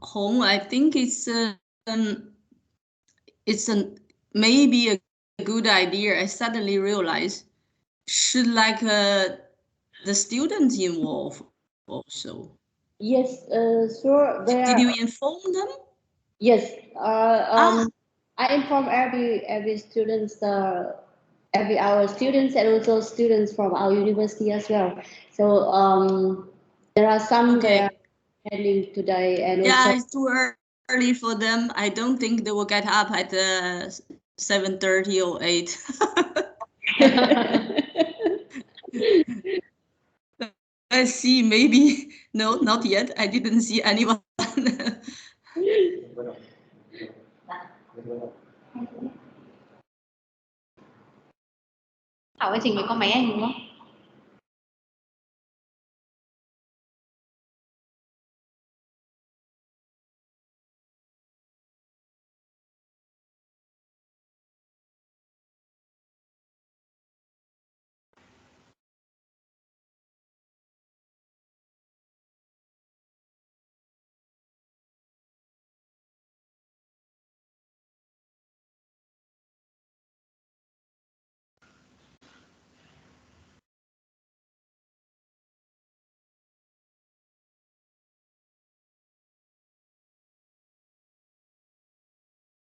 Hong, I think it's maybe a good idea. I suddenly realized should like the students involved also. Yes, sure. Did There. you inform them? Yes. Ah, I inform every students, every our students and also students from our university as well. So there are some they are okay. attending today and Yeah, also. it's too early for them. I don't think they will get up at 7:30 or 8. Let's see, maybe. No, not yet. I didn't see anyone. Hỏi cái trình mày có máy anh đúng không?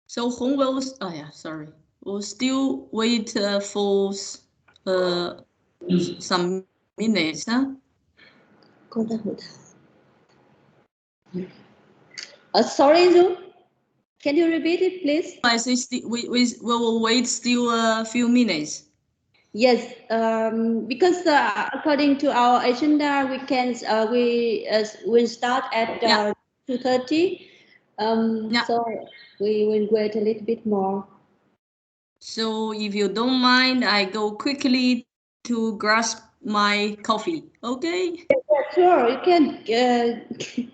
So Hong will, oh yeah, sorry. We'll still wait for uh, some minutes, huh? Cô ta hỏi sorry, Zoom. Can you repeat it, please? I say we will wait still a few minutes. Yes, because according to our agenda, we will start at Yeah, 2:30. yeah. So we will wait a little bit more. So if you don't mind, I go quickly to grasp my coffee. Okay? Yeah, sure, you can.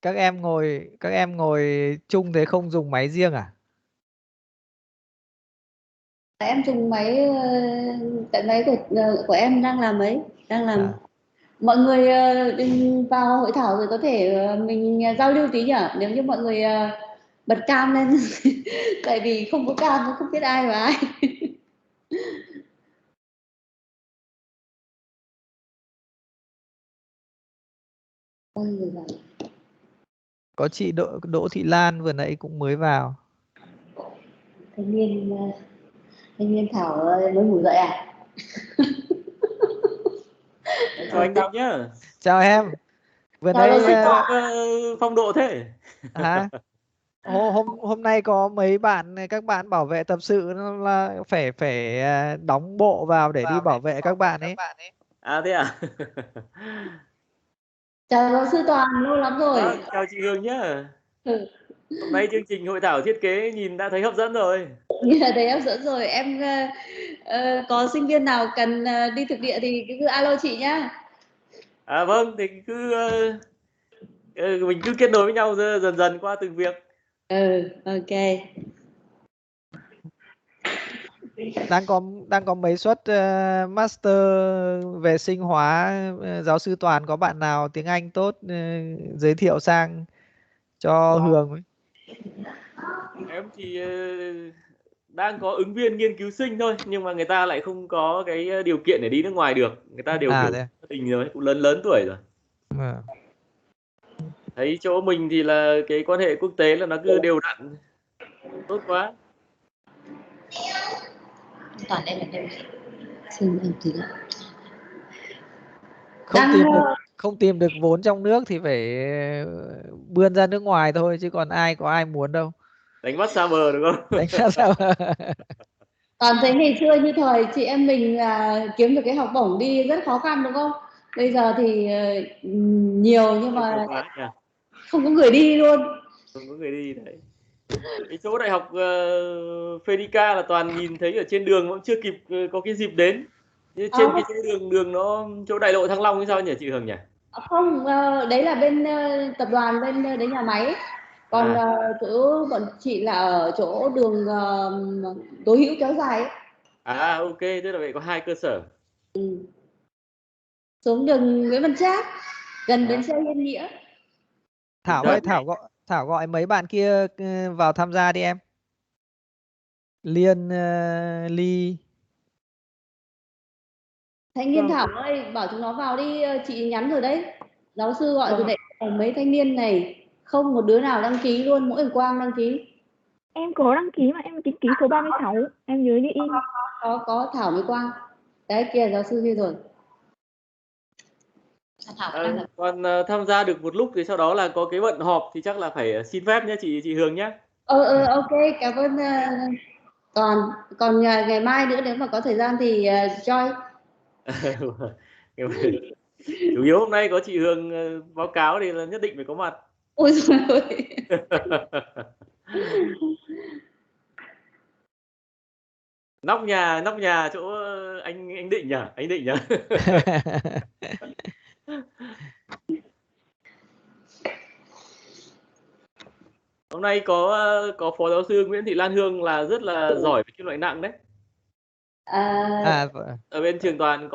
các em ngồi chung thế không dùng máy riêng à? Em dùng máy, cái máy của em đang làm đang làm. Mọi người vào hội thảo rồi có thể mình giao lưu tí nhỉ, nếu như mọi người bật cam lên. Tại vì không có cam không biết ai và ai. Có chị Đỗ Thị Lan vừa nãy cũng mới vào. Thanh niên Thảo mới ngủ dậy à? Em chào anh Định nhá. Chào em. Vừa Chào nãy phong độ thế. hả? Hôm nay có mấy các bạn bảo vệ tập sự là phải đóng bộ vào để đi bảo vệ các bạn ấy. À thế à? Chào giáo sư Toàn, lâu lắm rồi. Vâng, chào chị Hương nhá. Hôm nay chương trình hội thảo thiết kế nhìn đã thấy hấp dẫn rồi. Thấy hấp dẫn rồi. Em có sinh viên nào cần đi thực địa thì cứ alo chị nhá. À vâng, thì mình cứ kết nối với nhau dần dần qua từng việc. Ok. Đang có mấy suất master về sinh hóa, giáo sư Toàn có bạn nào tiếng Anh tốt giới thiệu sang cho Hương ấy. Em thì đang có ứng viên nghiên cứu sinh thôi, nhưng mà người ta lại không có cái điều kiện để đi nước ngoài được. Người ta đều kiểu gia đình rồi, cũng lớn tuổi rồi. Thấy chỗ mình thì là cái quan hệ quốc tế là nó cứ đều đặn, tốt quá. Toàn đây là đây. Xin em tí lại. Không tìm được vốn trong nước thì phải bươn ra nước ngoài thôi, chứ còn có ai muốn đâu. Đánh bắt xa bờ được không? Đánh bắt xa bờ. Toàn thấy ngày xưa như thời chị em mình kiếm được cái học bổng đi rất khó khăn đúng không? Bây giờ thì nhiều nhưng mà không có người đi luôn. Không có người đi đấy. Cái chỗ đại học Fedica là toàn nhìn thấy ở trên đường, cũng chưa kịp có cái dịp đến. Như trên cái chỗ đường nó chỗ đại lộ Thăng Long hay sao nhỉ chị Hương nhỉ? Không, đấy là bên tập đoàn, bên đấy nhà máy. Còn chỗ bọn chị là ở chỗ đường Tố Hữu kéo dài ấy. À ok, tức là vậy có hai cơ sở. Xuống đường Nguyễn Văn Trác, gần bến xe Yên Nghĩa. Thảo ơi, Thảo gọi mấy bạn kia vào tham gia đi em. Liên, Ly. Thanh niên Thảo ơi, bảo chúng nó vào đi, chị nhắn rồi đấy. Giáo sư gọi rồi đấy, mấy thanh niên này không một đứa nào đăng ký luôn, mỗi Quang đăng ký. Em có đăng ký mà, em ký số 36, em nhớ như in. Có Thảo với Quang. Đấy kia giáo sư kia rồi. Còn tham gia được một lúc thì sau đó là có cái bận họp thì chắc là phải xin phép nhé chị Hương nhé. Ok, cảm ơn Toàn. Còn ngày mai nữa nếu mà có thời gian thì join. Chủ yếu hôm nay có chị Hương báo cáo thì là nhất định phải có mặt. Ôi giời ơi. Nóc nhà chỗ anh Định nhỉ? Anh Định nhỉ? Hôm nay có phó giáo sư Nguyễn Thị Lan Hương là rất là giỏi về kim loại nặng đấy. Ở bên trường Toàn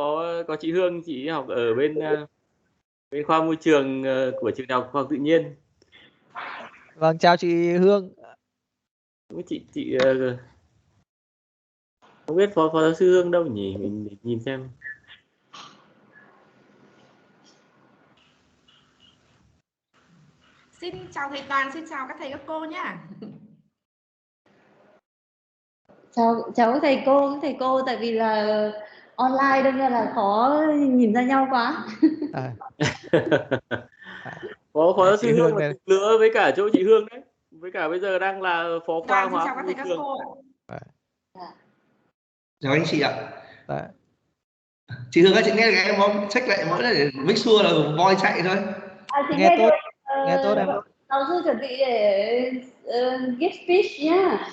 có chị Hương, chị học ở bên khoa môi trường của trường đại học khoa học tự nhiên. Vâng, chào chị Hương. Chị không biết phó giáo sư Hương đâu nhỉ, mình nhìn xem. Xin chào thầy Toàn, xin chào các thầy các cô nhé. Chào các thầy cô, tại vì là online đâm ra là khó nhìn ra nhau quá. Phó giáo sư Hương là cùng lứa với cả chỗ chị Hương đấy, với cả bây giờ đang là phó khoa hóa. Chào các thầy các cô. Chào anh chị ạ. Chị Hương ơi, chị nghe được em không? Check lại mỗi lần để make sure là voi chạy thôi. Nghe tốt em. Giáo sư chuẩn bị để give speech nhá.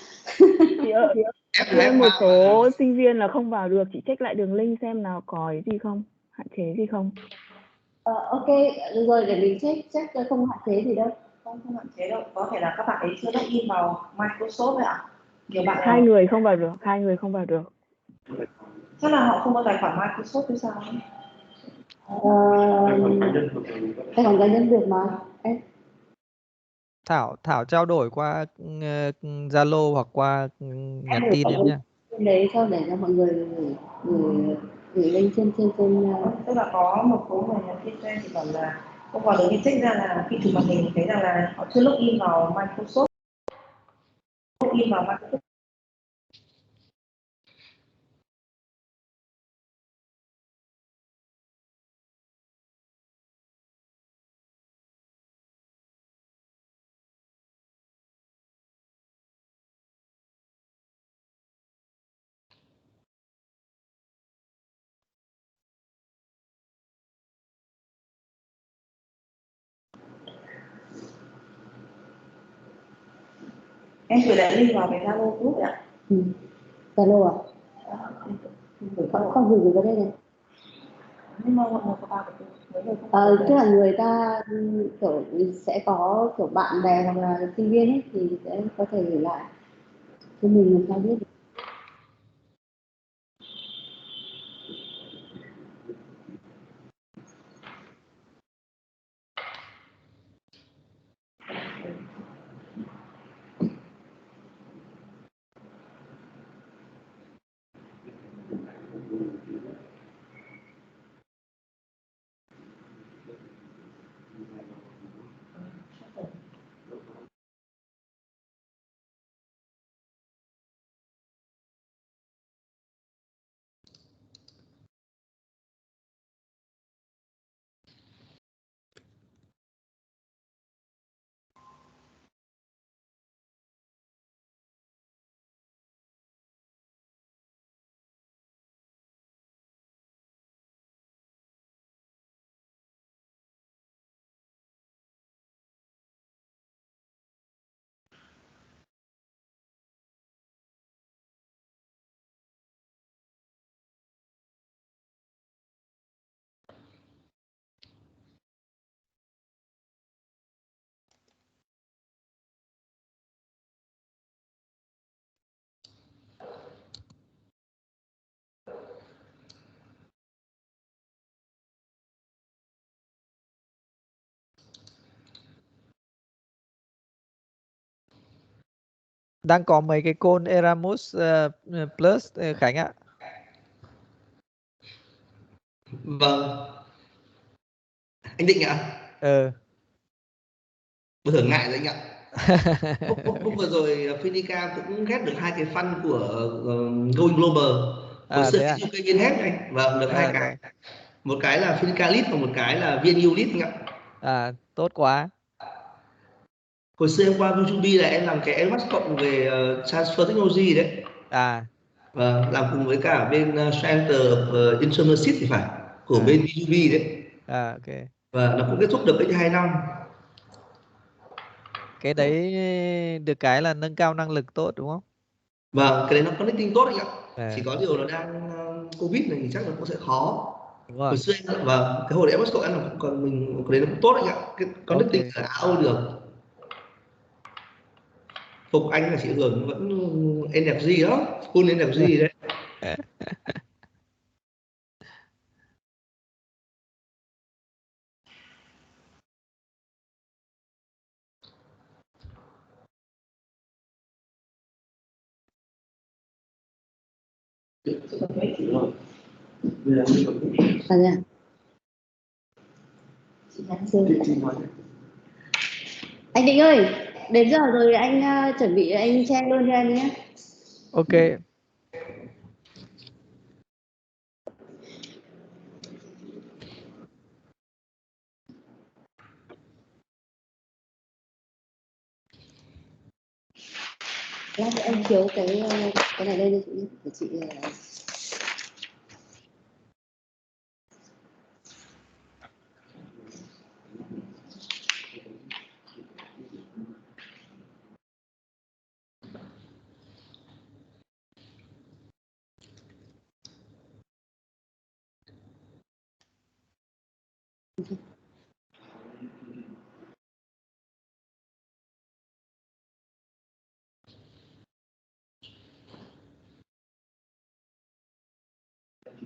Chị ơi, một số sinh viên là không vào được, chị check lại đường link xem nào có gì không, hạn chế gì không. Ok, rồi để mình check không hạn chế gì đâu. không hạn chế đâu, có thể là các bạn ấy chưa login vào Microsoft vậy ạ. Nhiều bạn Hai người không vào được, hai người không vào được. chắc là họ không có tài khoản Microsoft hay sao ấy. Tài khoản cá nhân được mà. Thảo trao đổi qua Zalo hoặc qua nhắn tin em nhé. Đấy sau để cho mọi người gửi lên trên Tức là có một số người nhắn tin cho em thì bảo là không vào được, nhưng check ra là khi chụp màn hình thì thấy rằng là họ chưa login vào Microsoft. Em gửi lại link vào cái Zalo group ạ. Zalo à? Con gửi vào đây này. Nhưng mà mọi người có vào được Tức là người ta kiểu sẽ có kiểu bạn bè hoặc là sinh viên ấy thì sẽ có thể gửi lại cho mình làm sao biết. Đang có mấy cái code Erasmus Plus Khánh ạ. Vâng. Anh Định ạ? Bây giờ ngại rồi anh ạ. Hôm vừa rồi Phenica cũng ghép được 2 cái fund của Going Global. Hồi xưa thế à? UK viên hết anh. Vâng, được 2 cái. Một cái là Phenica Lead và một cái là VNU Lead anh ạ. Tốt quá. Hồi xưa em qua V2B là em làm cái Advanced cộng về Transfer Technology đấy. Vâng, làm cùng với cả bên Center of Internship thì phải, của bên V2B đấy. Ok. Và nó cũng kết thúc được 2 năm. Cái đấy được cái là nâng cao năng lực tốt đúng không? Vâng, cái đấy nó connecting tốt anh ạ. Chỉ có điều nó đang Covid này thì chắc là cũng sẽ khó. Đúng rồi. Hồi xưa em, vâng, cái hồi đấy Advanced cộng em là còn mình cái đấy nó cũng tốt anh ạ. Cái connecting là AO được. Phục anh là chị Hường vẫn energy đó, full energy đấy. Anh Định ơi, đến giờ rồi anh chuẩn bị anh share luôn cho em nhé. Ok. Lát nữa em chiếu cái này lên cho chị.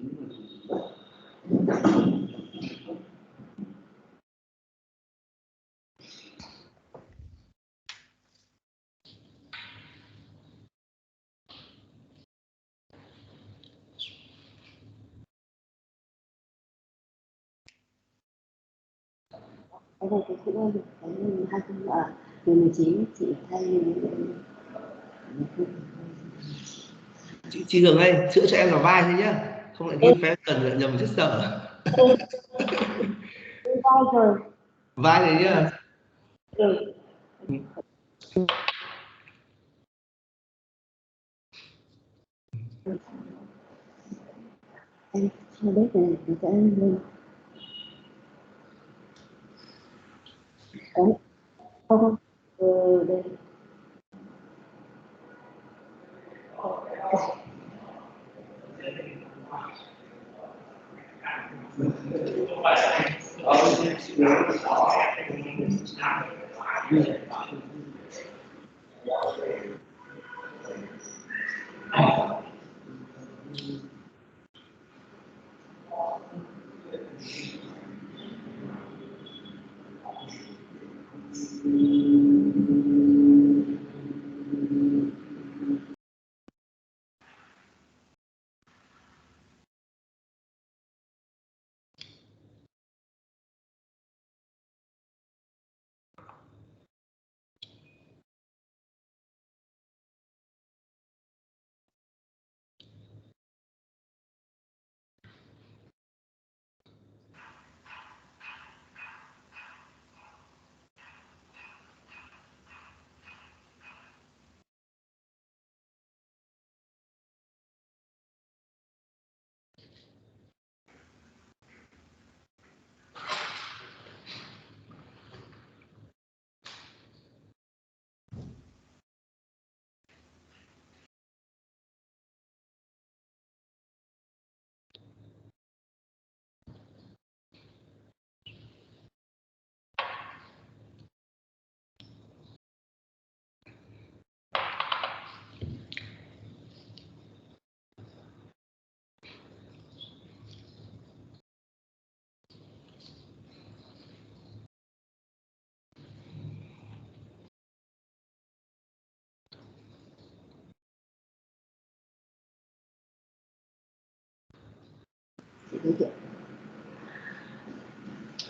Đây cái chữ ơi, cái 19 chị thay chị Hường ơi, chữa cho em là vai thôi nhá, không lại ghi phép cần lại nhầm chết sợ. vai rồi. Vai này nhá. Em chưa biết này, thì sẽ lên. Không, đây.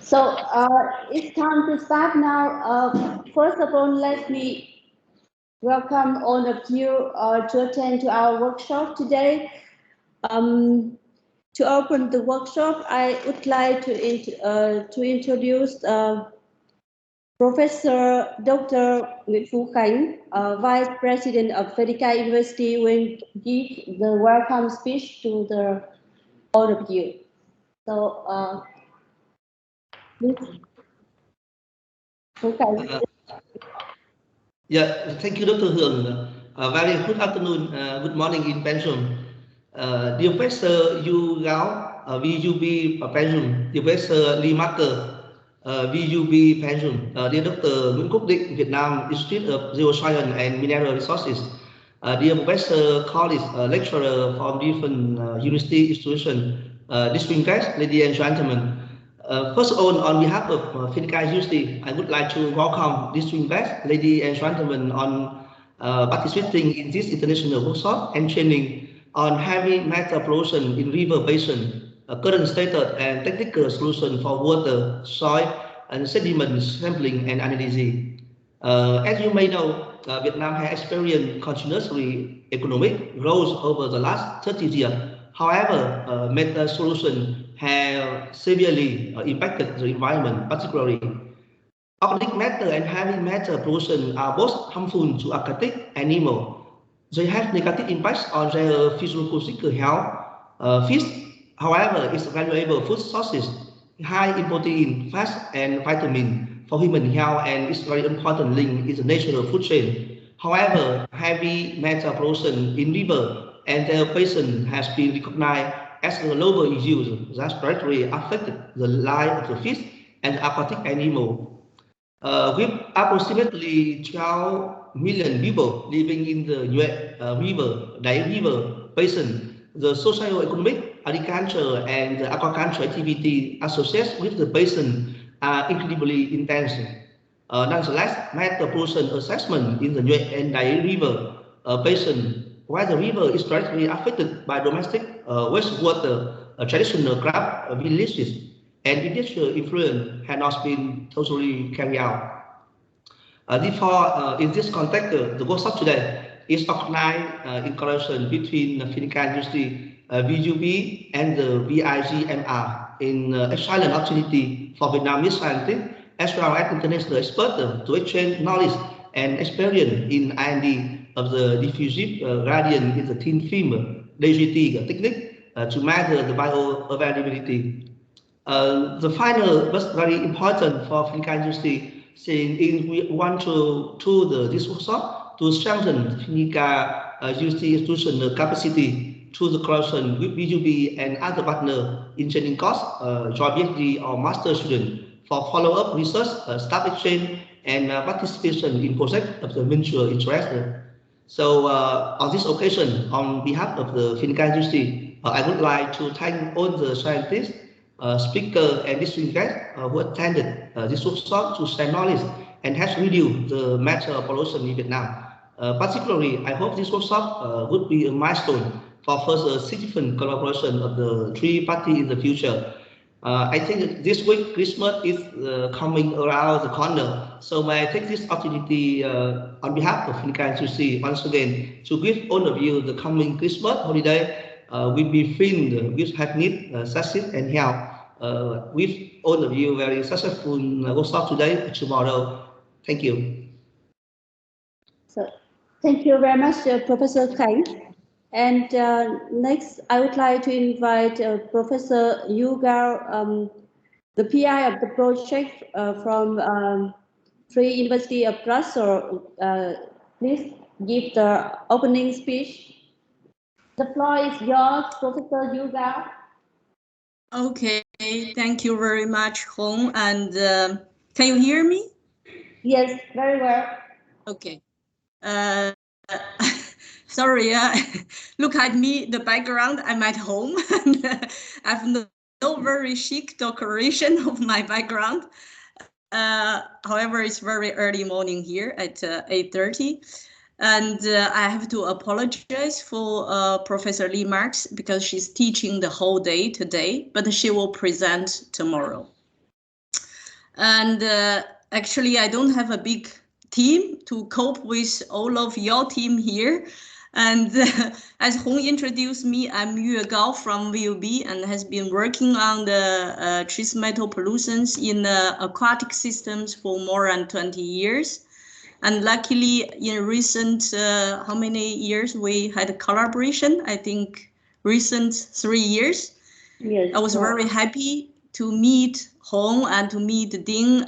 So it's time to start now. First of all, let me welcome all of you to attend to our workshop today. To open the workshop, I would like to introduce Professor Dr. Nguyễn Phú Khánh, Vice President of Phenica University, will give the welcome speech to all of you. So, Yeah, thank you, Dr. Hường. Very good afternoon, good morning in Belgium. Dear Professor Yu Gao, VUB Belgium, dear Professor Lee Marker, VUB Belgium, dear Dr. Nguyễn Quốc Định, Vietnam Institute of Geoscience and Mineral Resources, dear Professor, colleagues, lecturer from different university institutions, distinguished guests, ladies and gentlemen. First of all, on behalf of Phenica University, I would like to welcome distinguished guests, ladies and gentlemen, on participating in this international workshop and training on heavy metal pollution in river basin, current status and technical solution for water, soil, and sediment sampling and analysis. As you may know, Vietnam has experienced continuously economic growth over the last 30 years. However, metal solution have severely impacted the environment, particularly organic matter and heavy metal pollution are both harmful to aquatic animals. They have negative impacts on their physiological health. Fish, however, is valuable food sources, high in protein, fats, and vitamin for human health, and is very important link in the natural food chain. However, heavy metal pollution in river and their basin has been recognized as a global issue that directly affected the life of the fish and aquatic animal. With approximately 12 million people living in the Nhuệ River, Đáy River basin, the socio-economic agriculture and aquaculture activity associated with the basin are incredibly intense. Nonetheless, metal pollution assessment in the Nhuệ and Đáy River basin, where the river is directly affected by domestic wastewater, traditional crop villages, and industrial influence, has not been totally carried out. Therefore, in this context, the workshop today is organized in collaboration between the Finica Industry, VUB, and the VIGMR in excellent opportunity for Vietnamese scientists as well as international experts to exchange knowledge and experience in R&D of the diffusive gradient in the thin film DGT technique to measure the bioavailability. The final was very important for Finica Industry, saying we want to this workshop to strengthen Finica Industry institutional capacity through the collaboration with VUB and other partners in training course, joint PhD or master student for follow-up research, staff exchange, and participation in projects of the mutual interest. So on this occasion, on behalf of the Finica Industry, I would like to thank all the scientists, speakers, and distinguished guests who attended this workshop to share knowledge and has reduced the matter of pollution in Vietnam. Particularly, I hope this workshop would be a milestone for further significant collaboration of the three parties in the future. I think this week Christmas is coming around the corner, so may I take this opportunity on behalf of Finica Industry once again to give all of you the coming Christmas holiday will be filled with happiness, success, and health. With all of you very successful workshop today and tomorrow. Thank you. So, thank you very much, Professor Khánh. And next, I would like to invite Professor Yu Gao, the PI of the project from Free University of Brussels. Please give the opening speech. The floor is yours, Professor Yu Gao. Okay, thank you very much, Hong. And can you hear me? Yes, very well. Okay. Sorry, look at me, the background, I'm at home and I have no very chic decoration of my background. However, it's very early morning here at 8:30. And I have to apologize for Professor Lee Marks because she's teaching the whole day today, but she will present tomorrow. And actually, I don't have a big team to cope with all of your team here. And as Hong introduced me, I'm Yu Gao from VUB and has been working on the trace metal pollutions in aquatic systems for more than 20 years. And luckily, in recent, how many years we had a collaboration? I think recent 3 years. Yes. I was very happy to meet Hong and to meet Ding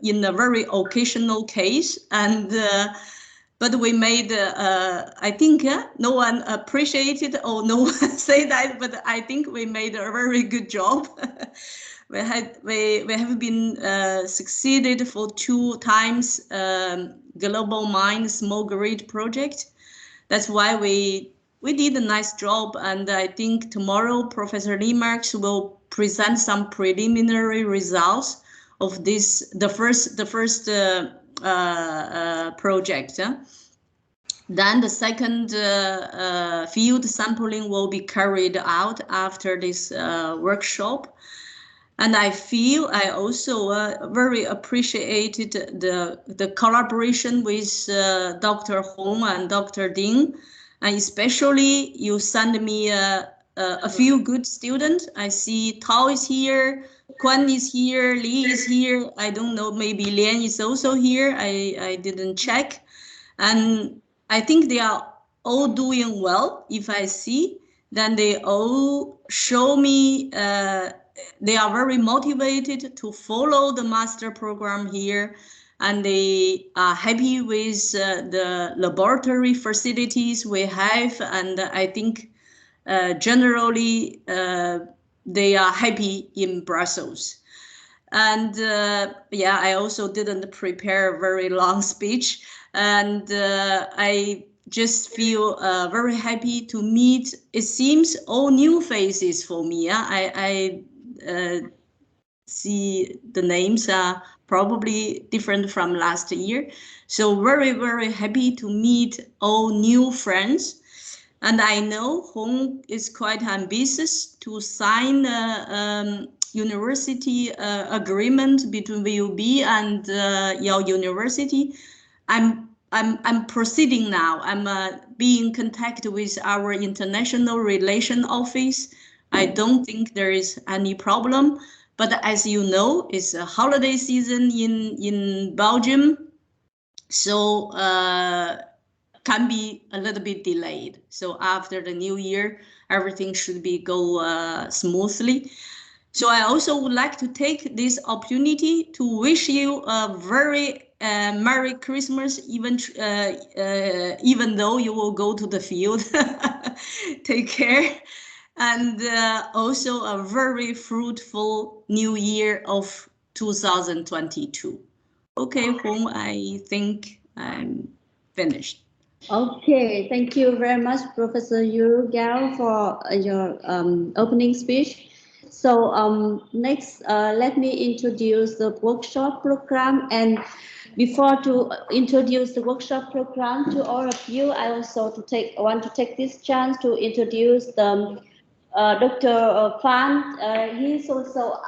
in a very occasional case. And but we made, I think no one appreciated or no one say that, but I think we made a very good job. We have been succeeded for 2 times Global Mine Small Grid project. That's why we did a nice job, and I think tomorrow Professor Lee Marks will present some preliminary results of this, the first project. Then the second field sampling will be carried out after this workshop. And I feel I also very appreciated the collaboration with Dr. Hong and Dr. Ding, and especially you send me a few good students. I see Tao is here, Quan is here, Li is here. I don't know, maybe Lian is also here. I didn't check. And I think they are all doing well. If I see, then they all show me they are very motivated to follow the master program here, and they are happy with the laboratory facilities we have, and I think generally they are happy in Brussels. And yeah, I also didn't prepare a very long speech, and just feel very happy to meet. It seems all new faces for me. I see the names are probably different from last year. So very, very happy to meet all new friends. And I know Hong is quite ambitious to sign a university agreement between VUB and Yale University. I'm proceeding now. I'm being in contact with our international relation office. I don't think there is any problem. But as you know, it's a holiday season in Belgium, so can be a little bit delayed. So after the new year, everything should be go smoothly. So I also would like to take this opportunity to wish you a very Merry Christmas, even though you will go to the field. Take care. And also a very fruitful new year of 2022. Okay, Hong, I think I'm finished. Okay, thank you very much, Professor Yu Gao, for your opening speech. So next, let me introduce the workshop program. And before to introduce the workshop program to all of you, I also want to take this chance to introduce the Dr. Phan. He's also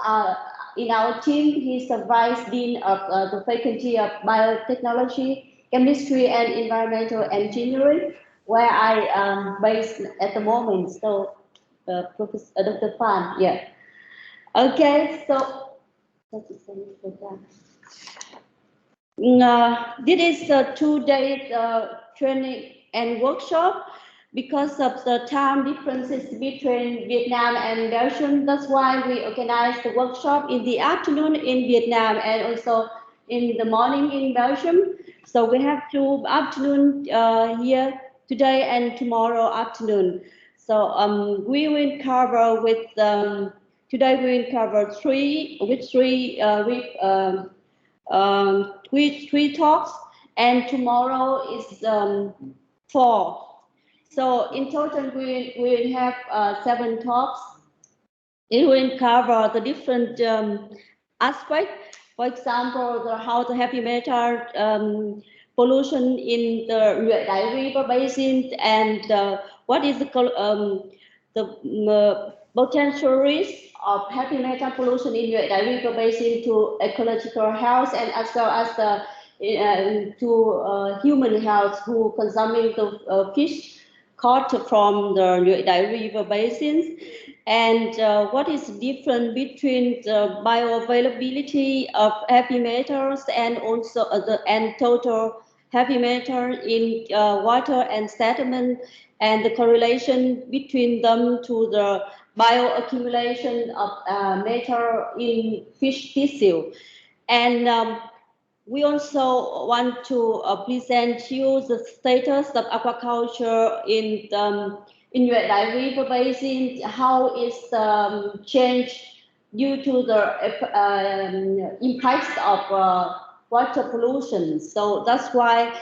in our team. He's the Vice Dean of the Faculty of Biotechnology, Chemistry and Environmental Engineering, where I am based at the moment. So, Professor Dr. Phan, yeah. Okay, so this is a 2-day training and workshop. Because of the time differences between Vietnam and Belgium, that's why we organize the workshop in the afternoon in Vietnam and also in the morning in Belgium. So we have 2 afternoon here today and tomorrow afternoon. So we will cover with today we will cover three talks, and tomorrow is 4. So in total, we will have 7 talks. It will cover the different aspects. For example, how the heavy metal pollution in the Nhuệ Đại River basin, and what is the potential risk of heavy metal pollution in Nhuệ Đại River basin to ecological health, and as well as to human health who consuming the fish caught from the Nhuệ Đại River basins, and what is different between the bioavailability of heavy metals and also the total heavy metal in water and sediment, and the correlation between them to the bioaccumulation of metal in fish tissue. And we also want to present you the status of aquaculture in Nhuệ Đại River basin, how it's changed due to the impacts of water pollution. So that's why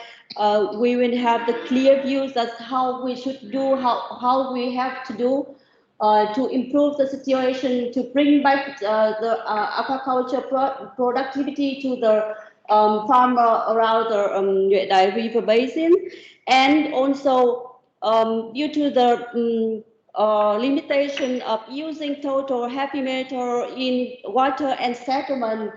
we will have the clear views that how we should do, how we have to do to improve the situation, to bring back the aquaculture productivity to the farmer around the Nhuệ Đại River basin, and also due to the limitation of using total heavy metal in water and sediment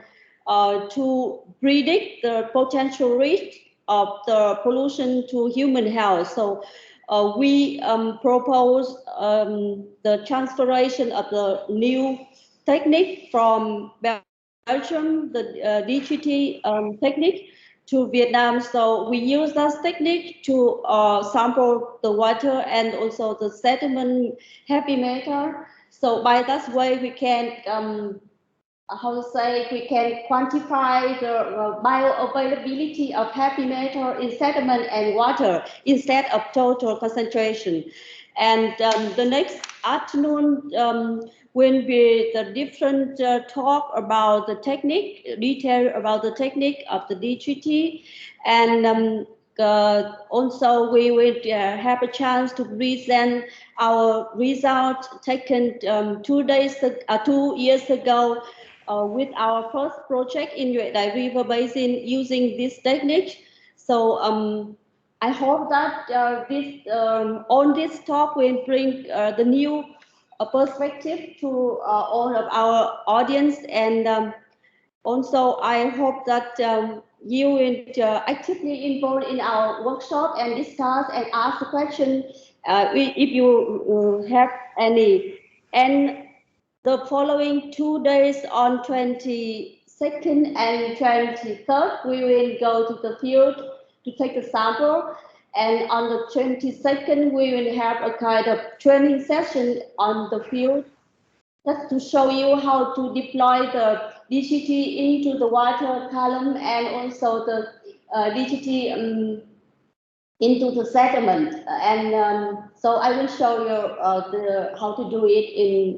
to predict the potential risk of the pollution to human health. So we propose the transferation of the new technique from Belgium, the DGT technique, to Vietnam. So we use that technique to sample the water and also the sediment heavy metal. So by that way we can we can quantify the bioavailability of heavy metal in sediment and water instead of total concentration. And the next afternoon will be the different talk about the technique, detail about the technique of the DGT. And also we will have a chance to present our results taken 2 years ago with our first project in Nhuệ Đại River Basin using this technique. So I hope that on this talk will bring the new perspective to all of our audience, and also I hope that you will actively involved in our workshop and discuss and ask the question if you have any. And the following 2 days on 22nd and 23rd, we will go to the field to take a sample. And on the 22nd, we will have a kind of training session on the field, just to show you how to deploy the DGT into the water column and also the DGT into the sediment. And so I will show you how to do it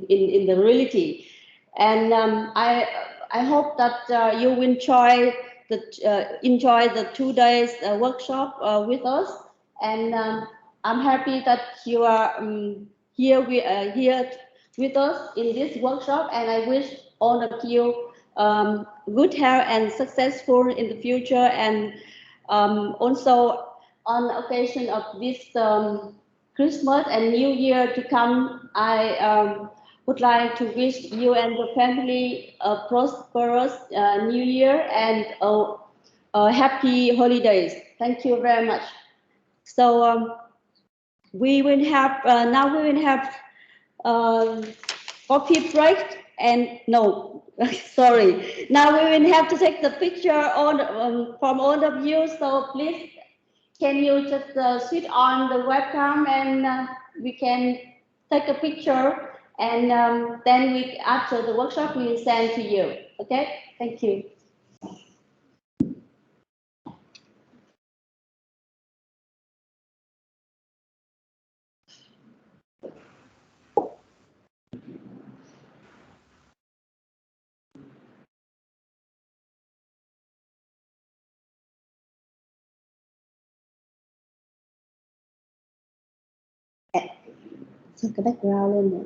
in the reality. And I hope that you will enjoy the 2 days workshop with us. And I'm happy that you are here with us in this workshop, and I wish all of you good health and successful in the future. And also on the occasion of this Christmas and New Year to come, I would like to wish you and your family a prosperous New Year and happy holidays. Thank you very much. So we will have now we will have coffee break, and no, sorry. Now we will have to take the picture from all of you. So please, can you just switch on the webcam, and we can take a picture, and then after the workshop we will send to you. Okay, thank you. Sao cái background lên rồi.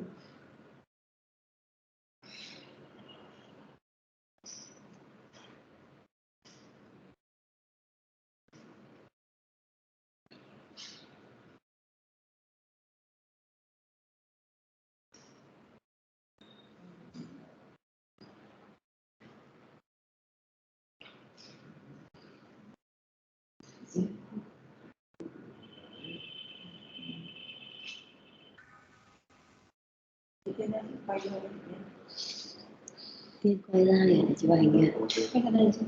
Tiên quay ra để chụp ảnh kìa. Quay ra đây chứ.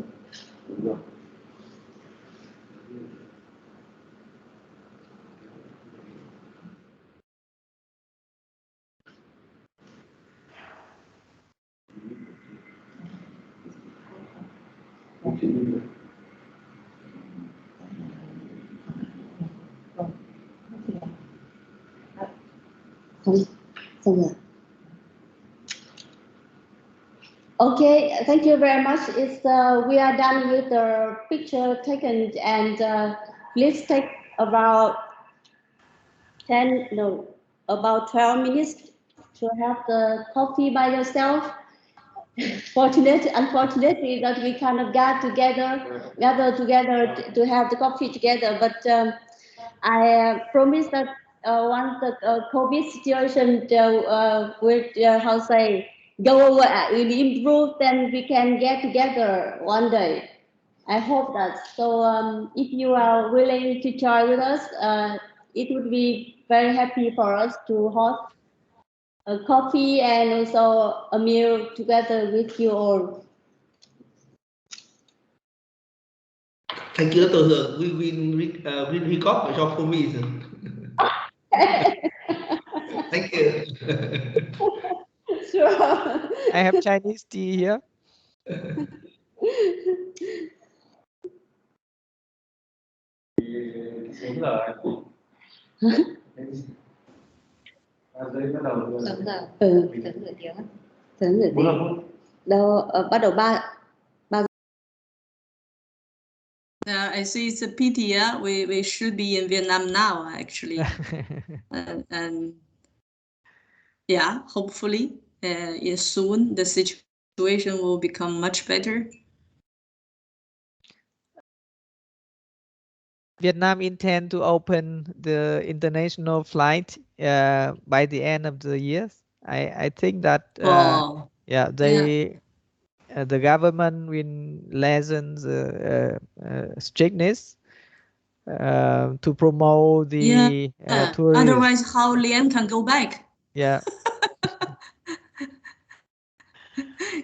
Không, xong rồi. Okay, thank you very much. We are done with the picture taken, and please take about 12 minutes to have the coffee by yourself. Unfortunately, that we kind of gather together to have the coffee together. But I promise that once the COVID situation will go away, will improve, then we can get together one day. I hope that. So if you are willing to join with us, it would be very happy for us to host a coffee and also a meal together with you all. Thank you, Dr. Hường. We will record the job for me. Thank you. Sure. I have Chinese tea here. Đúng rồi. Đâu bắt đầu 3 I see it's a pity. Yeah, we should be in Vietnam now, actually. And yeah, hopefully, soon the situation will become much better. Vietnam intend to open the international flight by the end of the year. I think that yeah, they the government will lessen the strictness to promote the tourism. Otherwise, how Liam can go back? Yeah.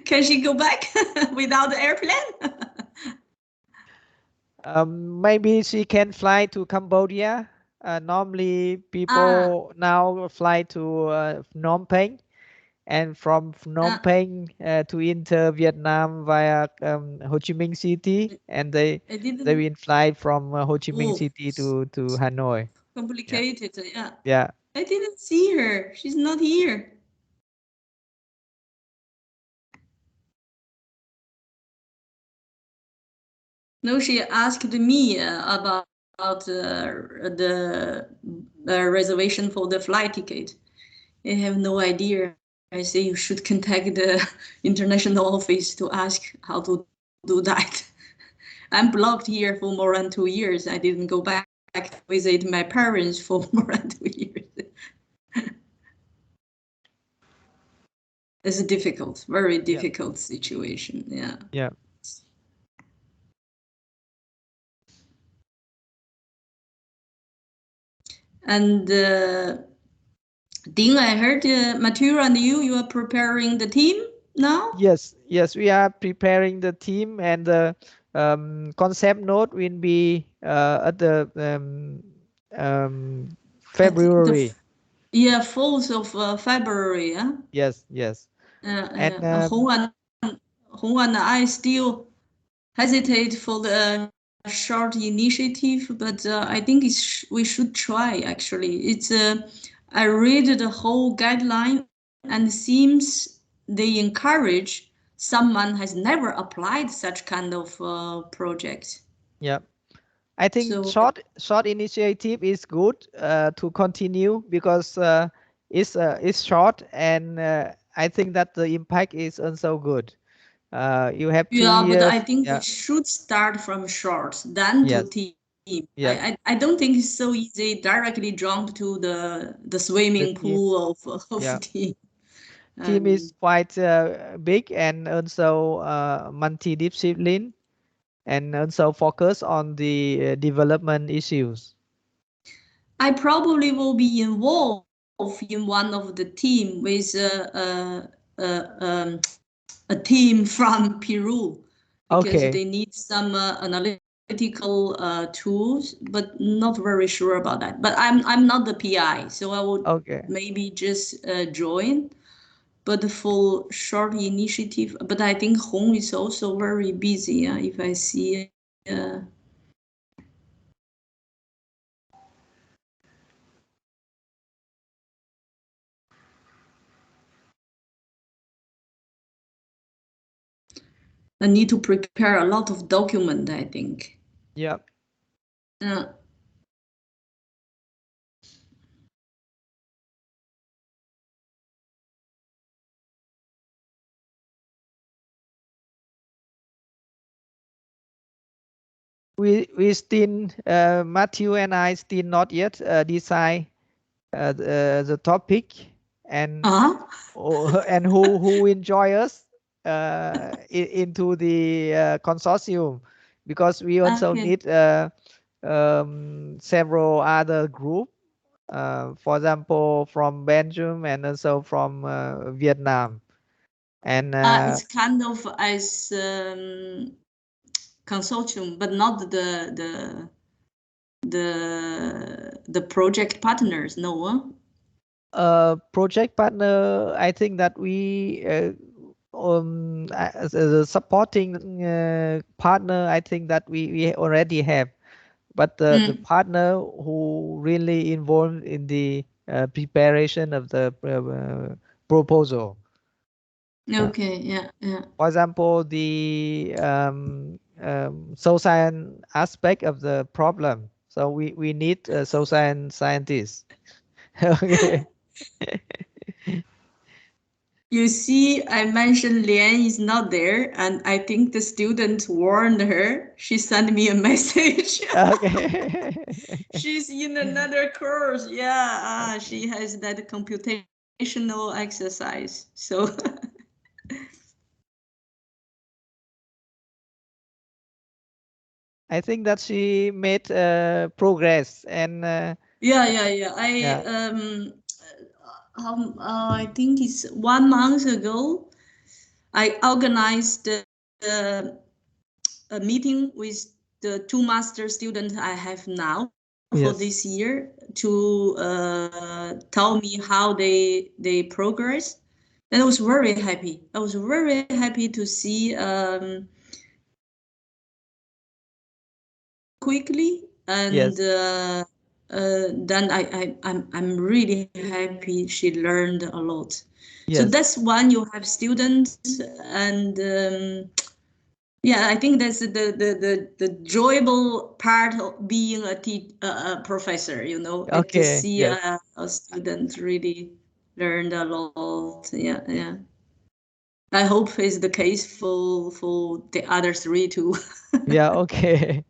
Can she go back without the airplane? Maybe she can fly to Cambodia. Normally, people now fly to Phnom Penh, and from Phnom Penh to enter Vietnam via Ho Chi Minh City, and they will fly from Ho Chi Minh City to Hanoi. Complicated, yeah. Yeah. I didn't see her. She's not here. No, she asked me about the reservation for the flight ticket. I have no idea. I say you should contact the international office to ask how to do that. I'm blocked here for more than 2 years. I didn't go back to visit my parents for more than 2 years. It's a difficult, very difficult situation. Yeah. Yeah. And Ding, I heard Mathieu and you are preparing the team now? Yes, we are preparing the team, and the concept note will be at the February. Yeah, 4th of February. Yeah. Yes. And Hong and I still hesitate for the short initiative, but I think we should try. Actually, it's I read the whole guideline, and it seems they encourage someone has never applied such kind of project. Yeah, I think so, short initiative is good to continue, because it's short, and I think that the impact is also good. You have 2 years. But I think we should start from short, then to team. Yeah. I don't think it's so easy directly jump to the swimming pool of team. Team is quite big, and also multidiscipline, and also focus on the development issues. I probably will be involved in one of the team with a team from Peru, because they need some analytical tools, but not very sure about that. But I'm not the PI, so I would maybe just join. But for short initiative, but I think Hong is also very busy. If I see. I need to prepare a lot of document, I think. Yeah. Yeah. We still, Mathieu and I still not yet decide the topic, and and who enjoy us into the consortium, because we also need several other group, for example from Belgium, and also from Vietnam, and it's kind of as consortium, but not the project partners. No. Project partner, I think that we as a supporting partner, I think that we already have, but the partner who really involved in the preparation of the proposal. Okay. Yeah. For example, the social aspect of the problem. So we need social scientists. Okay. You see, I mentioned Lian is not there, and I think the student warned her. She sent me a message. Okay. She's in another course. Yeah, she has that computational exercise. So I think that she made progress and I think it's 1 month ago, I organized a meeting with the 2 master students I have now for this year to tell me how they progress. And I was very happy. I was very happy to see quickly, and then I'm really happy she learned a lot. So that's one, you have students, and I think that's the enjoyable part of being a professor, you know, to see a student really learned a lot. Yeah. I hope it's the case for the other 3 too. Yeah. Okay.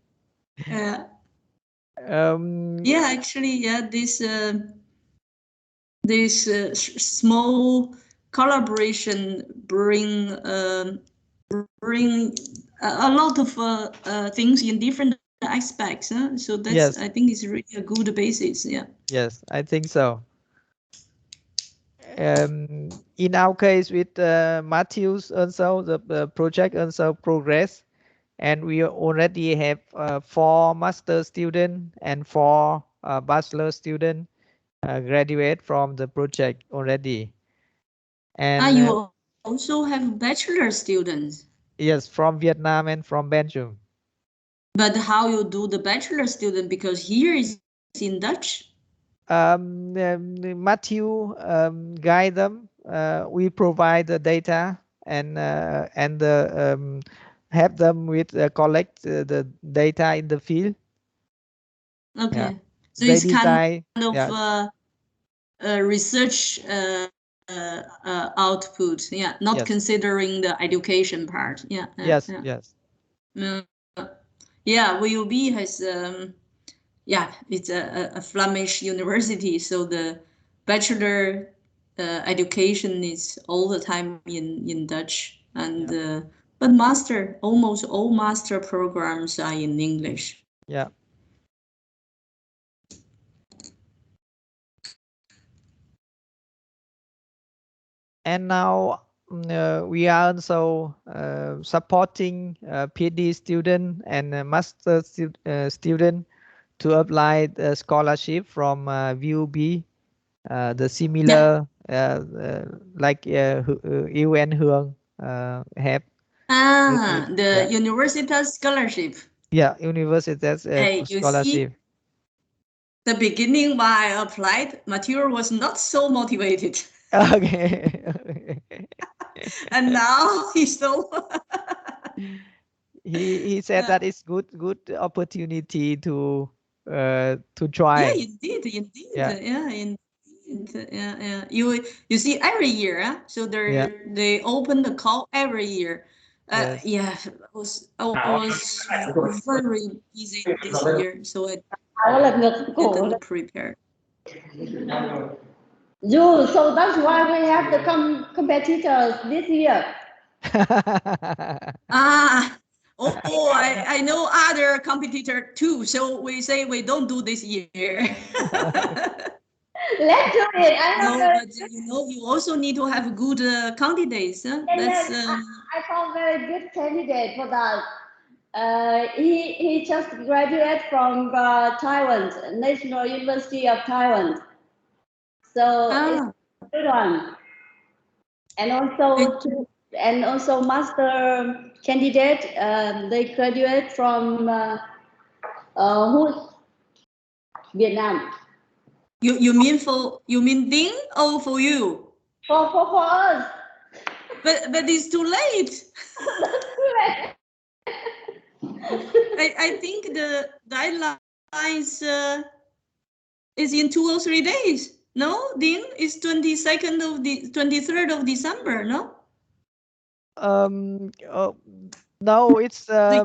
Yeah. Actually, this small collaboration bring a lot of things in different aspects. So that's, I think, is really a good basis. Yeah. Yes, I think so. In our case with Matthews also, the project also progress, and we already have 4 master students and 4 bachelor students graduate from the project already. And you also have bachelor students? Yes, from Vietnam and from Belgium. But how you do the bachelor student, because here is in Dutch? Matthew guide them. We provide the data and help them with collect the data in the field. Okay, so it's kind of research output, not considering the education part. Yes. VUB has it's a Flemish university, so the bachelor education is all the time in Dutch, and but almost all master programs are in English. Yeah. And now we are also supporting PhD student and master student to apply the scholarship from VUB, the similar like You and Hương have. The Universitas scholarship. Yeah, Universitas scholarship. The beginning when I applied, Mathieu was not so motivated. Okay. And now he's so. He said that it's good opportunity to try. Yeah, indeed. Yeah. You see every year, so they open the call every year. I was very busy this year, so I didn't prepare. So that's why we have the competitors this year. I know other competitor too, so we say we don't do this year. Let's do it. But you also need to have good candidates. I found very good candidate for that. He just graduated from Taiwan, National University of Taiwan. So it's a good one. And also master candidate, they graduate from Vietnam. You mean Ding or for you? For us. But it's too late. That's correct. I think the guidelines is in 2 or 3 days. No, Dean, it's 23rd of December, no? No, it's no,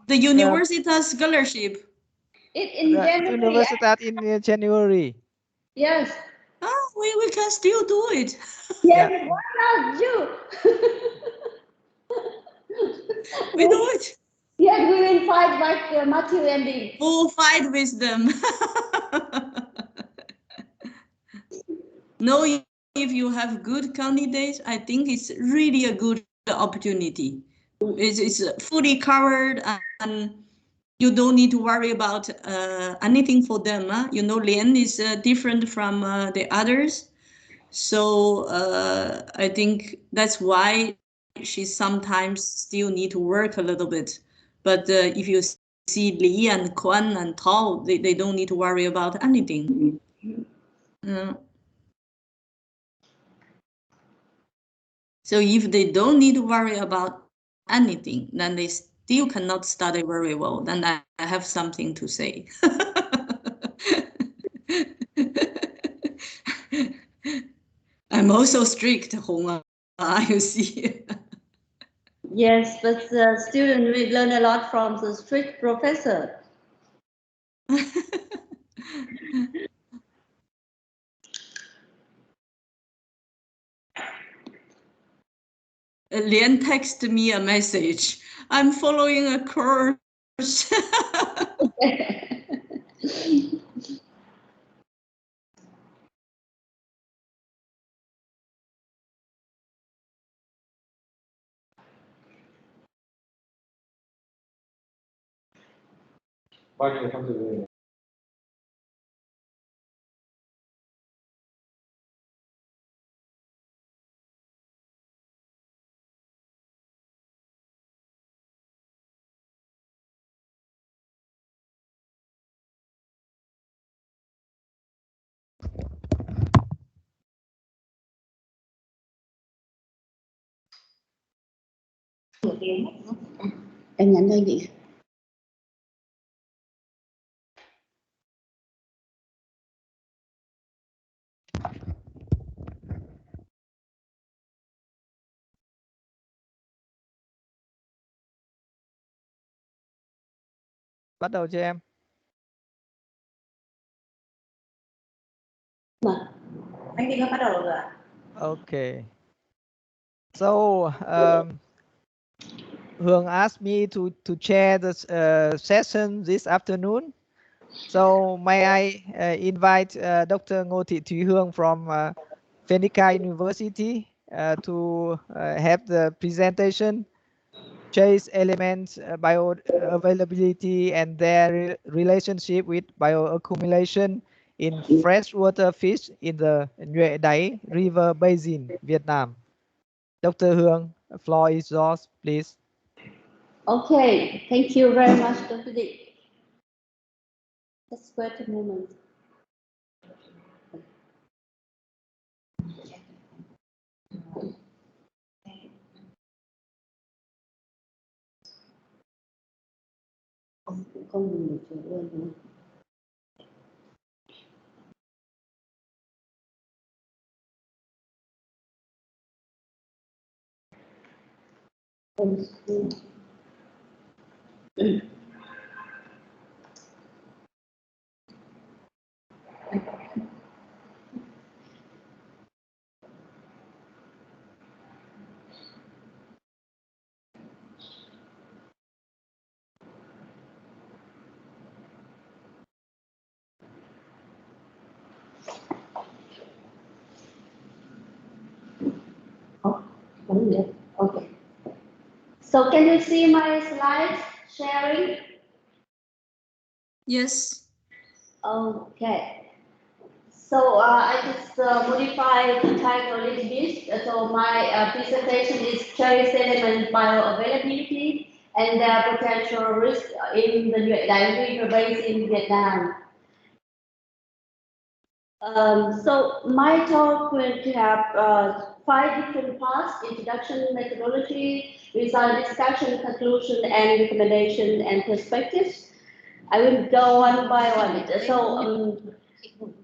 the Universitas scholarship. In January. Universitas in January. Yes. Oh, we can still do it. Yes, yeah. Why not you? We do it. Yes, we will fight like Matthew and Dean. We'll fight with them. No, if you have good candidates, I think it's really a good opportunity. It's fully covered and you don't need to worry about anything for them. You know, Lian is different from the others. So I think that's why she sometimes still need to work a little bit. But if you see Li and Quan and Tao, they don't need to worry about anything. So if they don't need to worry about anything, then they still cannot study very well. Then I have something to say. I'm also strict, Hong. You see. Yes, but the student will learn a lot from the strict professor. Lian texted me a message. I'm following a course. Bao nhiêu tham dự? Em nhắn cho anh chị. Bắt đầu cho em. Anh đi bắt đầu rồi ạ. Okay. So Hương asked me to chair the session this afternoon. So may I invite Dr. Ngô Thị Thúy Hương from Phenica University to have the presentation, trace elements, bioavailability, and their relationship with bioaccumulation in freshwater fish in the Nhuệ Đáy River Basin, Vietnam. Dr. Hương, the floor is yours, please. Okay, thank you very much, Dr. Dick. Just wait a moment. Không dùng được chỗ luôn đúng không? Okay. So can you see my slides sharing? Yes. Okay. So I just modified the title a little bit. So my presentation is trace element bioavailability and their potential risk in the Nhuệ Đáy River Basin in Vietnam. So my talk will have 5 different parts: introduction, methodology, result discussion, conclusion, and recommendation and perspectives. I will go one by one. So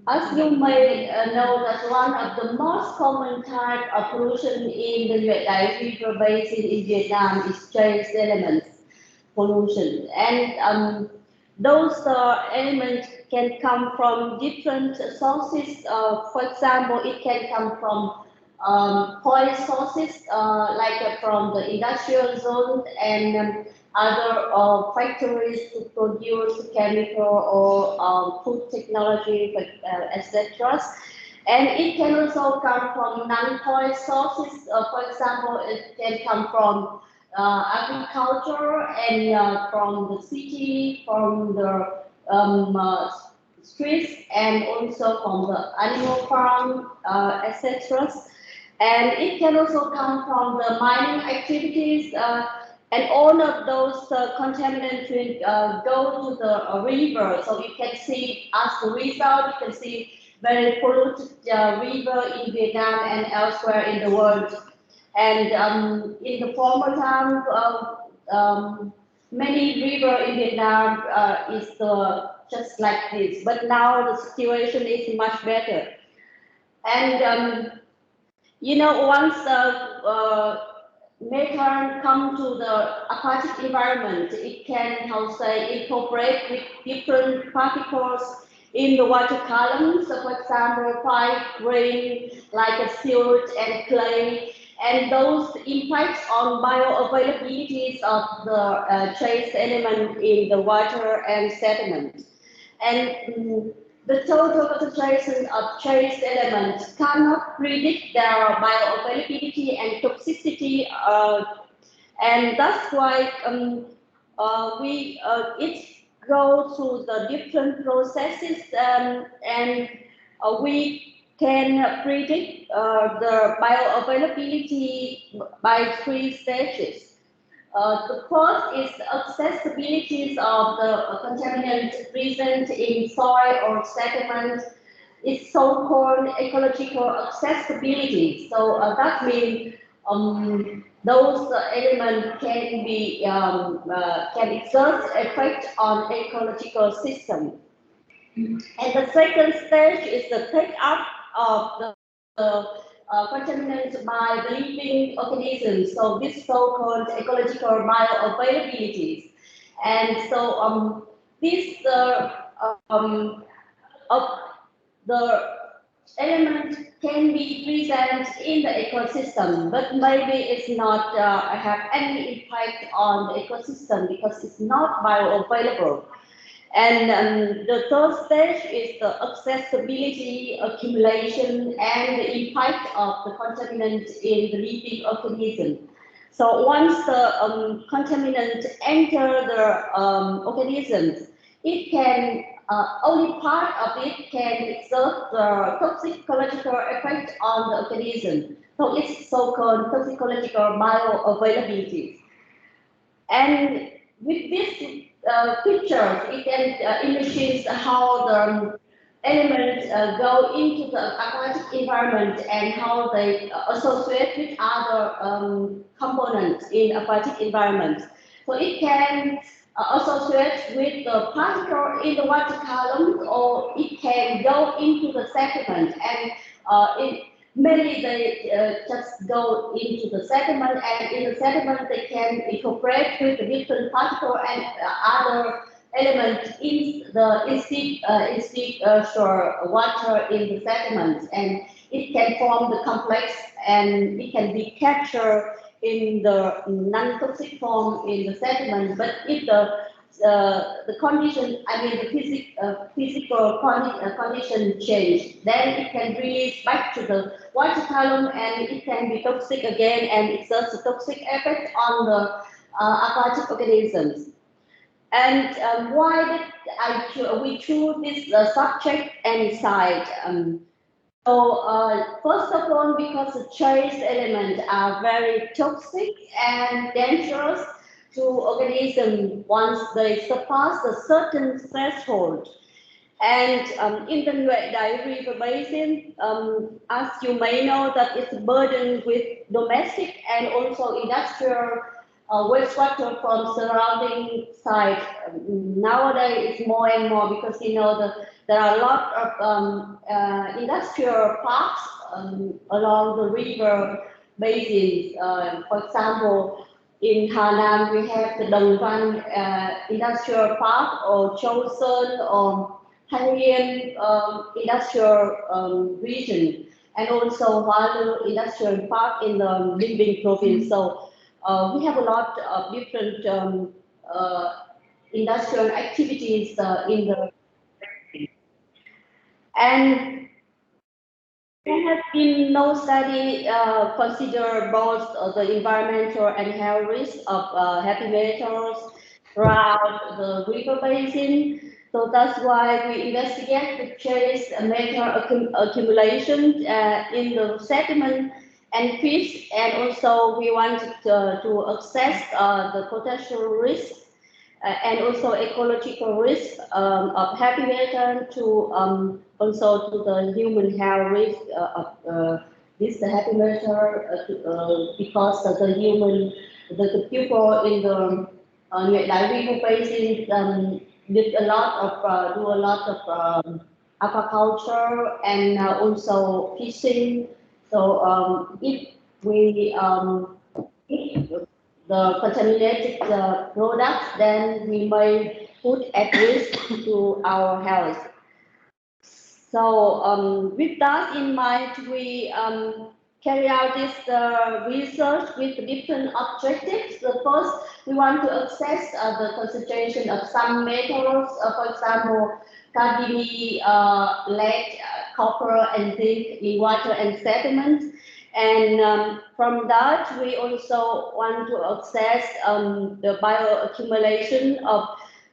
as you may know, that one of the most common type of pollution in the Nhuệ Đài River Basin in Vietnam is trace elements pollution, and those elements can come from different sources. For example, it can come from oil sources, like from the industrial zone and other factories to produce chemical or food technology, etc. And it can also come from non-oil sources. For example, it can come from agriculture and from the city, from the streets, and also from the animal farm, etc. And it can also come from the mining activities, and all of those contaminants will go to the river. So you can see, as the result, you can see very polluted river in Vietnam and elsewhere in the world. And in the former time, many river in Vietnam is just like this, but now the situation is much better. And you know, once methane come to the aquatic environment, it can, how say, incorporate with different particles in the water column. So, for example, fine grain like a silt and clay, and those impacts on bioavailabilities of the trace element in the water and sediment. And the total concentration of trace elements cannot predict their bioavailability and toxicity, and that's why it goes through the different processes, and we can predict the bioavailability by 3 stages. The first is accessibility of the contaminant present in soil or sediment. It's so-called ecological accessibility. So that means those elements can be can exert effect on ecological system. And the second stage is the take-up of the contaminants by the living organisms. So this so-called ecological bioavailabilities. And so this the element can be present in the ecosystem, but maybe it's not have any impact on the ecosystem because it's not bioavailable. And the third stage is the accessibility, accumulation, and the impact of the contaminant in the living organism. So once the contaminant enter the organisms, it can only part of it can exert the toxicological effect on the organism. So it's so-called toxicological bioavailability. And with this pictures, it can illustrate how the elements go into the aquatic environment and how they associate with other components in aquatic environment. So it can associate with the particle in the water column, or it can go into the sediment, and mainly they just go into the sediment, and in the sediment they can incorporate with the different particle and other elements in the water in the sediment, and it can form the complex, and it can be captured in the non-toxic form in the sediment. But if the condition, I mean the physical condition change, then it can release back to the water column, and it can be toxic again and exerts a toxic effect on the aquatic organisms. And why did we choose this subject and site? So first of all, because the trace elements are very toxic and dangerous to organisms once they surpass a certain threshold. And in the Nhuệ Đại River Basin, as you may know, that it's burdened with domestic and also industrial wastewater from surrounding sites. Nowadays, it's more and more because you know there are a lot of industrial parks along the river basins. For example, in Hà Nam, we have the Đồng Văn Industrial Park or Châu Sơn or Thanh Liêm industrial region, and also Hoa Lư Industrial Park in the Ninh Bình province. So we have a lot of different industrial activities in the, and there has been no study consider both the environmental and health risks of heavy metals throughout the river basin. So that's why we investigate the trace metal accumulation in the sediment and fish, and also we wanted to assess the potential risk and also ecological risk of heavy metal to also to the human health risk of this heavy metal because the people in the Nhuệ Đại River Basin did a lot of do a lot of aquaculture and also fishing. So if we if the contaminated products, then we may put at risk to our health. So with that in mind, we carry out this research with different objectives. The first, we want to assess the concentration of some metals, for example, cadmium, lead, copper, and zinc in water and sediment. And from that, we also want to assess the bioaccumulation of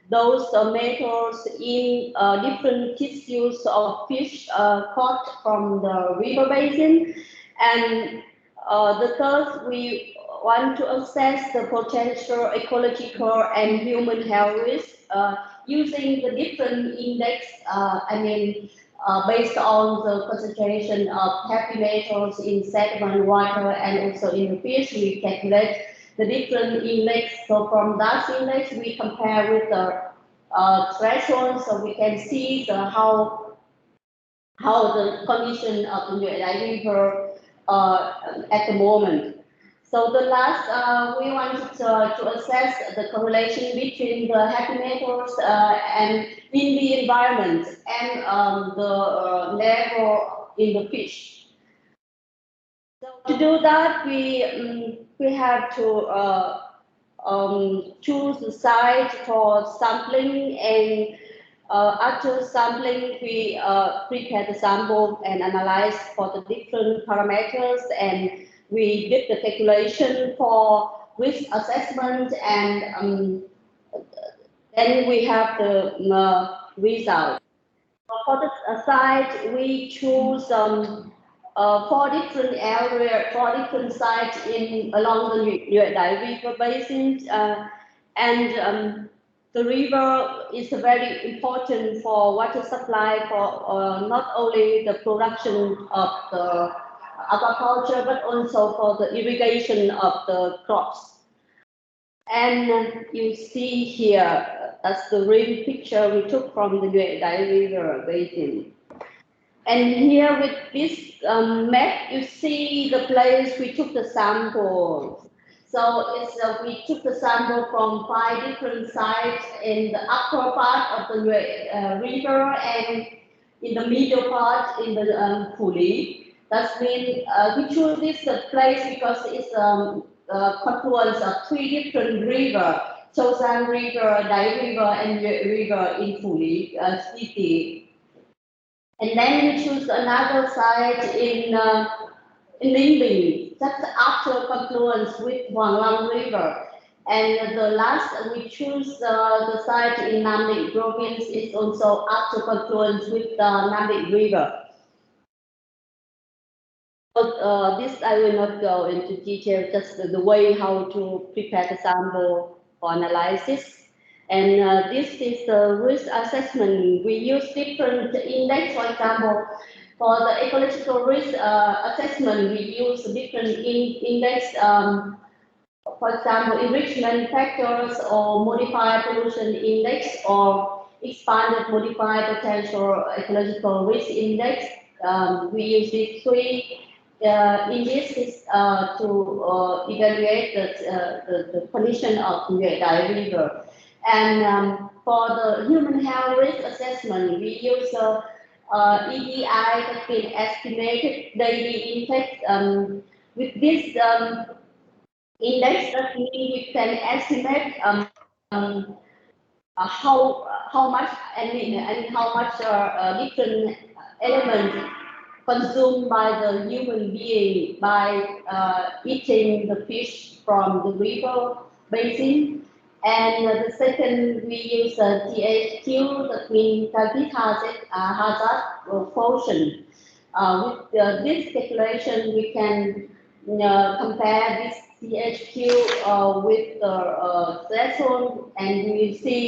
those metals in different tissues of fish caught from the river basin. And the third, we want to assess the potential ecological and human health risk using the different index, based on the concentration of heavy metals in sediment, water, and also in the fish. We calculate the different index. So from that index, we compare with the threshold, so we can see how the condition of the Nhuệ Đại River at the moment. So the last, we wanted to assess the correlation between the heavy metals and in the environment and the level in the fish. So to do that, we have to choose the site for sampling, and after sampling, we prepare the sample and analyze for the different parameters, and we did the calculation for risk assessment, and then we have the result. For the site, we choose 4 different areas, 4 different sites along the Nhuệ Đại River basin, and the river is very important for water supply for not only the production of the aquaculture, but also for the irrigation of the crops. And you see here, that's the real picture we took from the Nhuệ Đại River basin. And here with this map, you see the place we took the samples. So it's, we took the sample from 5 different sites in the upper part of the river and in the middle part in the Phù Lý. That means we chose this place because it's a confluence of 3 different rivers: Châu Giang River, Đại River, and Nhuệ River in Phù Lý city. And then we choose another site in Ninh Bình, that's after confluence with Hoàng Long River. And the last, we choose the site in Nam Định province, is also after confluence with the Nam Định River. But this I will not go into detail, just the way how to prepare the sample for analysis. And this is the risk assessment. We use different index, for example, for the ecological risk assessment, we use different index, for example, enrichment factors or modified pollution index or expanded modified potential ecological risk index. We use these three indices to evaluate the condition of Nhuệ Đại River. And for the human health risk assessment, we use EDI, that can estimated daily intake. With this index, that means we can estimate how much and how much different elements consumed by the human being by eating the fish from the river basin. And the second, we use THQ, that means target hazard quotient. With this calculation, we can compare this THQ with the threshold, and we will see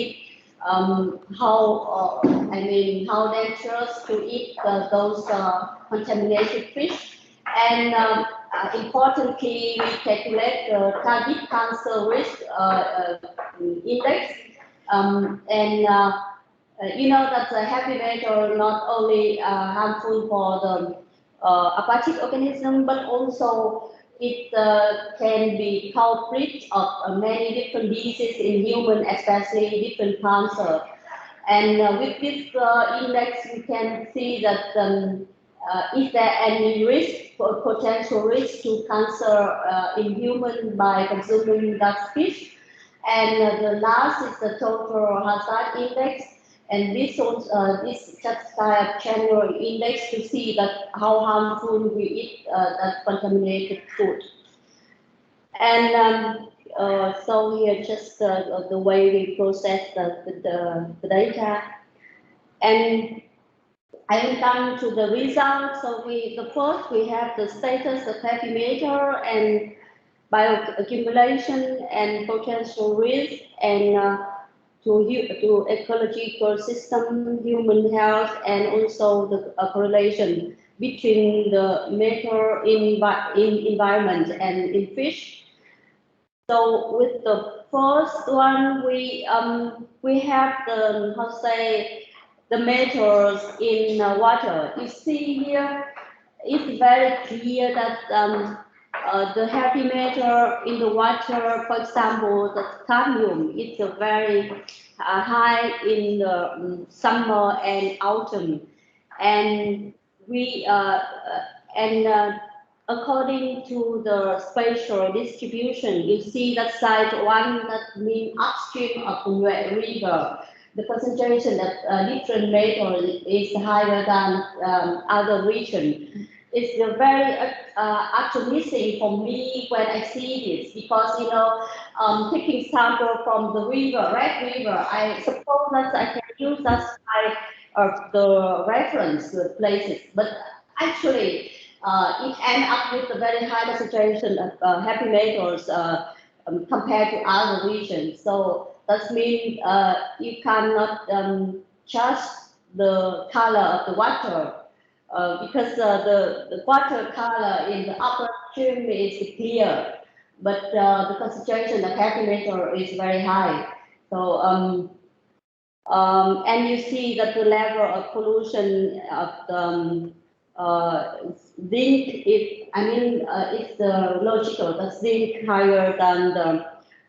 how dangerous to eat those contaminated fish. And importantly, we calculate the target cancer risk index. You know that the heavy metal not only harmful for the aquatic organism, but also it can be culprit of many different diseases in human, especially different cancer. And with this index, we can see that is there any risk or potential risk to cancer in human by consuming that fish. And the last is the total hazard index. And this just kind of general index to see that how harmful we eat that contaminated food. And so here just the way we process the data. And I will come to the results. So the first we have the status of heavy metal and bioaccumulation and potential risk, and to ecological system, human health, and also the correlation between the metal in environment and in fish. So with the first one, we have the metals in water. You see here, it's very clear that the heavy metal in the water, for example, the cadmium, is very high in the summer and autumn, and according to the spatial distribution, you see that side one, that means upstream of the Nhuệ River, the concentration of different metals is higher than other regions. It's very optimistic for me when I see this, because taking sample from the river, Red River, I suppose that I can use that as the reference places, but actually it ends up with a very high concentration of heavy metals compared to other regions. So that means you cannot judge the color of the water. Because the water color in the upper stream is clear, but the concentration of heavy metal is very high. So and you see that the level of pollution of the zinc is, it's logical. The zinc higher than the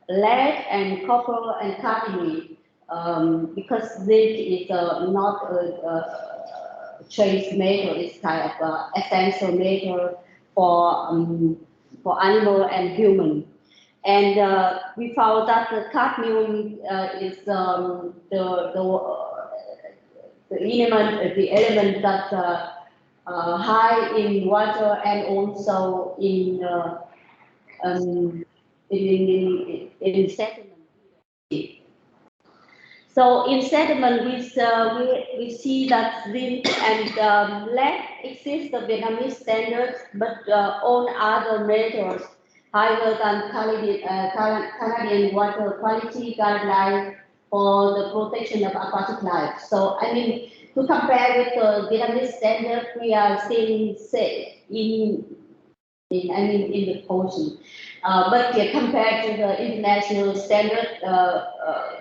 lead and copper and cadmium, because zinc is not trace metal, is kind of essential metal for animal and human. And we found that the cadmium is the element that high in water and also in sediment. So in sediment, we see that zinc and lead exist the Vietnamese standards, but all other metals higher than Canadian water quality guidelines for the protection of aquatic life. So I mean, to compare with the Vietnamese standard, we are still safe in the ocean. But compared to the international standard,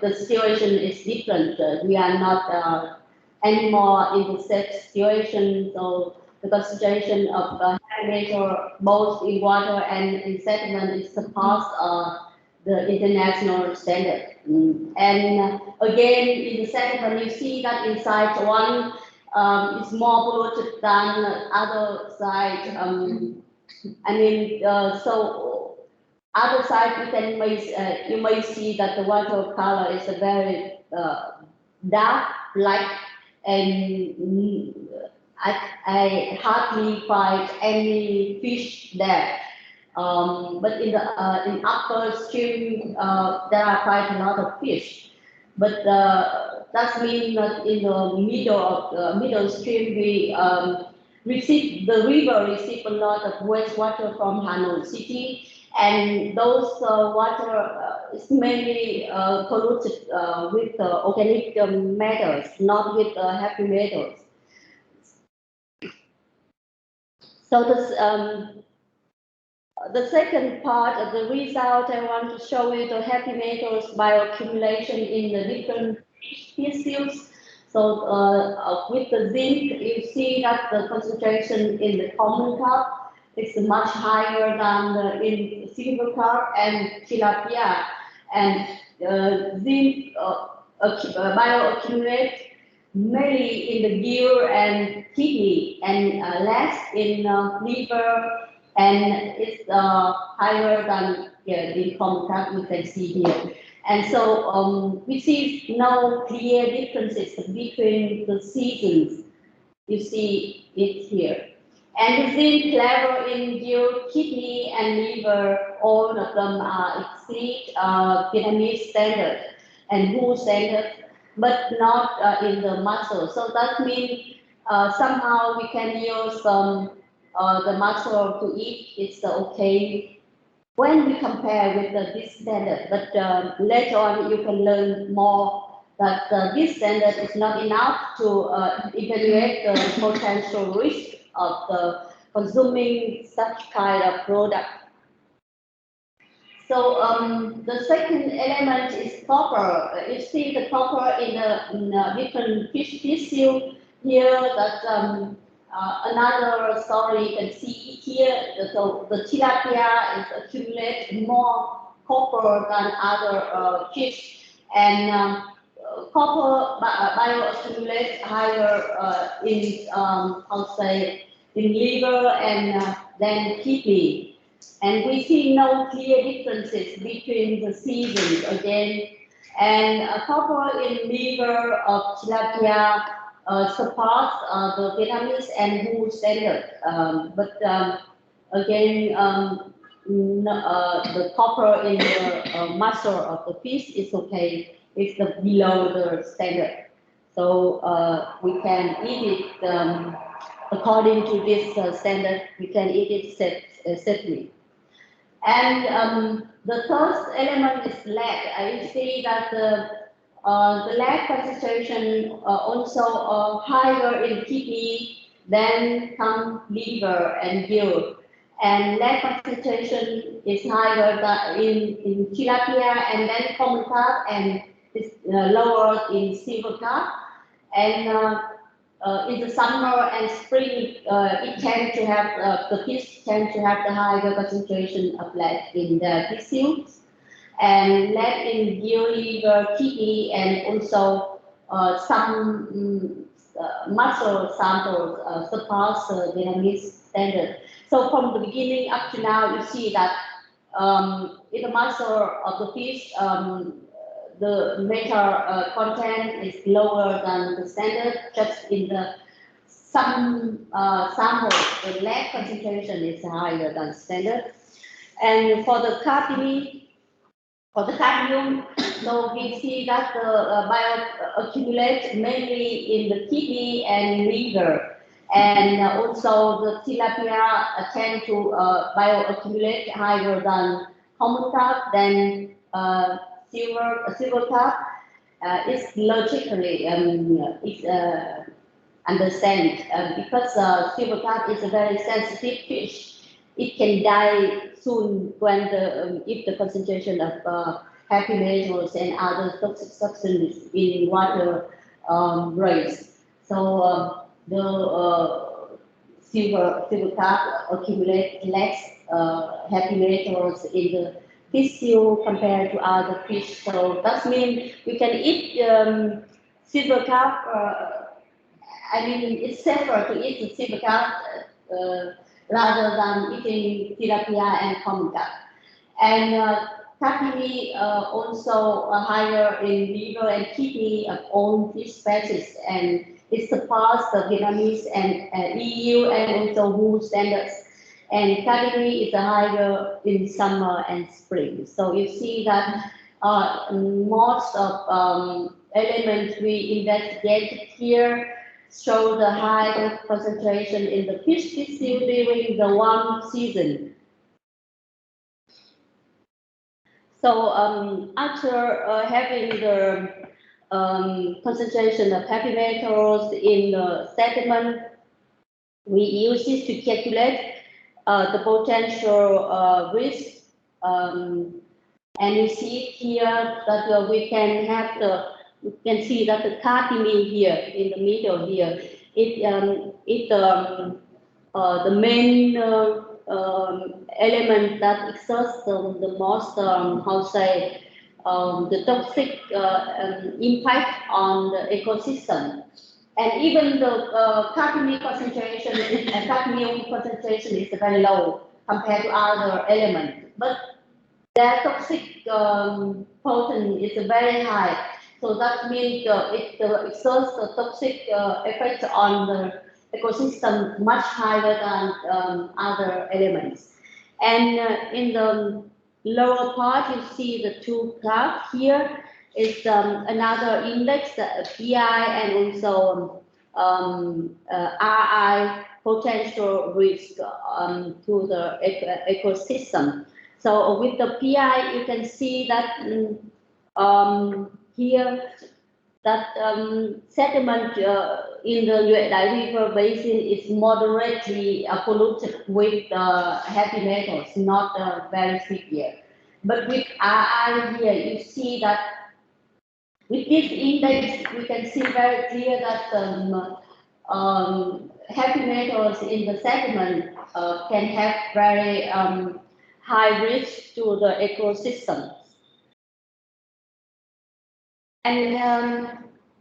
the situation is different. We are not anymore in the same situation. So the concentration of measure both in water and in sediment is surpassed the international standard. And again, in the sediment, you see that inside one is more polluted than other side. So other side you may see that the water color is a very dark black, and I hardly find any fish there. But in upper stream there are quite a lot of fish. But that means that in the middle of the middle stream the river receive a lot of wastewater from Hanoi city, and those water is mainly polluted with organic matters, not with heavy metals. So the second part of the result I want to show you the heavy metals bioaccumulation in the different species. So with the zinc, you see that the concentration in the common carp is much higher than in silver carp and tilapia. And zinc bioaccumulate mainly in the gill and kidney, and less in liver, and it's higher than the common carp you can see here. And so we see no clear differences between the seasons. You see it here. And the zinc level in gill, kidney, and liver, all of them are exceed Vietnamese standard and WHO standard, but not in the muscle. So that means somehow we can use the muscle to eat. It's okay when we compare with this standard. But later on you can learn more that this standard is not enough to evaluate the potential risk of consuming such kind of product. So the second element is copper. You see the copper in a different fish species here. That another story you can see here. So the tilapia is accumulate more copper than other fish, and copper bioaccumulate higher in liver and then kidney. And we see no clear differences between the seasons again. And copper in liver of tilapia surpass the Vietnamese and WHO standard. But again, the copper in the muscle of the fish is okay. It's below the standard. So we can eat it according to this standard. We can eat it safely. And the third element is lead. You see that the lead concentration also higher in kidney than some liver and gill. And lead concentration is higher than in tilapia and then common carp, and is lower in silver carp. And in the summer and spring, it tends to have the fish tend to have the higher concentration of lead in the tissues, and lead in gill, liver, kidney, and also some muscle samples surpass the Vietnamese standard. So from the beginning up to now, you see that in the muscle of the fish, the metal content is lower than the standard. Just in some samples, the lead concentration is higher than standard. And for the cadmium, so we see that the bioaccumulate mainly in the kidney and liver, and also the tilapia tend to bioaccumulate higher than common carp, than silver carp, it's logically understand because silver carp is a very sensitive fish. It can die soon when if the concentration of heavy metals and other toxic substances in water rise. So the silver carp accumulate less heavy metals in the tissue compared to other fish. So that means we can eat silver carp. I mean, it's safer to eat the silver carp rather than eating tilapia and common carp. And capillary also higher in liver and kidney of all fish species, and it supports the Vietnamese and EU and also WHO standards. And capillary is higher in summer and spring. So you see that most of elements we investigated here show the high concentration in the fish tissue during the warm season. So after having the concentration of heavy metals in the sediment, we use this to calculate the potential risk. And you see here that we can have you can see that the cadmium here in the middle here, the main element that exerts the most, the toxic impact on the ecosystem. And even the cadmium concentration is very low compared to other elements, but their toxic potency is very high. So that means it exerts the toxic effect on the ecosystem much higher than other elements. And in the lower part, you see the two graphs here. Is another index, PI, and also RI, potential risk to the ecosystem. So with the PI, you can see that here that sediment in the Nhuệ Đại River basin is moderately polluted with heavy metals, not very severe. But with RI here, you see that with this index, we can see very clear that heavy metals in the sediment can have very high risk to the ecosystem. And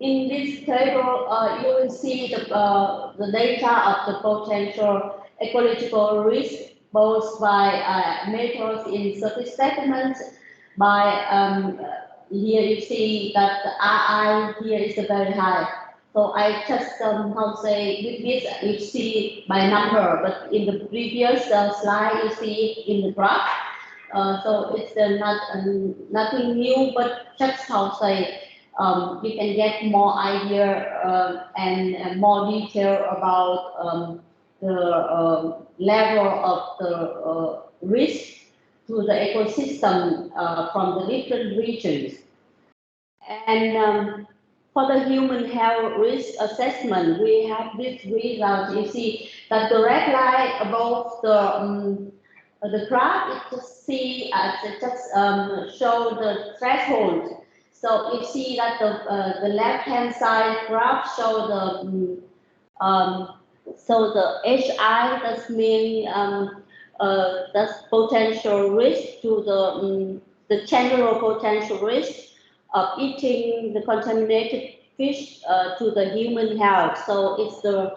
in this table, you will see the data of the potential ecological risk, both by metals in surface sediments, by here you see that the RI here is very high. So I just with this you see by number, but in the previous slide you see it in the graph. So it's nothing new, but just you can get more idea and more detail about the level of the risk to the ecosystem from the different regions. And for the human health risk assessment, we have this result. You see that the red line above the graph, it just show the threshold. So you see that the left-hand side graph show the HI, that means that's potential risk to the general potential risk of eating the contaminated fish to the human health. So it's the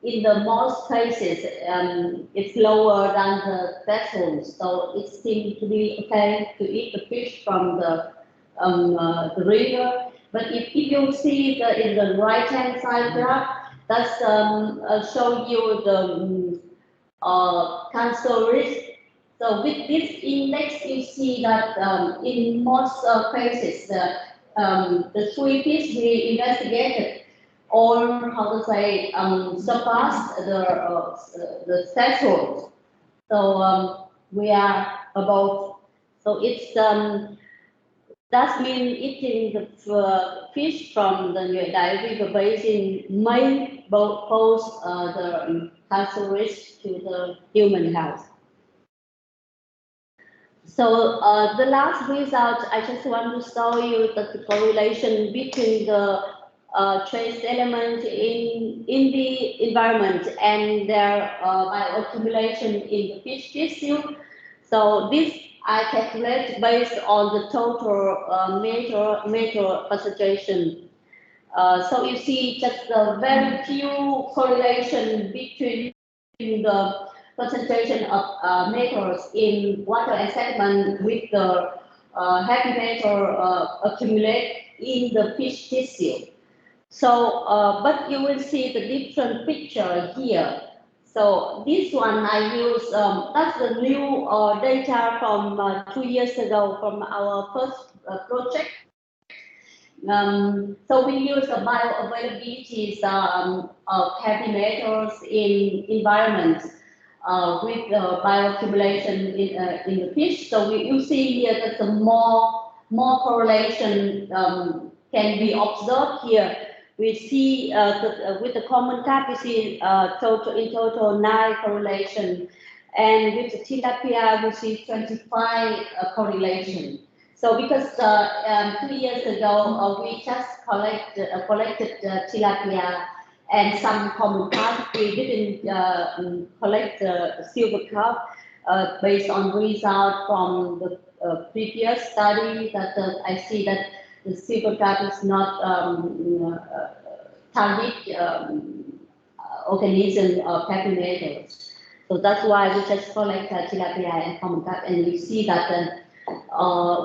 in the most cases it's lower than the threshold. So it seems to be okay to eat the fish from the river. But if you see in the right-hand side graph, that's show you the cancer risk. So with this index, you see that in most cases, the three fish we investigated all, surpassed the threshold. So we are above. So it's That means eating the fish from the Nhuệ Đại River Basin may pose the cancer risk to the human health. So the last result, I just want to show you that the correlation between the trace element in the environment and their bioaccumulation in the fish tissue. So this I calculate based on the total metal concentration. So you see just a very few correlation between the concentration of metals in water and sediment with the heavy metal accumulate in the fish tissue. So, but you will see the different picture here. So this one I use, that's the new data from 2 years ago from our first project. So we use the bioavailability of heavy metals in environment with bioaccumulation in the fish. So you see here that the more correlation can be observed here. We see with the common carp, we see in total 9 correlation, and with the tilapia, we see 25 correlation. So because 2 years ago we just collected tilapia and some common carp, we didn't collect silver carp based on result from the previous study that I see that the silver carp is not target organism of heavy metals. So that's why we just collect tilapia and common carp, and we see that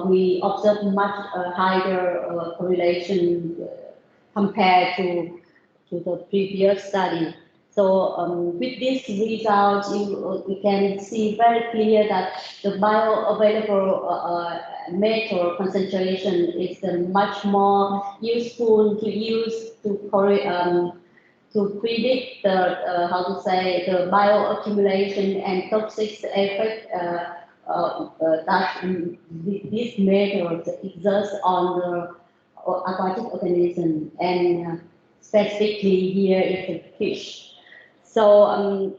we observe much higher correlation compared to the previous study. So with this result, you can see very clear that the bioavailable metal concentration is much more useful to use to predict the the bioaccumulation and toxic effect that these metals exert on the aquatic organism, and specifically here is the fish. So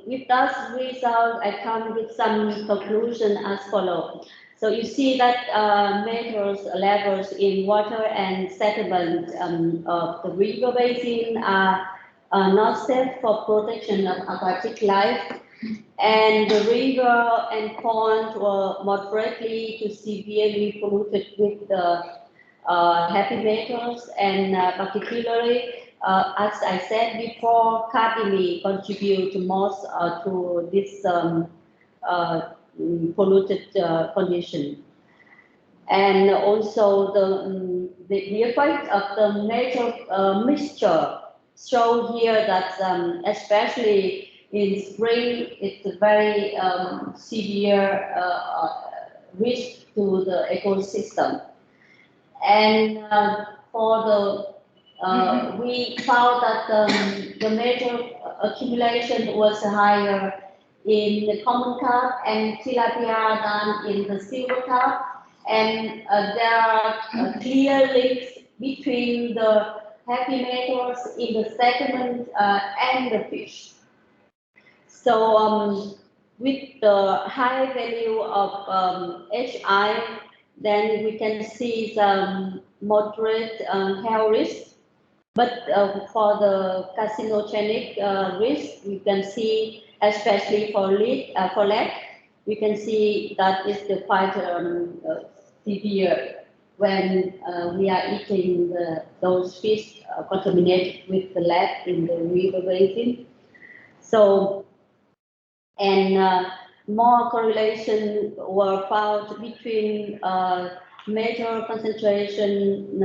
with that result, I come with some conclusion as follows. So you see that metals levels in water and sediment of the river basin are not safe for protection of aquatic life, and the river and pond were moderately to severely polluted with the heavy metals, and particularly, as I said before, cadmium contribute most to this polluted condition. And also the effect of the metal mixture show here that especially in spring, it's a very severe risk to the ecosystem. And for the we found that the metal accumulation was higher in the common carp and tilapia than in the silver carp, and there are clear links between the heavy metals in the sediment and the fish. So with the high value of HI, then we can see some moderate health risk. But for the carcinogenic risk, we can see, especially for lead, we can see that is quite severe when we are eating those fish contaminated with the lead in the river basin. So, and more correlation were found between metal concentration,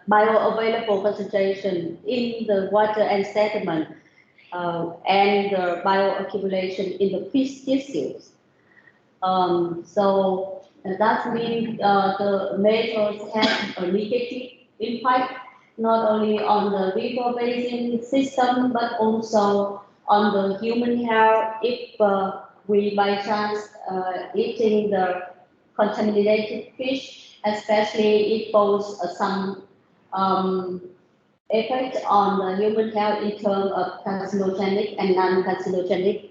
bioavailable concentration in the water and sediment, and the bioaccumulation in the fish tissues. So that means the metals have a negative impact not only on the river basin system but also on the human health if we by chance eating the contaminated fish especially it poses some effect on the human health in terms of carcinogenic and non-carcinogenic.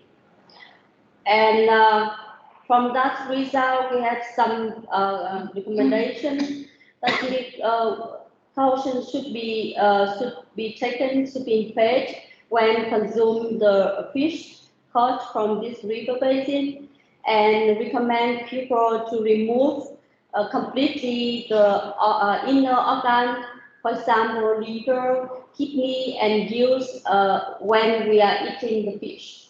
And from that result, we have some recommendations that caution should be taken, should be paid when consuming the fish caught from this river basin, and recommend people to remove completely the inner organ, for example, liver, kidney, and gills when we are eating the fish.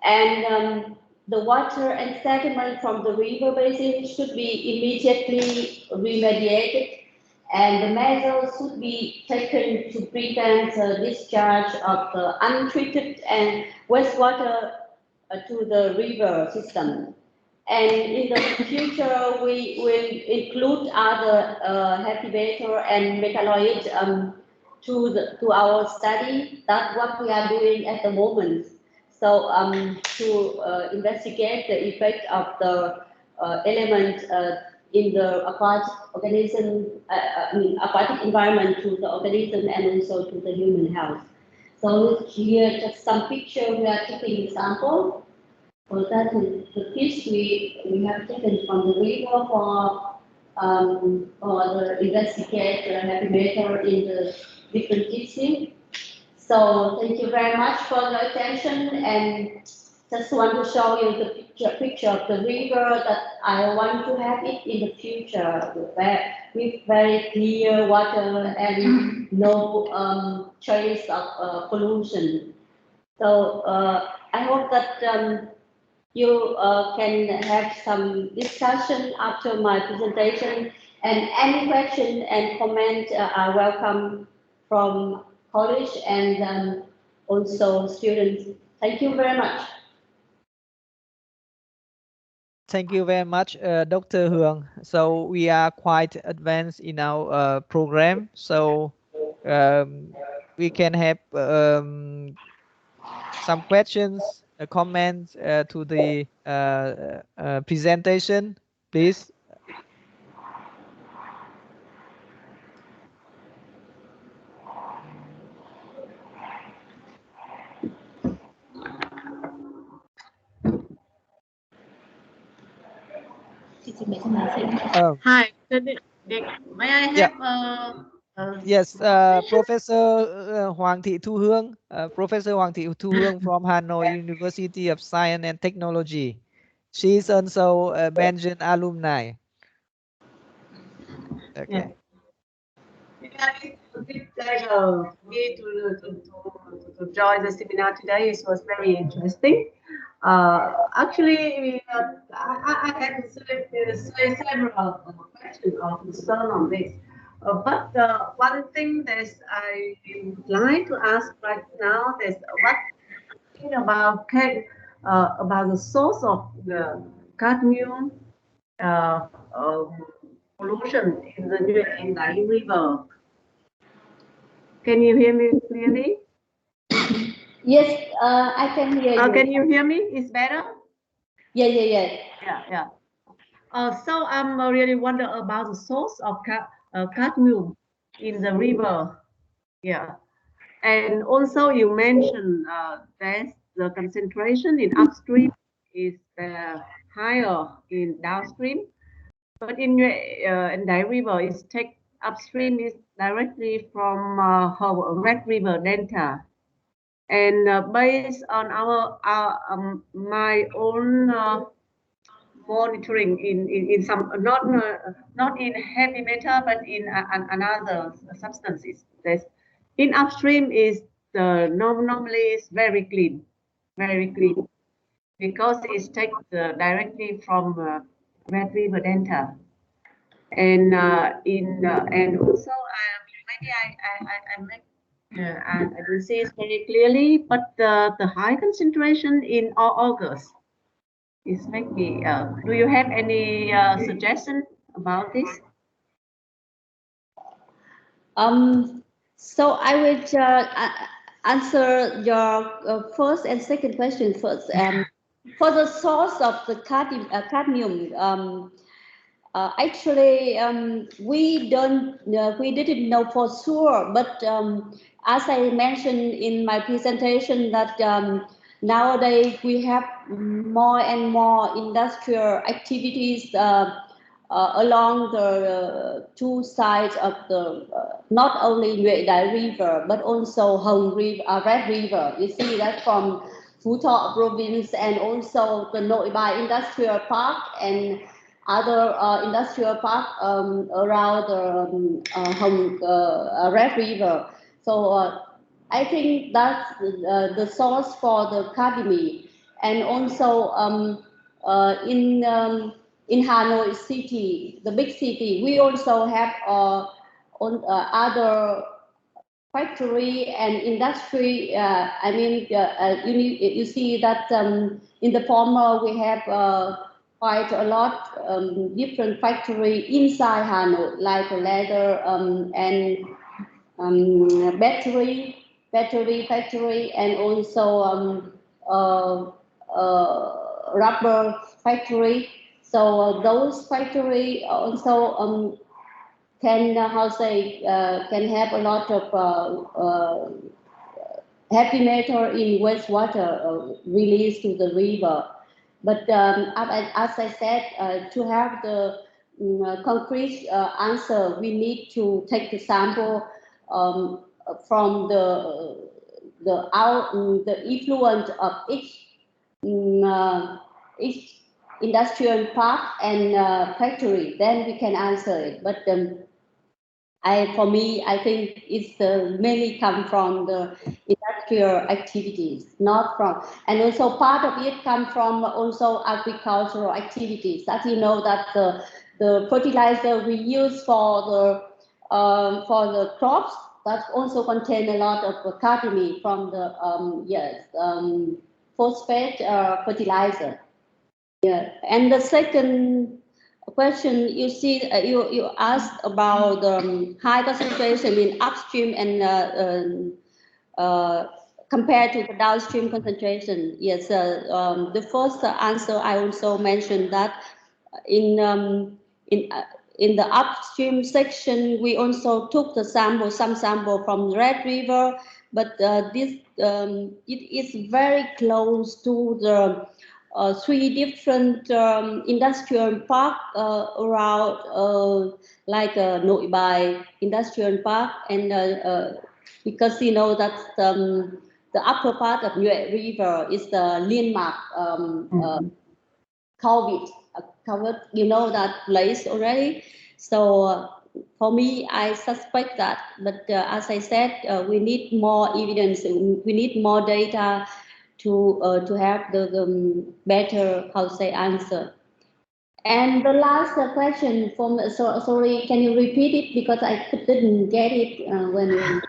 And the water and sediment from the river basin should be immediately remediated, and the measures should be taken to prevent the discharge of the untreated and wastewater to the river system. And in the future, we will include other activator and metaboloid to our study. That's what we are doing at the moment. So to investigate the effect of the element in the aquatic organism, aquatic environment to the organism and also to the human health. So here just some picture we are taking example. For that, the fish we have taken from the river for the investigator and activator in the different districts. So thank you very much for your attention, and just want to show you the picture of the river that I want to have it in the future with very clear water and no trace of pollution. So I hope that you can have some discussion after my presentation, and any question and comment are welcome from college and also students. Thank you very much. Thank you very much, Dr. Hương. So we are quite advanced in our program, so we can have some questions, comments to the presentation, please. Hi, may I have yes, Professor Hoàng Thị Thu Hương, Professor Hoàng Thị Thu Hương from Hanoi University of Science and Technology. She is also a mentioned alumni. Okay. It's a big pleasure for me to join the seminar today. It was very interesting. Actually, I had several questions or concern on this. But one thing that I would like to ask right now is what you think about the source of the cadmium pollution in the Nguyễn Đại River. Can you hear me clearly? Yes, I can hear you. Can you hear me? It's better? Yeah. So I'm really wonder about the source of cadmium in the river. Yeah. And also you mentioned that the concentration in upstream is higher in downstream. But in Đại River, it's take upstream is directly from Red River Delta, and based on my own monitoring in some not in heavy metal but in another substances. In upstream is normally is very clean, because it's taken directly from Red River Delta, and and also maybe I make I will see it very clearly, but the high concentration in August is maybe. Do you have any suggestion about this? So I will answer your first and second question first. For the source of the cadmium, Actually, we didn't know for sure, but as I mentioned in my presentation, that nowadays we have more and more industrial activities along the two sides of the not only Nhuệ Đại River but also Hồng River, Red River. You see that from Phú Thọ province, and also the Nội Bài Industrial Park and other industrial park around the Red River. So I think that's the source for the cadmium. And also in Hanoi city, the big city, we also have other factory and industry. I mean, you see that in the former we have quite a lot different factory inside Hanoi, like leather and battery factory, and also rubber factory. So those factory also can can have a lot of heavy metal in wastewater released to the river. But as I said, to have the concrete answer, we need to take the sample from the influence of each industrial park and factory. Then we can answer it. But for me, I think it's mainly come from the industrial activities, not from, and also part of it come from also agricultural activities. As you know, that the fertilizer we use for the crops, that also contain a lot of cadmium from the phosphate fertilizer. Yeah, and the second question, you see, you asked about high concentration in upstream and compared to the downstream concentration. Yes, the first answer I also mentioned that in the upstream section we also took some sample from Red River, but this it is very close to the three different industrial park around, like Nội Bài Industrial Park, and because you know that the upper part of Nhuệ River is the Liên Mạc covered, you know that place already. So for me, I suspect that, but as I said, we need more evidence, we need more data to have the better answer. And the last question from sorry, can you repeat it, because I didn't get it when you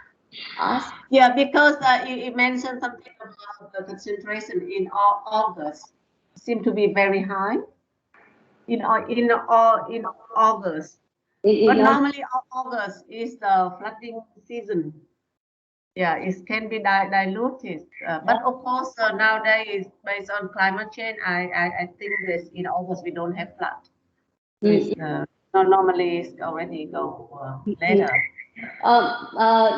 asked. Yeah, because you mentioned something about the concentration in August seem to be very high in August. But normally August is the flooding season. Yeah, it can be diluted, but of course nowadays, based on climate change, I think this in August we don't have flood. Normally it's already go later.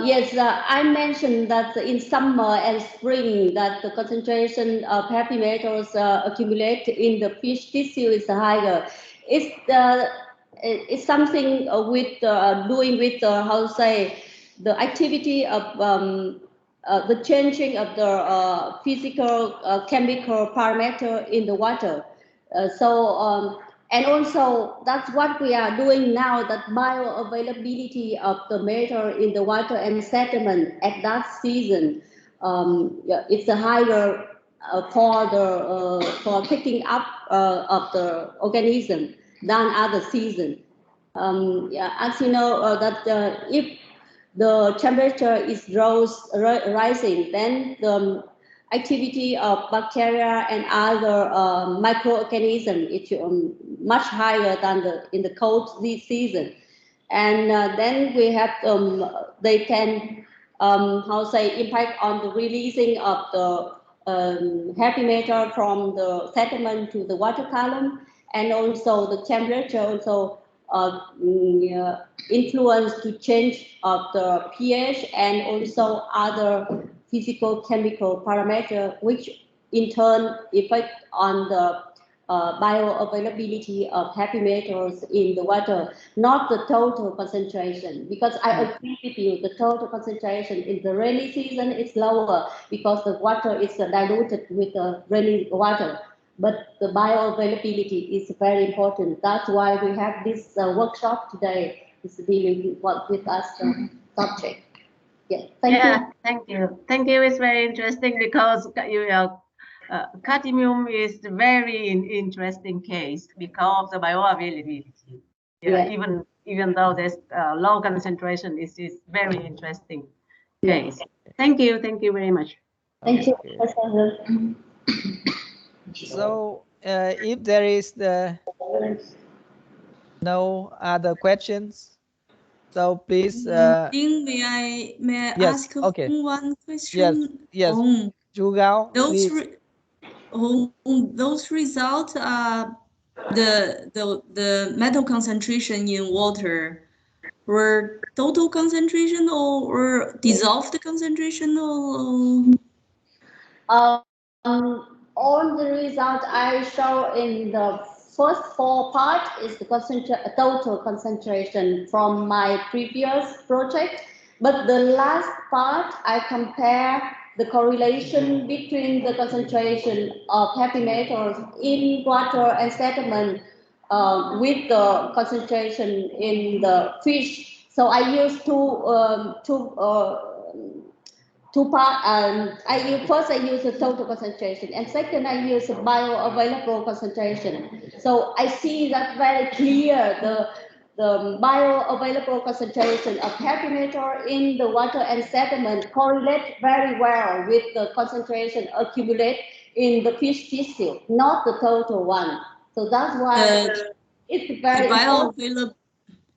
Yes, I mentioned that in summer and spring that the concentration of heavy metals accumulate in the fish tissue is higher. It's something with doing with the activity of the changing of the physical chemical parameter in the water. And also that's what we are doing now, that bioavailability of the metal in the water and sediment at that season, it's a higher for picking up of the organism than other season. As you know, that if the temperature is rising, then the activity of bacteria and other microorganisms is much higher than in the cold season, and then we have they can impact on the releasing of the heavy metal from the sediment to the water column, and also the temperature also influence to change of the pH and also other physical chemical parameter, which in turn affect on the bioavailability of heavy metals in the water, not the total concentration. Because I agree with you, the total concentration in the rainy season is lower because the water is diluted with the rainy water. But the bioavailability is very important. That's why we have this workshop today. Is dealing with us subject. Yeah, thank you. Thank you. It's very interesting because cadmium is a very interesting case because of the bioavailability. Even though there's low concentration, it's very interesting case. Thank you very much. Thank you. So if there is no other questions, so please. May I ask one question? Yes. Chu Gao, those results are the metal concentration in water were total concentration or dissolved concentration or all the results I show in the first 4 parts is the total concentration from my previous project, but the last part I compare the correlation between the concentration of heavy metals in water and sediment with the concentration in the fish. So I use two parts. First I use the total concentration, and second I use the bioavailable concentration. So I see that very clear the bioavailable concentration of heavy metal in the water and sediment correlate very well with the concentration accumulated in the fish tissue, not the total one. So that's why it's very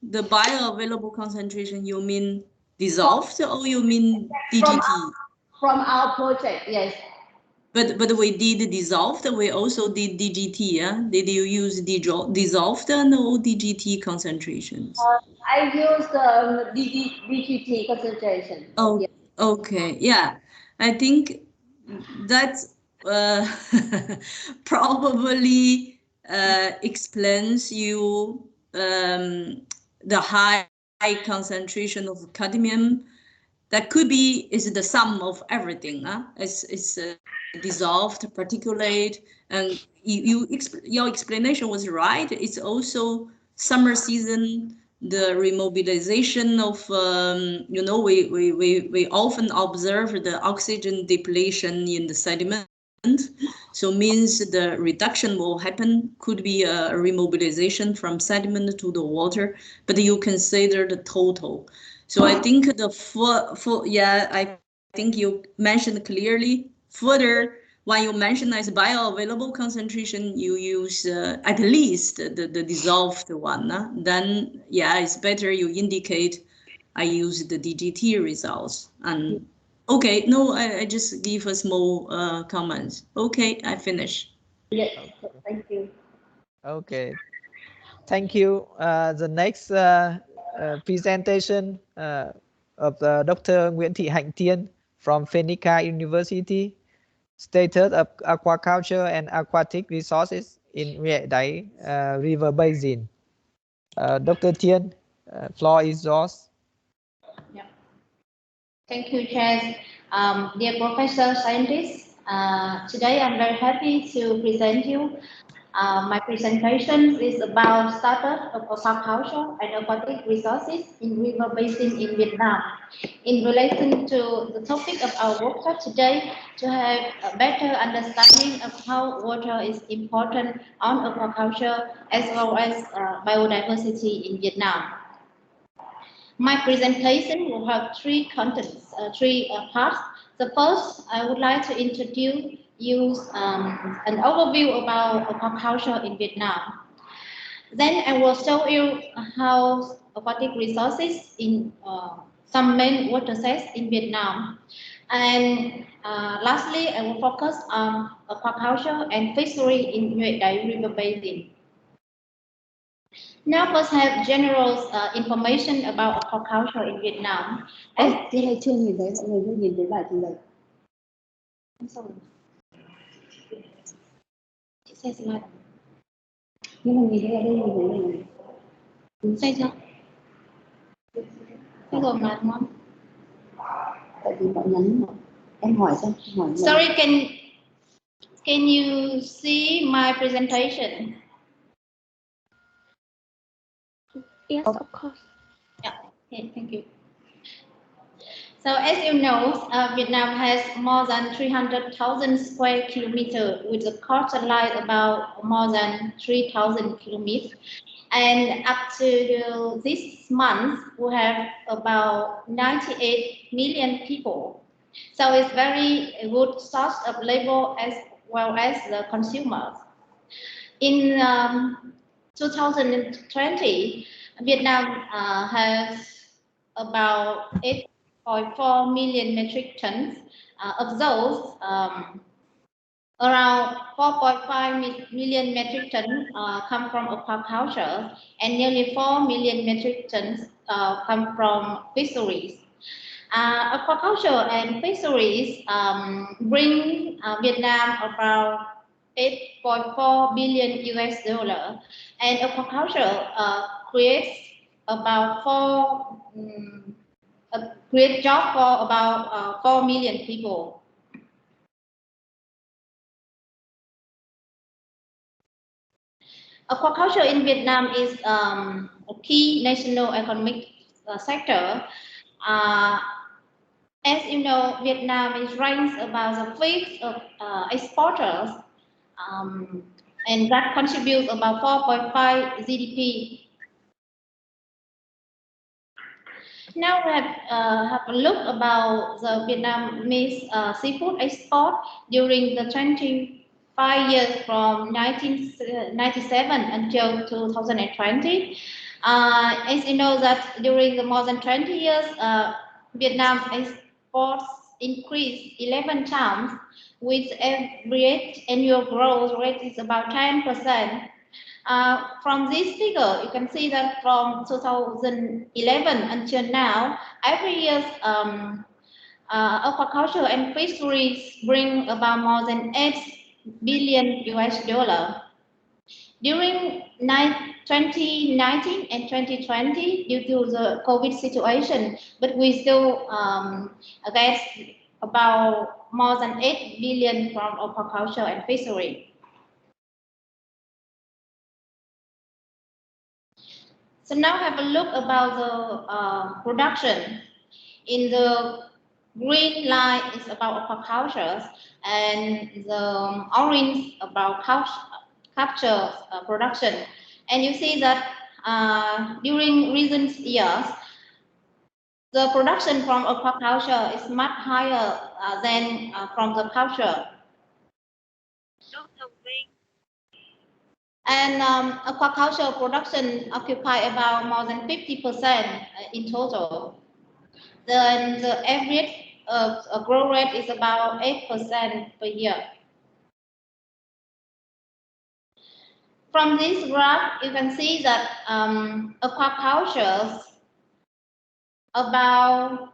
the bioavailable concentration, you mean dissolved or you mean DGT? From our project, yes. But we did dissolved. We also did DGT. Yeah. Did you use dissolved and or DGT concentrations? I used DGT concentration. Oh, yeah. Okay. Yeah, I think that's probably explains you the high concentration of cadmium. That could be is the sum of everything. It's dissolved particulate, and your explanation was right. It's also summer season. The remobilization of we often observe the oxygen depletion in the sediment. So means the reduction will happen, could be a remobilization from sediment to the water, but you consider the total. So I think I think you mentioned clearly. Further, when you mention as bioavailable concentration, you use at least the dissolved one. Then it's better you indicate I use the DGT results. And okay, no, I just give a small comments. Okay, I finish. Yes, thank you. Okay, thank you. The next presentation of Dr. Nguyễn Thị Hạnh Tiên from Phenica University, Status of Aquaculture and Aquatic Resources in Nhuệ Đáy River Basin. Dr. Tiên, floor is yours. Yeah. Thank you, Chair. Dear Professor Scientists, today I'm very happy to present you. My presentation is about status of aquaculture and aquatic resources in river basin in Vietnam. In relation to the topic of our workshop today, to have a better understanding of how water is important on aquaculture as well as biodiversity in Vietnam. My presentation will have three contents, three parts. The first, I would like to introduce an overview about aquaculture in Vietnam. Then I will show you how aquatic resources in some main water sets in Vietnam. And lastly, I will focus on aquaculture and fishery in Nhuệ Đáy River Basin. Now let's have general information about aquaculture in Vietnam. Cái này chưa nhìn thấy, mọi người chưa nhìn thấy bài trình bày. Chị xem slide. Nhưng mà nhìn thấy ở đây, nhìn thấy này. Xem chưa? Cái rồi mà đúng không? Tại vì họ nhắn, em hỏi xem. Sorry, can you see my presentation? Yes, of course. Yeah, okay, thank you. So as you know, Vietnam has more than 300,000 square kilometers with a coastline about more than 3,000 kilometers. And up to this month, we have about 98 million people. So it's very good source of labor as well as the consumers. In 2020, Vietnam has about 8.4 million metric tons. Of those, around 4.5 million metric tons come from aquaculture, and nearly 4 million metric tons come from fisheries. Aquaculture and fisheries bring Vietnam about 8.4 billion US dollar, and aquaculture creates about create job for about 4 million people. Aquaculture in Vietnam is a key national economic sector. As you know, Vietnam is ranked about the 5th of exporters, and that contributes about 4.5 GDP. Now we have a look about the Vietnamese seafood export during the 25 years from 1997 until 2020. As you know that during the more than 20 years, Vietnam's exports increased 11 times, with average annual growth rate is about 10%. From this figure, you can see that from 2011 until now, every year aquaculture and fisheries bring about more than 8 billion US dollar. During 2019 and 2020, due to the COVID situation, but we still get about more than 8 billion from aquaculture and fishery. So now have a look about the production. In the green line is about aquaculture, and the orange about capture production. And you see that during recent years, the production from aquaculture is much higher than from the culture. And aquaculture production occupy about more than 50% in total. Then the average growth rate is about 8% per year. From this graph, you can see that aquaculture about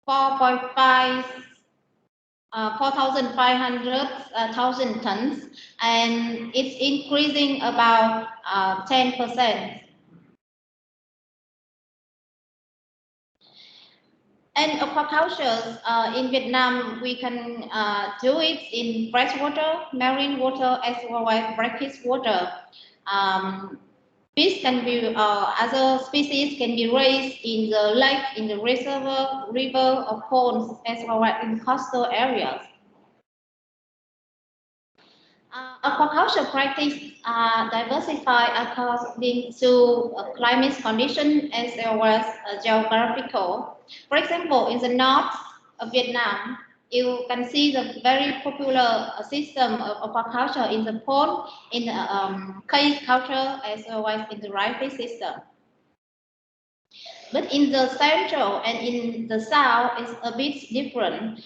4,500 tons, and it's increasing about 10%. And aquaculture in Vietnam, we can do it in freshwater, marine water, as well as brackish water. Fish can be, other species can be raised in the lake, in the reservoir, river, or ponds, as well as in coastal areas. Aquaculture practice diversify according to climate condition as well as geographical. For example, in the north of Vietnam, you can see the very popular system of aquaculture in the pond, in the cage culture, as well as in the rice system. But in the central and in the south, it's a bit different.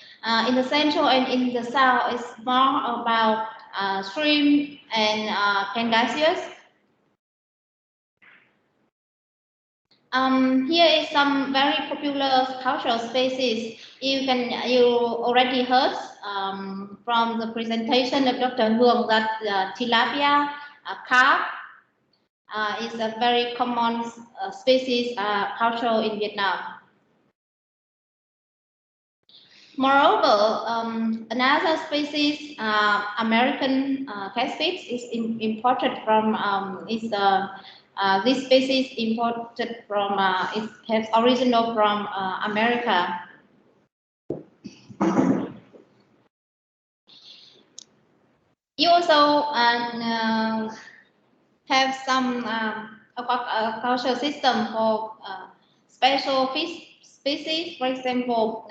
In the central and in the south, it's more about shrimp and pangasius. Here is some very popular cultural species. You already heard from the presentation of Dr. Huong that tilapia, carp is a very common species culture in Vietnam. Moreover, another species, American catfish, is imported from this species imported from it has original from America. You also have some cultural system for special fish species, for example,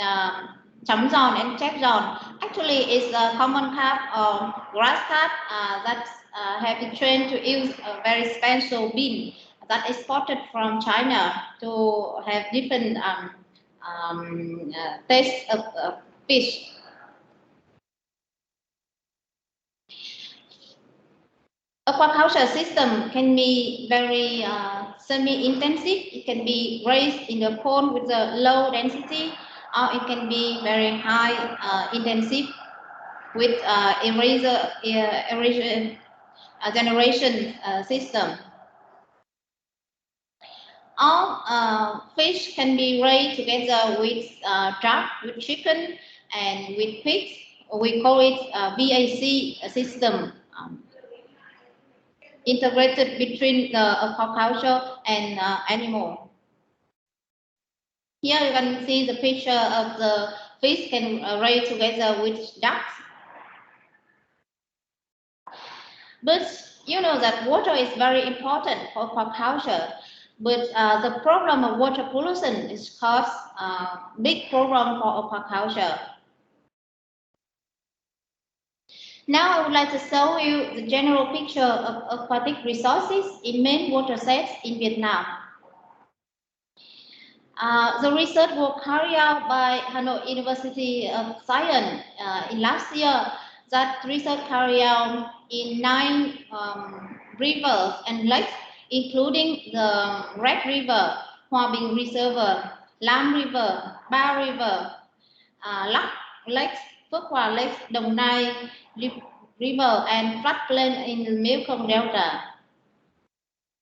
chấm giòn and chép giòn. Actually, it's a common carp or grass carp that have been trained to use a very special bean that is exported from China to have different taste of fish. Aquaculture system can be very semi-intensive. It can be raised in a pond with a low density, or it can be very high intensive with generation system. All fish can be raised together with duck, with chicken, and with pigs. We call it VAC system. Integrated between the aquaculture and animal. Here you can see the picture of the fish can raise together with ducks. But you know that water is very important for aquaculture. But the problem of water pollution is caused big problem for aquaculture. Now I would like to show you the general picture of aquatic resources in main watersheds in Vietnam. The research was carried out by Hanoi University of Science in last year. That research carried out in 9 rivers and lakes, including the Red River, Hoa Binh Reservoir, Lam River, Ba River, Lắc Lake, Phước Hòa Lake, Đồng Nai River, and floodplain in the Mekong Delta.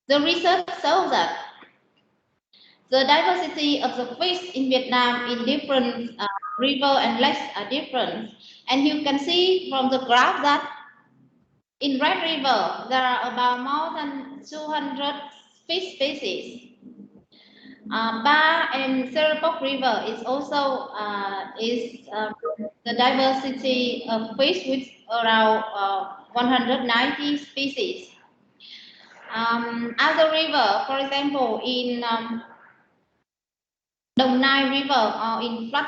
The research shows that the diversity of the fish in Vietnam in different rivers and lakes are different. And you can see from the graph that in Red River, there are about more than 200 fish species. Ba and Serapok River is also the diversity of fish with around 190 species. Other river, for example, in Đồng Nai River or in flood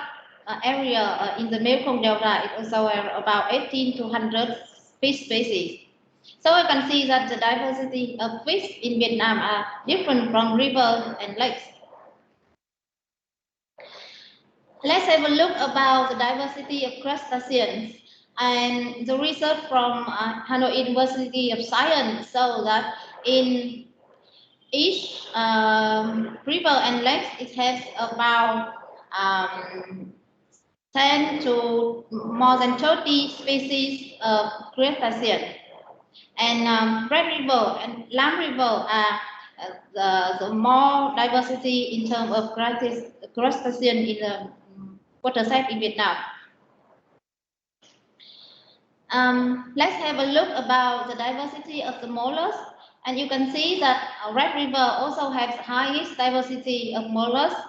area in the Mekong Delta, it also have about 18 to 100 fish species. So you can see that the diversity of fish in Vietnam are different from rivers and lakes. Let's have a look about the diversity of crustaceans. And the research from Hanoi University of Science shows that in each river and lake, it has about 10 to more than 30 species of crustaceans. And Red River and Lam River are the more diversity in terms of crustacean in the watershed in Vietnam. Let's have a look about the diversity of the mollusks. And you can see that Red River also has highest diversity of mollusks,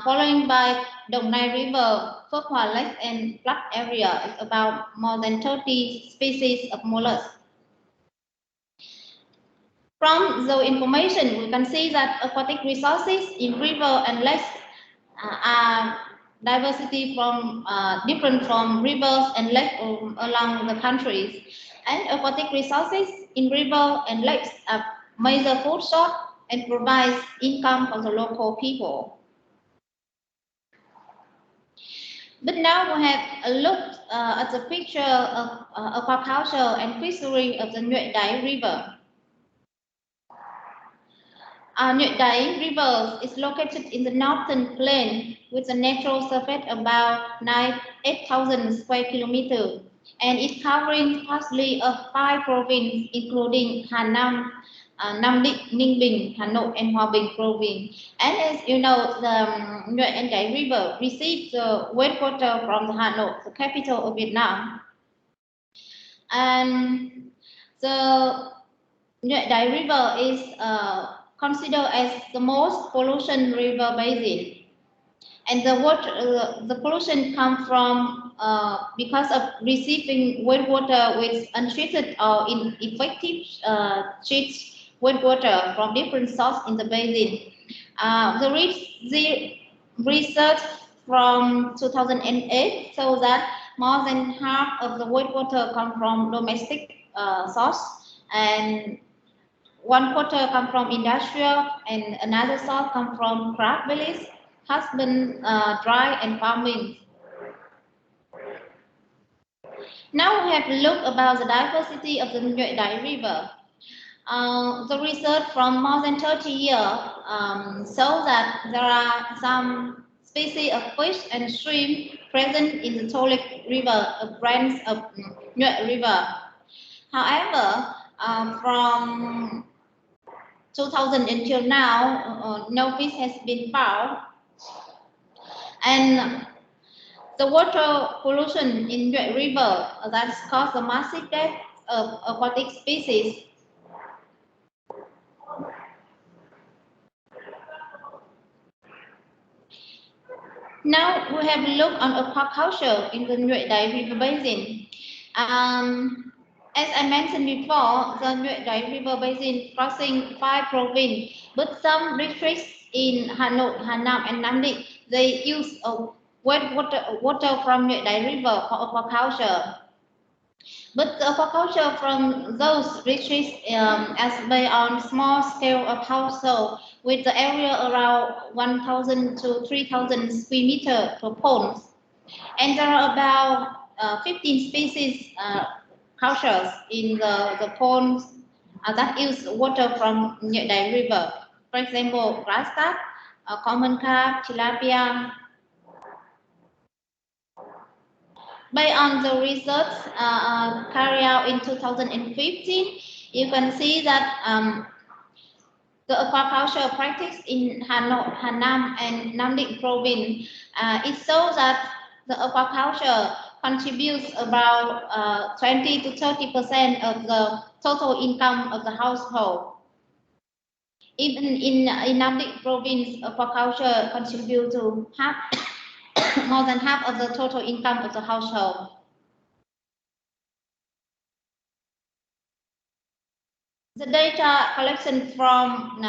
followed by Đồng Nai River, Phước Hòa Lake, and flood area. It's about more than 30 species of mollusks. From the information, we can see that aquatic resources in river and lakes are diversity from different from rivers and lakes along the countries. And aquatic resources in river and lakes are major food source and provides income for the local people. But now we have a look at the picture of aquaculture and fishery of the Nhuệ Đáy River. Nhuệ Đáy River is located in the northern plain with a natural surface about 8,000 square kilometers, and it covering partially of 5 provinces, including Hà Nam, Nam Định, Ninh Bình, Hà Nội, and Hòa Bình province. And as you know, the Nhuệ Đáy River receives the wastewater from the Hanoi, the capital of Vietnam. And the Nhuệ Đáy River is considered as the most pollution river basin, and the water, the pollution comes from because of receiving wastewater with untreated or ineffective treated wastewater from different sources in the basin. The research from 2008 shows that more than half of the wastewater come from domestic source, and 1/4 come from industrial, and another source come from crab bellies, husband, dry, and farming. Now we have to look about the diversity of the Nhuệ Đáy River. The research from more than 30 years shows that there are some species of fish and shrimp present in the Tô Lịch River, a branch of Nhuệ River. However, from 2000 until now, no fish has been found, and the water pollution in Nhuệ River that's caused a massive death of aquatic species. Now we have a look on aquaculture in the Nhuệ Đáy River basin. As I mentioned before, the Nhuệ Đáy River basin crossing 5 provinces, but some districts in Hà Nội, Hà Nam, and Nam Định, they use water from Nhuệ Đáy River for aquaculture. But the aquaculture from those districts is based on small scale of household with the area around 1,000 to 3,000 square meters per pond. And there are about 15 species cultures in the ponds that use water from Nhuệ Đáy River. For example, grass carp, common carp, tilapia. Based on the research carried out in 2015, you can see that the aquaculture practice in Hà Nội, Hà Nam, and Nam Định province, it shows that the aquaculture contributes about 20 to 30% of the total income of the household. Even in Nam Định province, aquaculture contributes to more than half of the total income of the household. The data collection from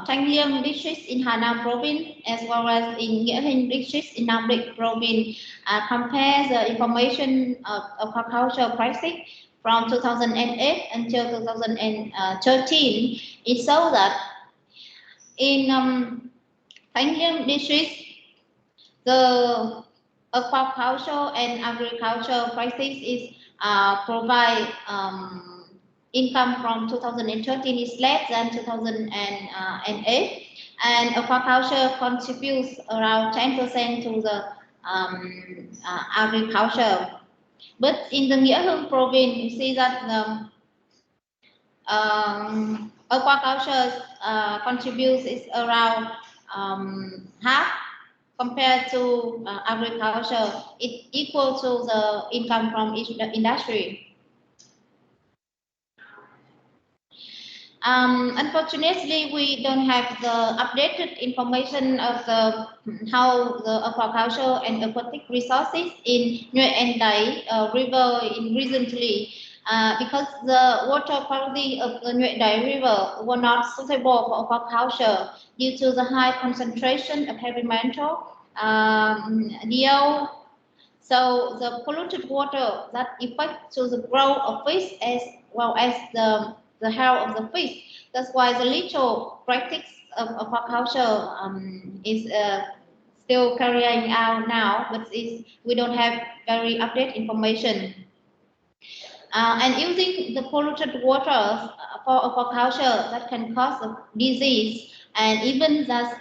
Thanh Liêm district in Hà Nam province as well as in Nghĩa Hưng district in Nam Định province compares the information of aquaculture practice from 2008 until 2013. It shows that in Thanh Liêm district, the aquaculture and agriculture practice is provide income from 2013 is less than 2008, and aquaculture contributes around 10% to the agriculture. But in the Nghĩa Hưng province, you see that the aquaculture contributes is around half compared to agriculture. It equal to the income from each industry. Unfortunately, we don't have the updated information of how the aquaculture and aquatic resources in Nhuệ Đáy River recently, because the water quality of the Nhuệ Đáy River were not suitable for aquaculture due to the high concentration of heavy metal, DO. So the polluted water that affects to the growth of fish as well as the health of the fish. That's why the little practice of aquaculture is still carrying out now, but we don't have very updated information. And using the polluted water for aquaculture that can cause a disease and even that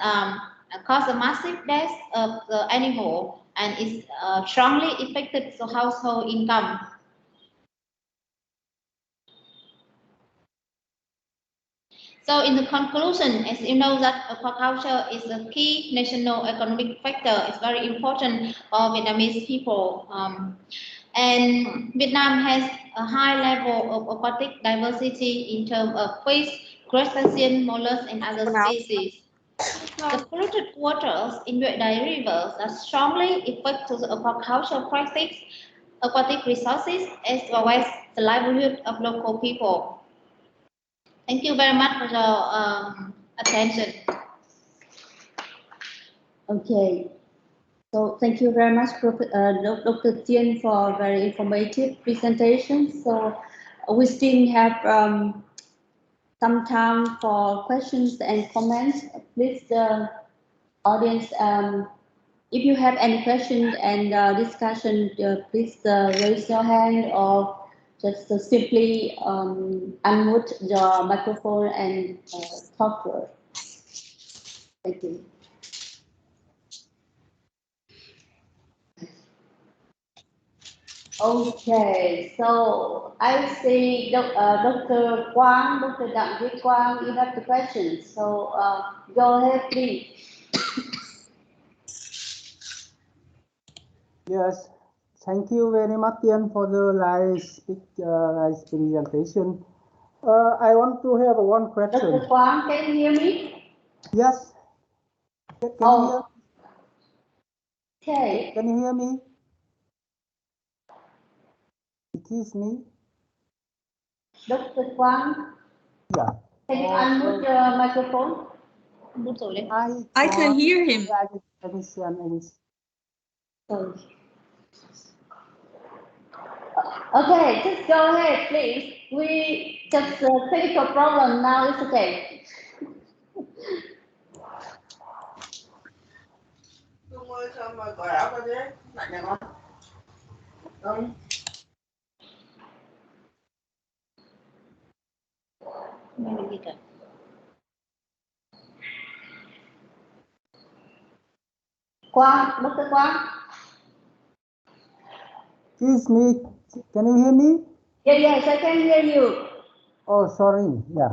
cause a massive death of the animal and is strongly affected the household income. So in the conclusion, as you know that aquaculture is a key national economic factor. It's very important for Vietnamese people. And Vietnam has a high level of aquatic diversity in terms of fish, crustacean, mollusks, and other species. The polluted waters in Nhuệ Đài rivers that strongly affect the aquaculture practice, aquatic resources, as well as the livelihood of local people. Thank you very much for your attention. Okay. So thank you very much, Dr. Tien, for a very informative presentation. So we still have some time for questions and comments. Please, the audience, if you have any questions and discussion, please raise your hand or just simply unmute your microphone and talk to us. Thank you. Okay, so I see Dr. Quang, Dr. Đặng Duy Quang, you have the questions. So go ahead, please. Yes, thank you very much, Tien, for the nice presentation. I want to have one question. Dr. Quang, can you hear me? Yes. Can you hear? Okay. Can you hear me? It is me. Dr. Quang? Yeah. Can you unmute your microphone? I can hear him. Okay, just go ahead, please. We just technical problem now. It's okay. Quang, Dr. Quang? Excuse me, can you hear me? Yes, I can hear you. Oh, sorry, yeah.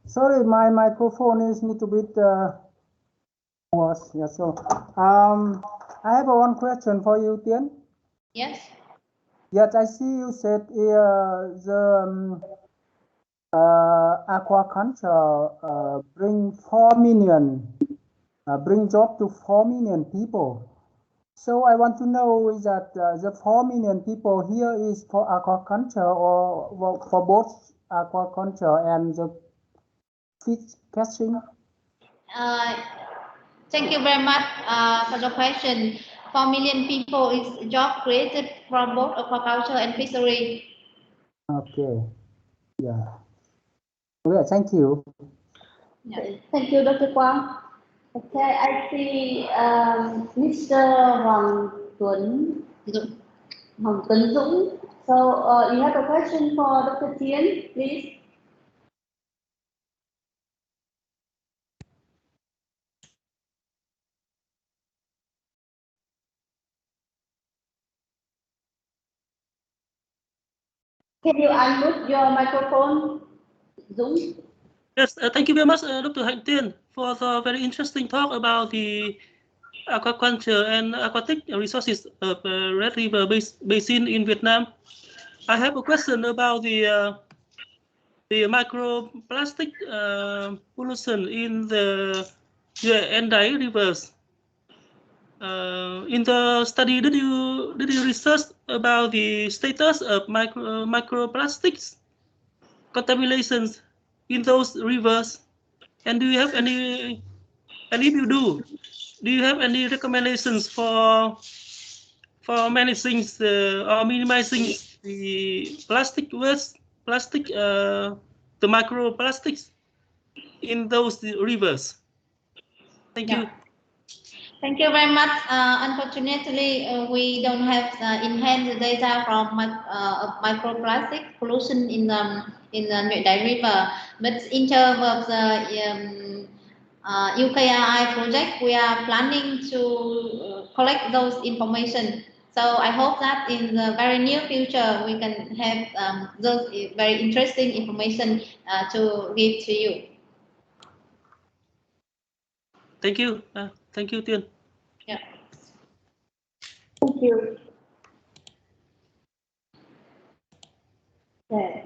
Sorry, my microphone is a little bit worse. Yeah, so I have one question for you, Tien. Yes. Yes, I see you said the aquaculture bring job to 4 million people. So I want to know is that the 4 million people here is for aquaculture or for both aquaculture and the fish catching? Thank you very much for the question. 4 million people is job created from both aquaculture and fishery. Okay. Yeah. Okay, thank you. Yeah. Thank you, Dr. Quang. Okay, I see Mr. Hoàng Tuấn Dũng. So you have a question for Dr. Tien, please. Can you unmute your microphone, Dũng? Yes, thank you very much, Dr. Hạnh Tien, for the very interesting talk about the aquaculture and aquatic resources of Red River Basin in Vietnam. I have a question about the microplastic pollution in the Nhuệ and Đáy rivers. In the study, did you research about the status of microplastics contaminations in those rivers? And do you have any? And if you do you have any recommendations for managing or minimizing the plastic waste, the microplastics in those rivers? Thank you. Thank you very much. Unfortunately, we don't have in hand the data from microplastic pollution in the Nhuệ Đáy River. But in terms of the UKRI project, we are planning to collect those information. So I hope that in the very near future we can have those very interesting information to give to you. Thank you. Thank you, Tiên. Yeah. Thank you. Okay.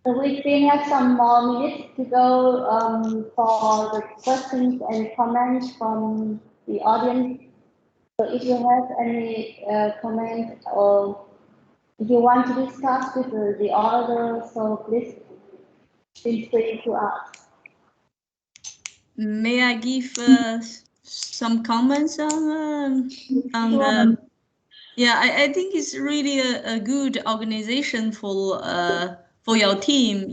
So we still have some more minutes to go for the questions and comments from the audience. So if you have any comment or if you want to discuss with the author, so please feel free to ask. May I give some comments on the? Yeah, I think it's really a good organization for your team.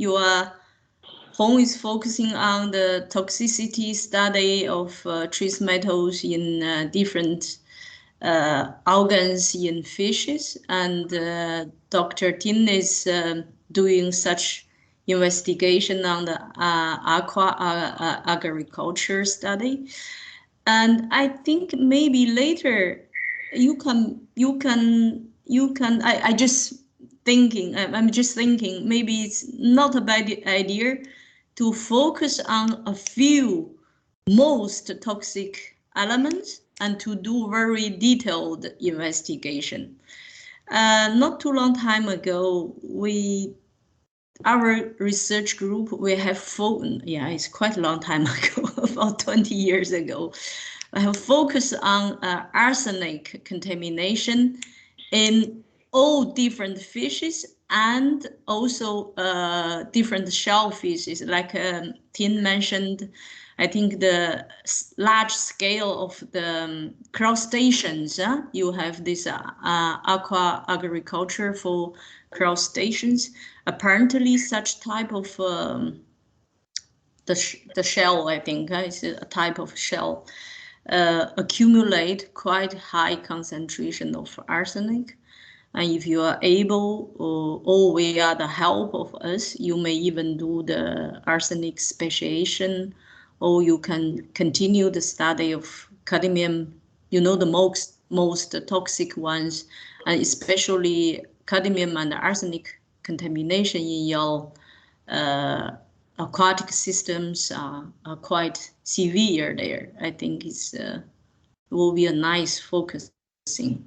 Hong is focusing on the toxicity study of trace metals in different organs in fishes, and Dr. Tin is doing such investigation on the aqua agriculture study. And I think maybe later I'm just thinking maybe it's not a bad idea to focus on a few most toxic elements and to do very detailed investigation. Not too long time ago, our research group, we have it's quite a long time ago, about 20 years ago. I have focused on arsenic contamination in all different fishes and also different shellfishes, like Tin mentioned. I think the large scale of the crustaceans. You have this aqua agriculture for crustaceans. Apparently, such type of the shell, I think, is a type of shell. Accumulate quite high concentration of arsenic, and if you are able or via the help of us, you may even do the arsenic speciation, or you can continue the study of cadmium, the most toxic ones, and especially cadmium and arsenic contamination in your aquatic systems are quite severe there. I think it will be a nice focusing.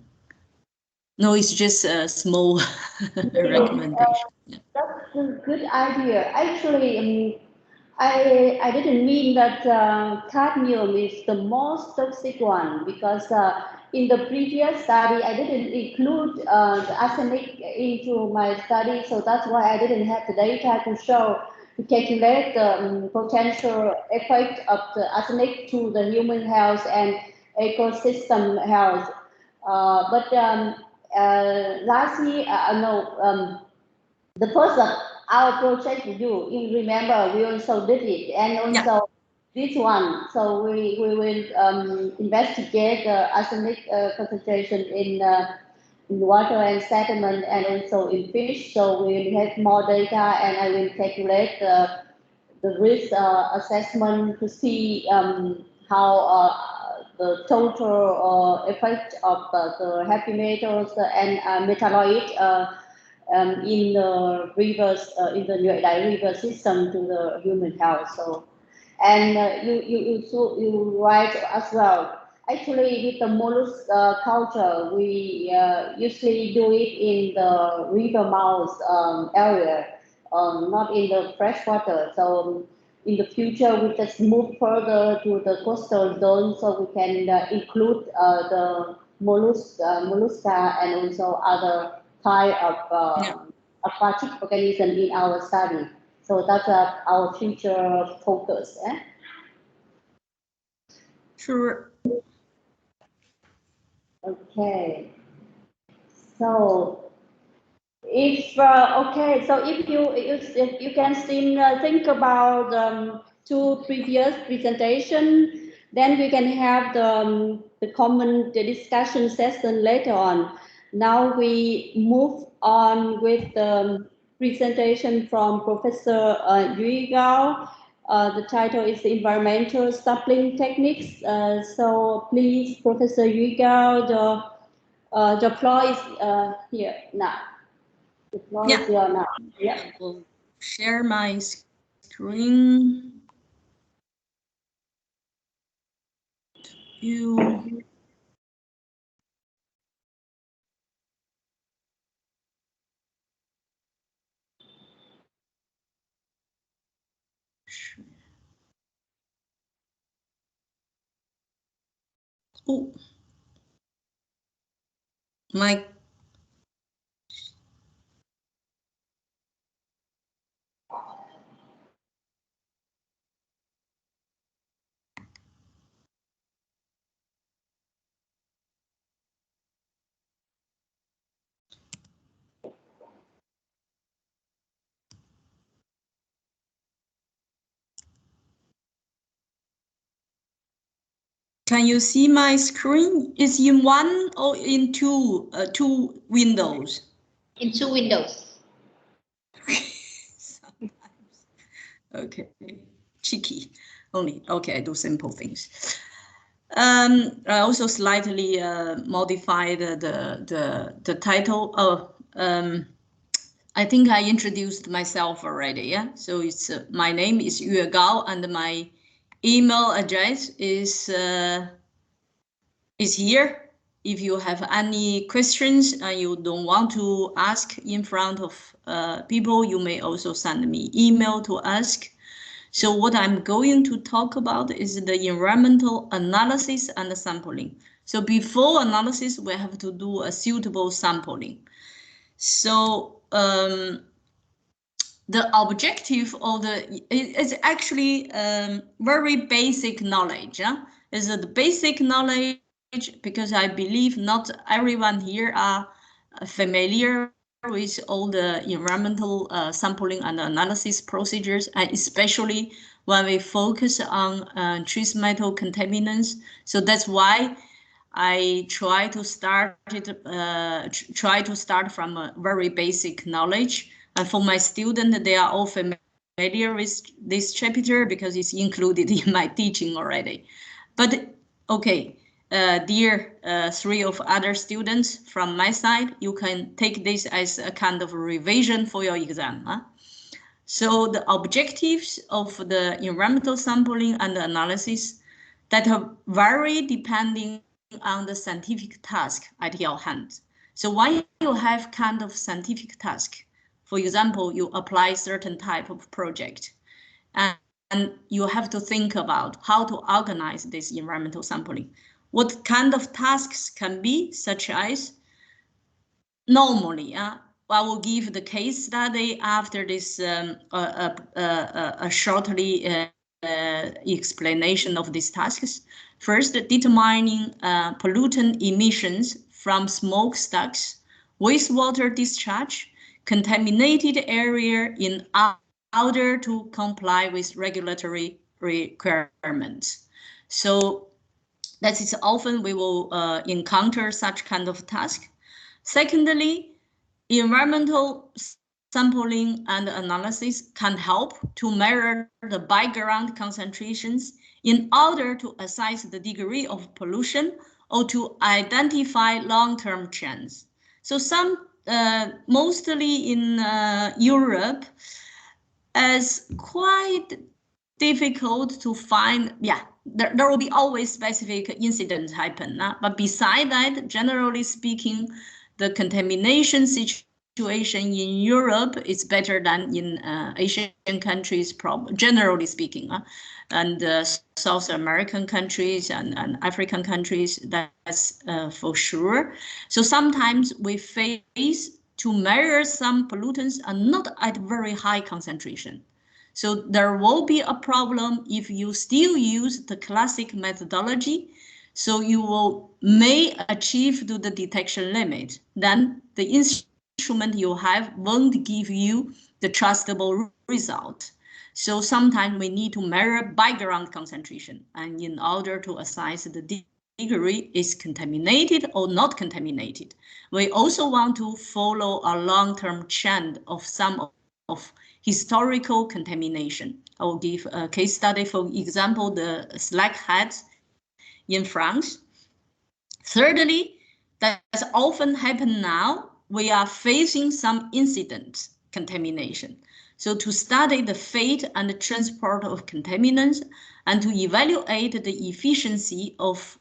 No, it's just a small recommendation. Yeah. That's a good idea. Actually, I didn't mean that cadmium is the most toxic one, because in the previous study I didn't include the arsenic into my study, so that's why I didn't have the data to calculate the potential effect of the arsenic to the human health and ecosystem health. But lastly, the first our project you remember, we also did it, and also this one. So we will investigate the arsenic concentration in water and sediment, and also in fish. So we will have more data, and I will calculate the risk assessment to see how the total effect of the heavy metals and metalloid in the rivers, in the Nhuệ Đại river system to the human health. So, and you write as well. Actually, with the mollusk culture, we usually do it in the river mouth area, not in the freshwater. So in the future, we just move further to the coastal zone, so we can include the mollusca and also other type of aquatic organism in our study. So that's our future focus. Sure. Okay. So if you can still think about 2 previous presentation, then we can have the common discussion session later on. Now we move on with the presentation from Professor Duy Gao, The title is Environmental Sampling Techniques. So please, Professor Yu Gao, the floor is here now. The floor is here now. Yeah. I will share my screen. Oh, my. Can you see my screen? Is in one or in two windows? In 2 windows. Sometimes. Okay, cheeky. Only okay. I do simple things. I also slightly modified the title. I think I introduced myself already. Yeah. So it's my name is Yue Gao and my email address is here. If you have any questions and you don't want to ask in front of people, you may also send me email to ask. So what I'm going to talk about is the environmental analysis and sampling. So before analysis, we have to do a suitable sampling. So the objective of it's actually very basic knowledge. Is the basic knowledge because I believe not everyone here are familiar with all the environmental sampling and analysis procedures, and especially when we focus on trace metal contaminants. So that's why I try to start from a very basic knowledge. And for my students, they are all familiar with this chapter because it's included in my teaching already. But okay. Dear 3 of other students from my side, you can take this as a kind of revision for your exam. Huh? So the objectives of the environmental sampling and analysis that vary depending on the scientific task at your hand. So when you have kind of scientific task, for example, you apply certain type of project, and you have to think about how to organize this environmental sampling. What kind of tasks can be, such as normally, I will give the case study after this a shortly explanation of these tasks. First, determining pollutant emissions from smokestacks, wastewater discharge, contaminated area in order to comply with regulatory requirements. So that is often we will encounter such kind of task. Secondly, environmental sampling and analysis can help to measure the background concentrations in order to assess the degree of pollution or to identify long-term trends. So some, mostly in Europe, is quite difficult to find, there will be always specific incidents happen. But beside that, generally speaking, the contamination situation in Europe is better than in Asian countries, generally speaking, and South American countries and African countries, that's for sure. So sometimes we face to measure some pollutants are not at very high concentration. So there will be a problem if you still use the classic methodology. So you may achieve to the detection limit. Then the instrument you have won't give you the trustable result. So sometimes we need to measure background concentration, and in order to assess the degree is contaminated or not contaminated. We also want to follow a long-term trend of some of historical contamination. I will give a case study. For example, the slag heads in France. Thirdly, that often happen now, we are facing some incident contamination. So to study the fate and the transport of contaminants and to evaluate the efficiency of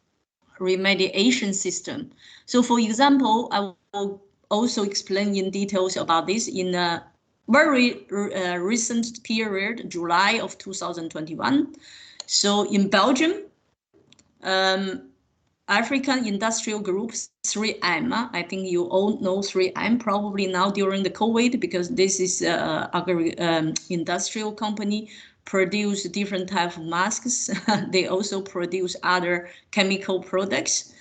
remediation system. So for example, I will also explain in details about this in a very recent period, July of 2021. So in Belgium, African Industrial Group 3M. I think you all know 3M probably now during the COVID, because this is industrial company, produce different type of masks. They also produce other chemical products.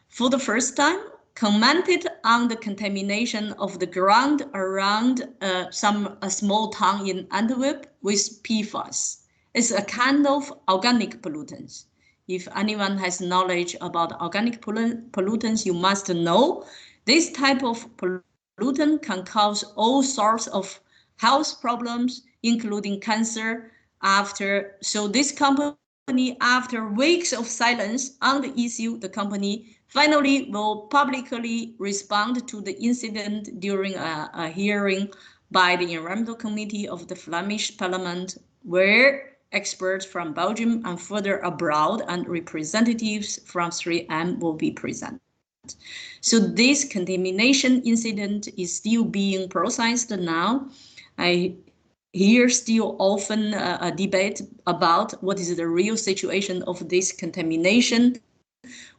For the first time, commented on the contamination of the ground around a small town in Antwerp with PFAS. It's a kind of organic pollutants. If anyone has knowledge about organic pollutants, you must know this type of pollutant can cause all sorts of health problems, including cancer. So this company, after weeks of silence on the issue, the company finally will publicly respond to the incident during a hearing by the Environmental Committee of the Flemish Parliament, where experts from Belgium and further abroad and representatives from 3M will be present. So this contamination incident is still being processed now. I hear still often a debate about what is the real situation of this contamination,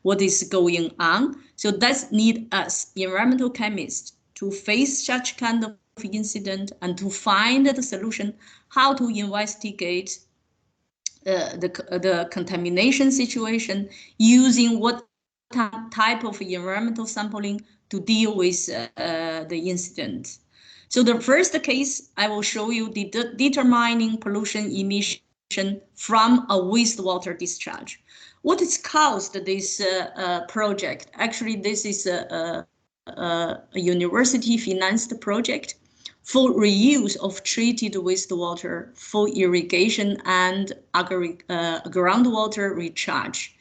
what is going on. So that need us environmental chemists to face such kind of incident and to find the solution, how to investigate the contamination situation, using what type of environmental sampling to deal with the incident. So the first case, I will show you the determining pollution emission from a wastewater discharge. What has caused this project? Actually, this is a university-financed project for reuse of treated wastewater for irrigation and groundwater recharge,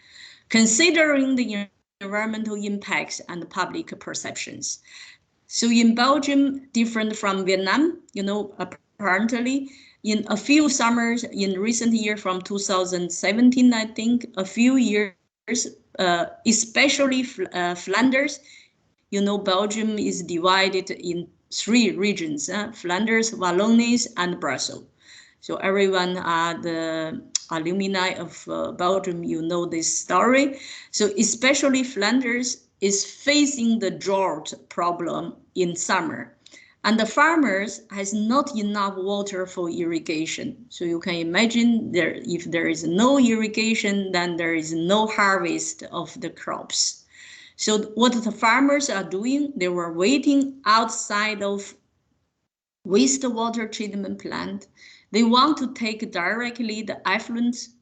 considering the environmental impacts and public perceptions. So in Belgium, different from Vietnam, apparently, in a few summers in recent year from 2017, I think, a few years, especially Flanders, Belgium is divided in 3 regions, Flanders, Wallonia, and Brussels. So everyone are the alumni of Belgium, this story. So especially Flanders is facing the drought problem in summer. And the farmers has not enough water for irrigation. So you can imagine if there is no irrigation, then there is no harvest of the crops. So what the farmers are doing, they were waiting outside of wastewater treatment plant. They want to take directly the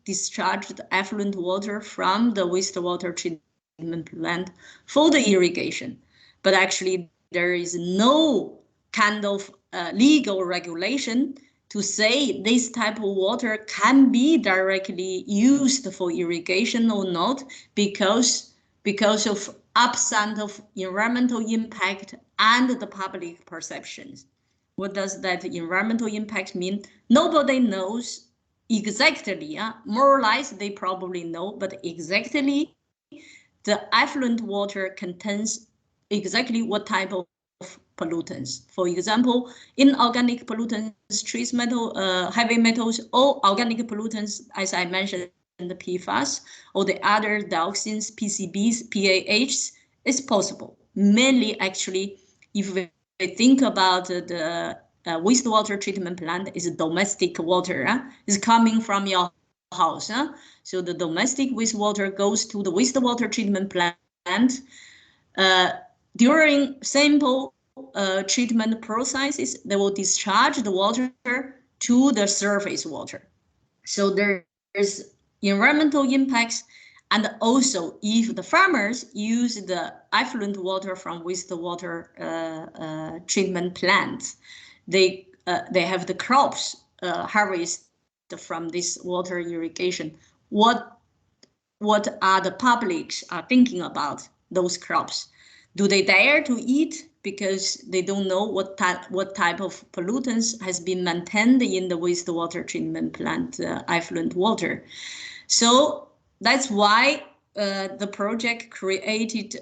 discharged effluent water from the wastewater treatment plant for the irrigation. But actually there is no kind of legal regulation to say this type of water can be directly used for irrigation or not, because of absence of environmental impact and the public perceptions. What does that environmental impact mean? Nobody knows exactly, more or less they probably know, but exactly the effluent water contains exactly what type of pollutants. For example, inorganic pollutants, trace metal, heavy metals, or organic pollutants, as I mentioned, the PFAS, or the other dioxins, PCBs, PAHs, is possible. Mainly, actually, if we think about the wastewater treatment plant, is domestic water, is coming from your house. So the domestic wastewater goes to the wastewater treatment plant. During sample treatment processes, they will discharge the water to the surface water. So there is environmental impacts, and also if the farmers use the effluent water from wastewater treatment plants, they have the crops harvest from this water irrigation. What are the publics are thinking about those crops? Do they dare to eat because they don't know what type of pollutants has been maintained in the wastewater treatment plant effluent water? So that's why the project created,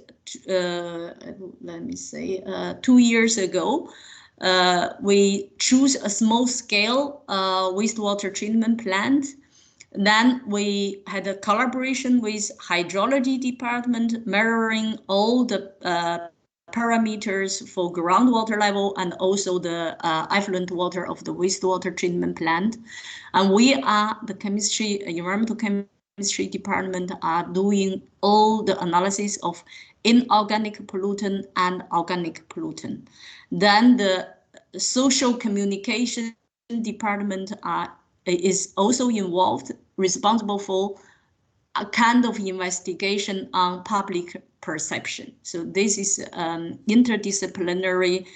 let me say, 2 years ago. We choose a small-scale wastewater treatment plant. Then we had a collaboration with hydrology department, measuring all the parameters for groundwater level and also the effluent water of the wastewater treatment plant. And we are the environmental chemistry department are doing all the analysis of inorganic pollutant and organic pollutant. Then the social communication department is also involved, responsible for a kind of investigation on public perception. So this is an interdisciplinary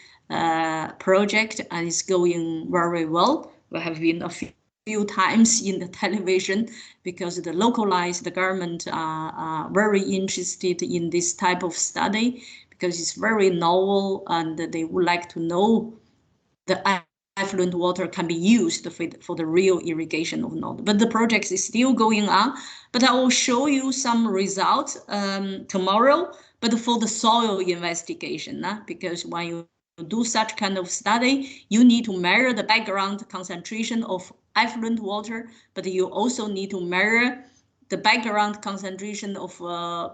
project and it's going very well. We have been a few times in the television because the government are very interested in this type of study because it's very novel and they would like to know the effluent water can be used for the real irrigation of North. But the project is still going on. But I will show you some results tomorrow. But for the soil investigation, because when you do such kind of study, you need to measure the background concentration of effluent water, but you also need to measure the background concentration of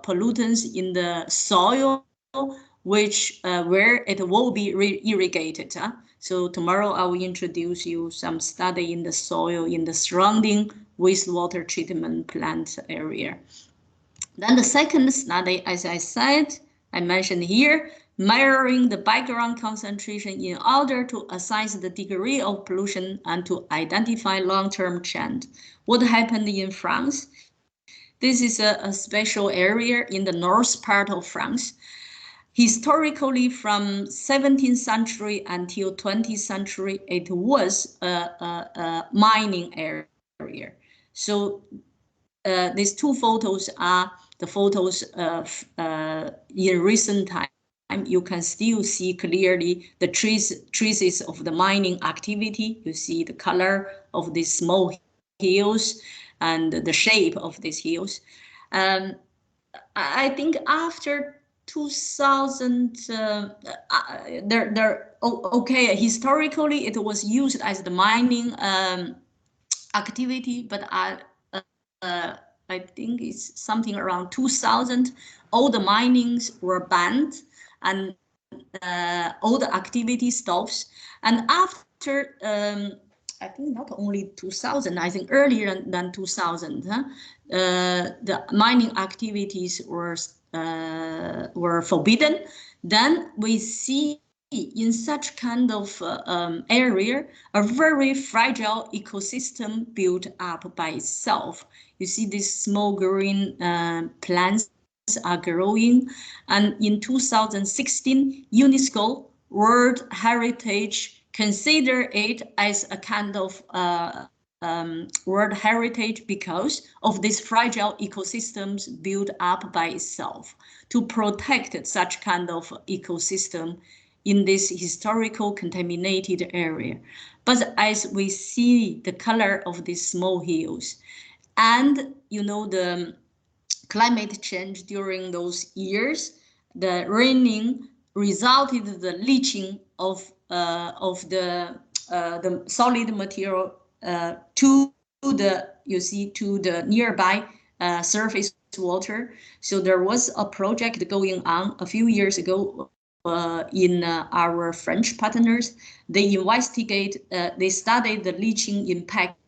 pollutants in the soil, which where it will be irrigated. So tomorrow I will introduce you some study in the soil in the surrounding wastewater treatment plant area. Then the second study, as I said, I mentioned here, measuring the background concentration in order to assess the degree of pollution and to identify long-term trend. What happened in France? This is a special area in the north part of France. Historically, from 17th century until 20th century, it was a mining area. So these two photos are the photos of in recent time. You can still see clearly the traces of the mining activity. You see the color of these small hills and the shape of these hills. I think after 2000, okay, historically it was used as the mining activity, but I think it's something around 2000, all the minings were banned and all the activity stops. And after, I think not only 2000, I think earlier than 2000, the mining activities were forbidden. Then we see in such kind of area, a very fragile ecosystem built up by itself. You see these small green plants are growing. And in 2016, UNESCO World Heritage considered it as a kind of World Heritage because of these fragile ecosystems built up by itself to protect such kind of ecosystem in this historical contaminated area. But as we see the color of these small hills and the climate change during those years, the raining resulted in the leaching of the solid material to the nearby surface water. So there was a project going on a few years ago in our French partners. They they studied the leaching impact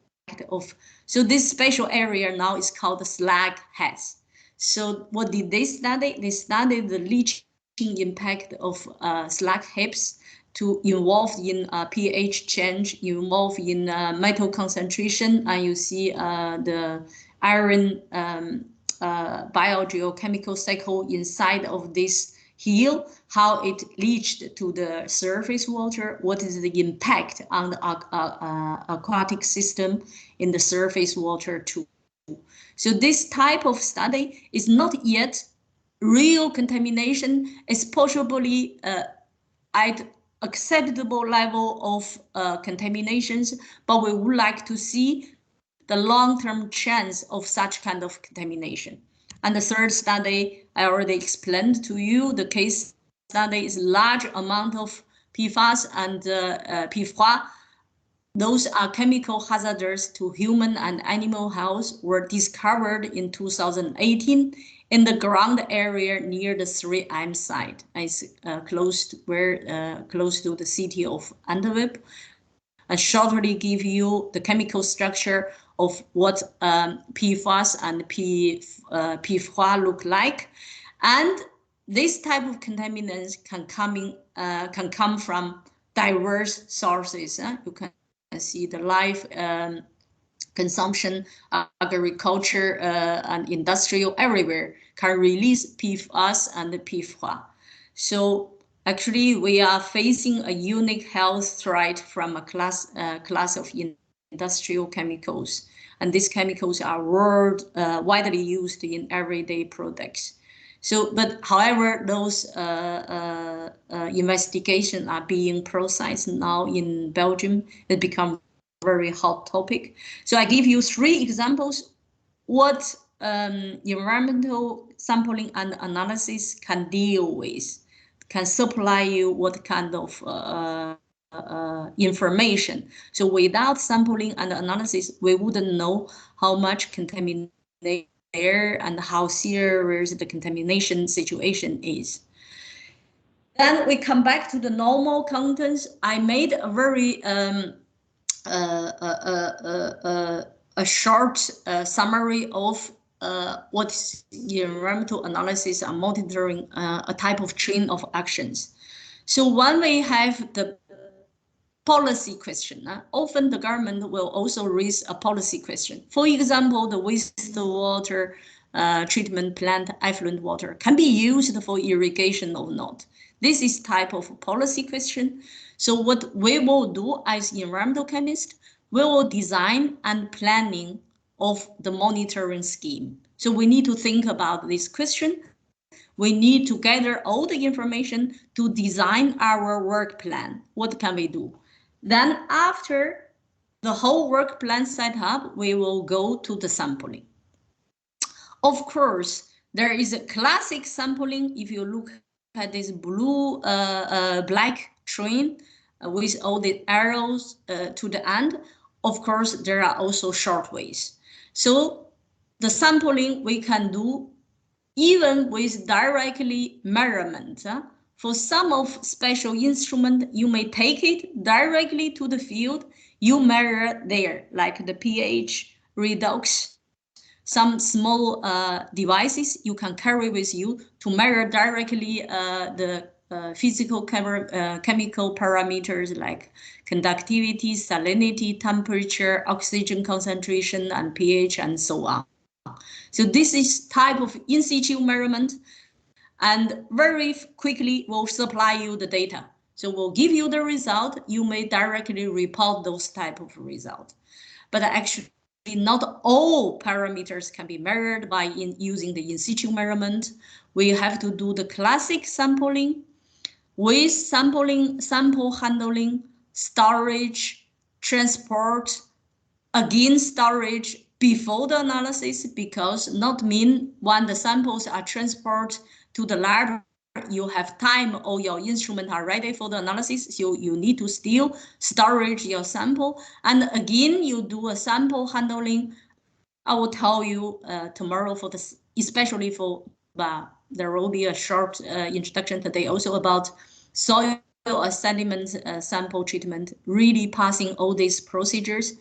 of, so this special area now is called the slag heads. So what did they study? They studied the leaching impact of slag heads to involve in pH change, involve in metal concentration, and you see the iron biogeochemical cycle inside of this Here, how it reached to the surface water, what is the impact on the aquatic system in the surface water too. So this type of study is not yet real contamination, is possibly at acceptable level of contaminations, but we would like to see the long-term chance of such kind of contamination. And the third study, I already explained to you, the case study is large amount of PFAS and PFOA. Those are chemical hazards to human and animal health, were discovered in 2018 in the ground area near the 3M site, close to the city of Antwerp. I shortly give you the chemical structure of what PFAS and PFOA look like, and this type of contaminants can come from diverse sources. You can see the life consumption, agriculture, and industrial everywhere can release PFAS and PFOA. So actually, we are facing a unique health threat from a class of industrial chemicals, and these chemicals are widely used in everyday products. So, but however, those investigations are being processed now in Belgium. It become very hot topic. So I give you 3 examples what environmental sampling and analysis can deal with, can supply you what kind of information. So without sampling and analysis, we wouldn't know how much contamination there and how serious the contamination situation is. Then we come back to the normal contents. I made a very a short summary of what environmental analysis and monitoring, a type of chain of actions. So when we have the policy question, often the government will also raise a policy question. For example, the wastewater treatment plant effluent water can be used for irrigation or not. This is type of policy question. So what we will do as environmental chemists, we will design and planning of the monitoring scheme. So we need to think about this question. We need to gather all the information to design our work plan. What can we do? Then after the whole work plan set up, we will go to the sampling. Of course, there is a classic sampling. If you look at this blue, black train with all the arrows to the end, of course, there are also short ways. So the sampling we can do even with directly measurement. For some of special instrument, you may take it directly to the field. You measure there, like the pH redox, some small devices you can carry with you to measure directly the physical chemical parameters like conductivity, salinity, temperature, oxygen concentration, and pH, and so on. So this is type of in situ measurement, and very quickly will supply you the data. So we'll give you the result. You may directly report those type of results. But actually, not all parameters can be measured by using the in situ measurement. We have to do the classic sampling with sample handling, storage, transport, again storage before the analysis, because not mean when the samples are transported to the lab, you have time or your instruments are ready for the analysis, so you need to still storage your sample. And again, you do a sample handling. I will tell you tomorrow for this, especially for, there will be a short introduction today also about soil or sediment sample treatment, really passing all these procedures.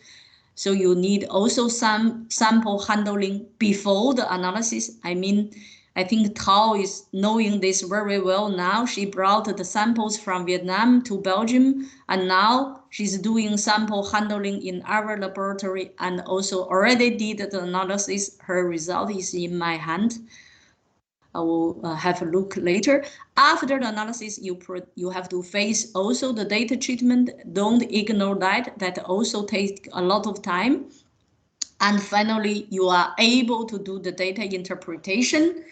So you need also some sample handling before the analysis. I think Tao is knowing this very well now. She brought the samples from Vietnam to Belgium, and now she's doing sample handling in our laboratory and also already did the analysis. Her result is in my hand. I will have a look later. After the analysis, you have to face also the data treatment. Don't ignore that. That also takes a lot of time. And finally, you are able to do the data interpretation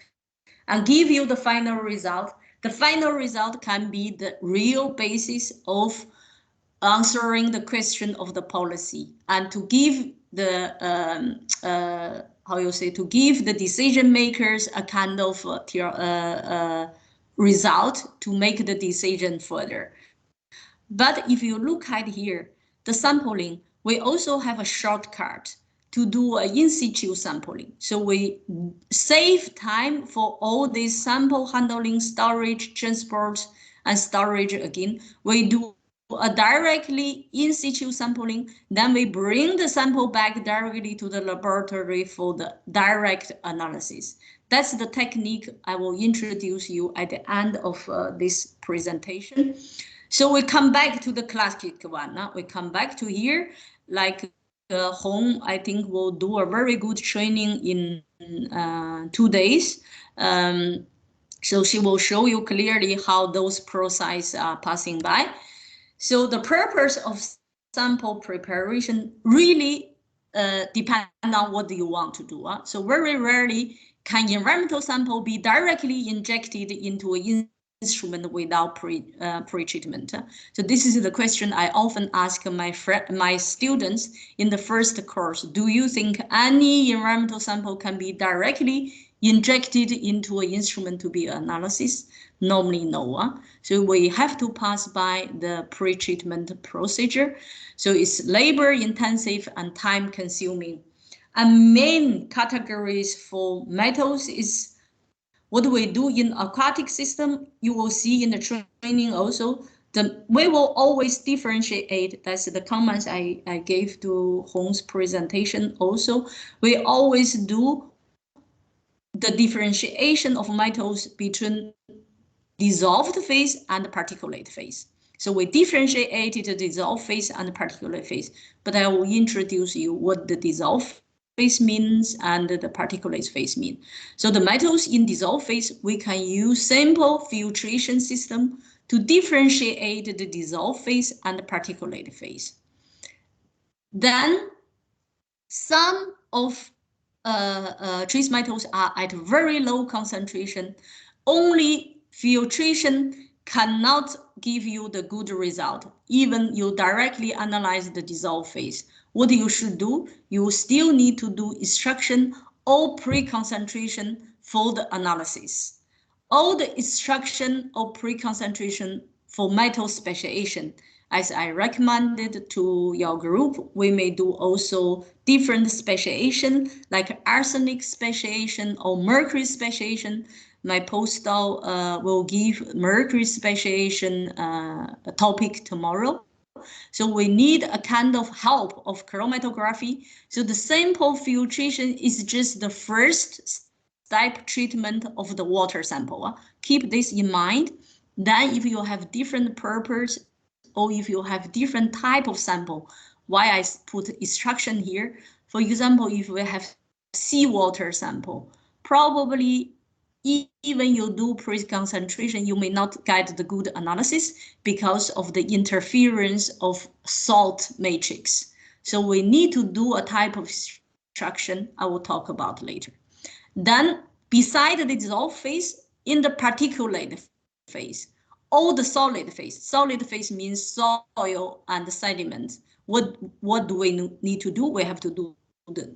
and give you the final result. The final result can be the real basis of answering the question of the policy and to give the to give the decision makers a kind of result to make the decision further. But if you look at here, the sampling, we also have a shortcut to do an in situ sampling. So we save time for all these sample handling, storage, transport, and storage again. We do a directly in situ sampling, then we bring the sample back directly to the laboratory for the direct analysis. That's the technique I will introduce you at the end of this presentation. So we come back to the classic one. We come back to here, like Hong, I think will do a very good training in 2 days. So she will show you clearly how those processes are passing by. So the purpose of sample preparation really depends on what you want to do. So very rarely can environmental sample be directly injected into an instrument without pre-treatment. So this is the question I often ask my students in the first course. Do you think any environmental sample can be directly injected into an instrument to be analysis? Normally no. So we have to pass by the pre-treatment procedure. So it's labor intensive and time consuming. And main categories for metals is what we do in aquatic system. You will see in the training also, we will always differentiate. That's the comments I gave to Hong's presentation also. We always do the differentiation of metals between dissolved phase and particulate phase. So we differentiated the dissolved phase and the particulate phase, but I will introduce you what the dissolved phase means and the particulate phase mean. So the metals in dissolved phase, we can use simple filtration system to differentiate the dissolved phase and the particulate phase. Then some of trace metals are at very low concentration. Only filtration cannot give you the good result, even you directly analyze the dissolved phase. What you should do, you still need to do extraction or pre-concentration for the analysis. All the extraction or pre-concentration for metal speciation, as I recommended to your group, we may do also different speciation, like arsenic speciation or mercury speciation. My postdoc will give mercury speciation topic tomorrow. So we need a kind of help of chromatography. So the sample filtration is just the first step treatment of the water sample. Keep this in mind. Then if you have different purpose or if you have different type of sample, why I put extraction here. For example, if we have seawater sample, probably even you do pre-concentration, you may not get the good analysis because of the interference of salt matrix. So we need to do a type of extraction I will talk about later. Then beside the dissolved phase, in the particulate phase, or the solid phase means soil and sediment. What do we need to do? We have to do the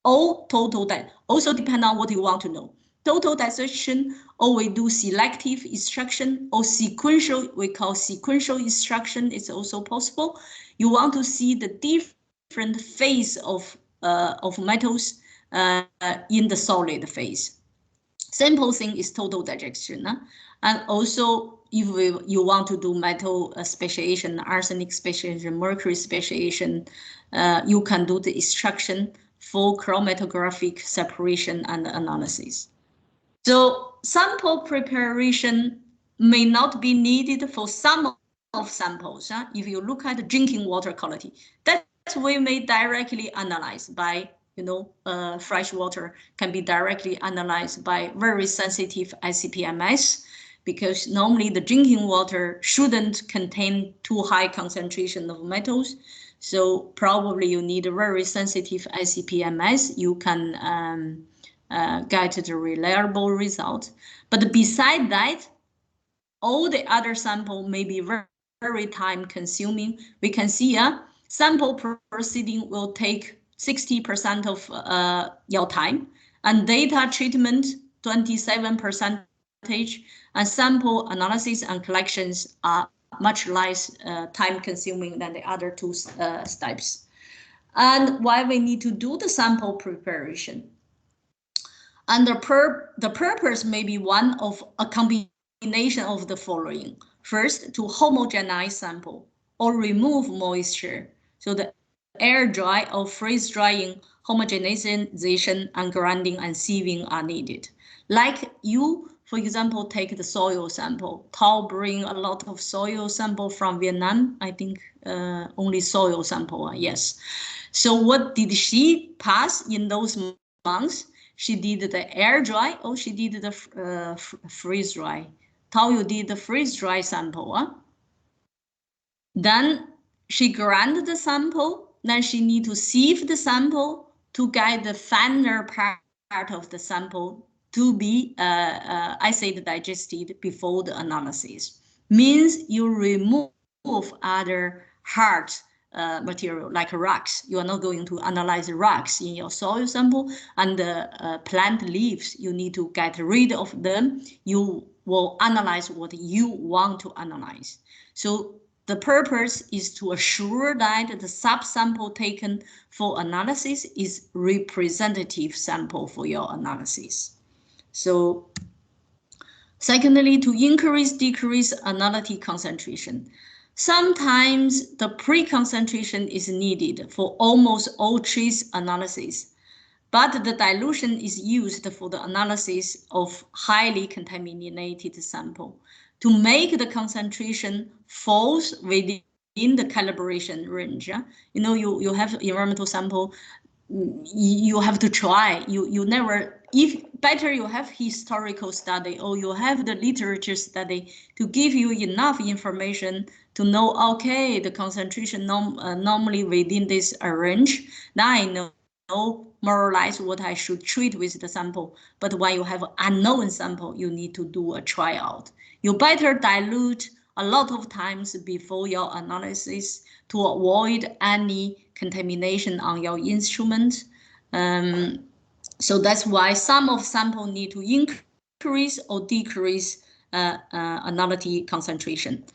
all total that also depend on what you want to know. Total dissection, or we do selective extraction, or sequential, we call sequential extraction, is also possible. You want to see the different phase of metals in the solid phase. Simple thing is total dissection. And also, if you want to do metal speciation, arsenic speciation, mercury speciation, you can do the extraction for chromatographic separation and analysis. So sample preparation may not be needed for some of samples. If you look at the drinking water quality, that we may directly analyze by fresh water can be directly analyzed by very sensitive ICP-MS, because normally the drinking water shouldn't contain too high concentration of metals. So probably you need a very sensitive ICP-MS. You can get the reliable result. But beside that, all the other sample may be very, very time consuming. We can see sample proceeding will take 60% of your time, and data treatment 27%, and sample analysis and collections are much less time consuming than the other two steps. And why we need to do the sample preparation? And the purpose may be one of a combination of the following. First, to homogenize sample or remove moisture. So the air dry or freeze drying, homogenization, and grinding and sieving are needed. Like you, for example, take the soil sample. Tao bring a lot of soil sample from Vietnam. I think only soil sample, yes. So what did she pass in those months? She did the air dry or she did the freeze dry. Tao, you did the freeze dry sample. Then she grind the sample. Then she need to sieve the sample to get the finer part of the sample to be acid digested before the analysis. Means you remove other hard material like rocks. You are not going to analyze rocks in your soil sample, and the plant leaves, you need to get rid of them. You will analyze what you want to analyze. So the purpose is to assure that the subsample taken for analysis is representative sample for your analysis. So secondly, to decrease analytic concentration. Sometimes the pre-concentration is needed for almost all trace analysis, but the dilution is used for the analysis of highly contaminated sample. To make the concentration falls within the calibration range. You have environmental sample, you have to try. You never, if better you have historical study or you have the literature study to give you enough information to know, okay, the concentration normally within this range. Now I know more or less what I should treat with the sample. But when you have unknown sample, you need to do a tryout. You better dilute a lot of times before your analysis to avoid any contamination on your instrument. So that's why some of sample need to increase or decrease analytic concentration.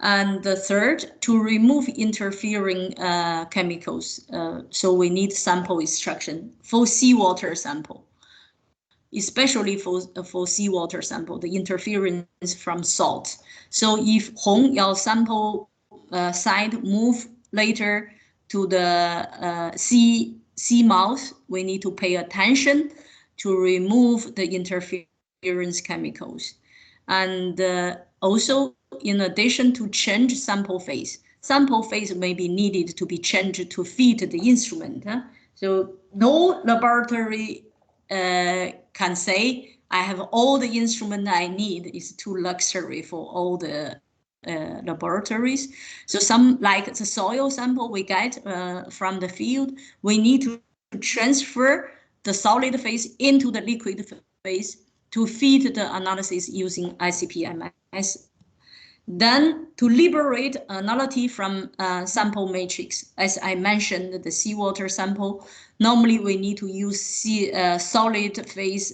And the third, to remove interfering chemicals. So we need sample extraction for seawater sample, especially for seawater sample, the interference from salt. So if your sample side move later to the sea mouth, we need to pay attention to remove the interference chemicals. And also, in addition to change sample phase may be needed to be changed to fit the instrument. So no laboratory can say, I have all the instrument I need. It's too luxury for all the laboratories. So some, like the soil sample we get from the field, we need to transfer the solid phase into the liquid phase to feed the analysis using ICP-MS. Then to liberate analytic from sample matrix, as I mentioned, the seawater sample, normally we need to use solid phase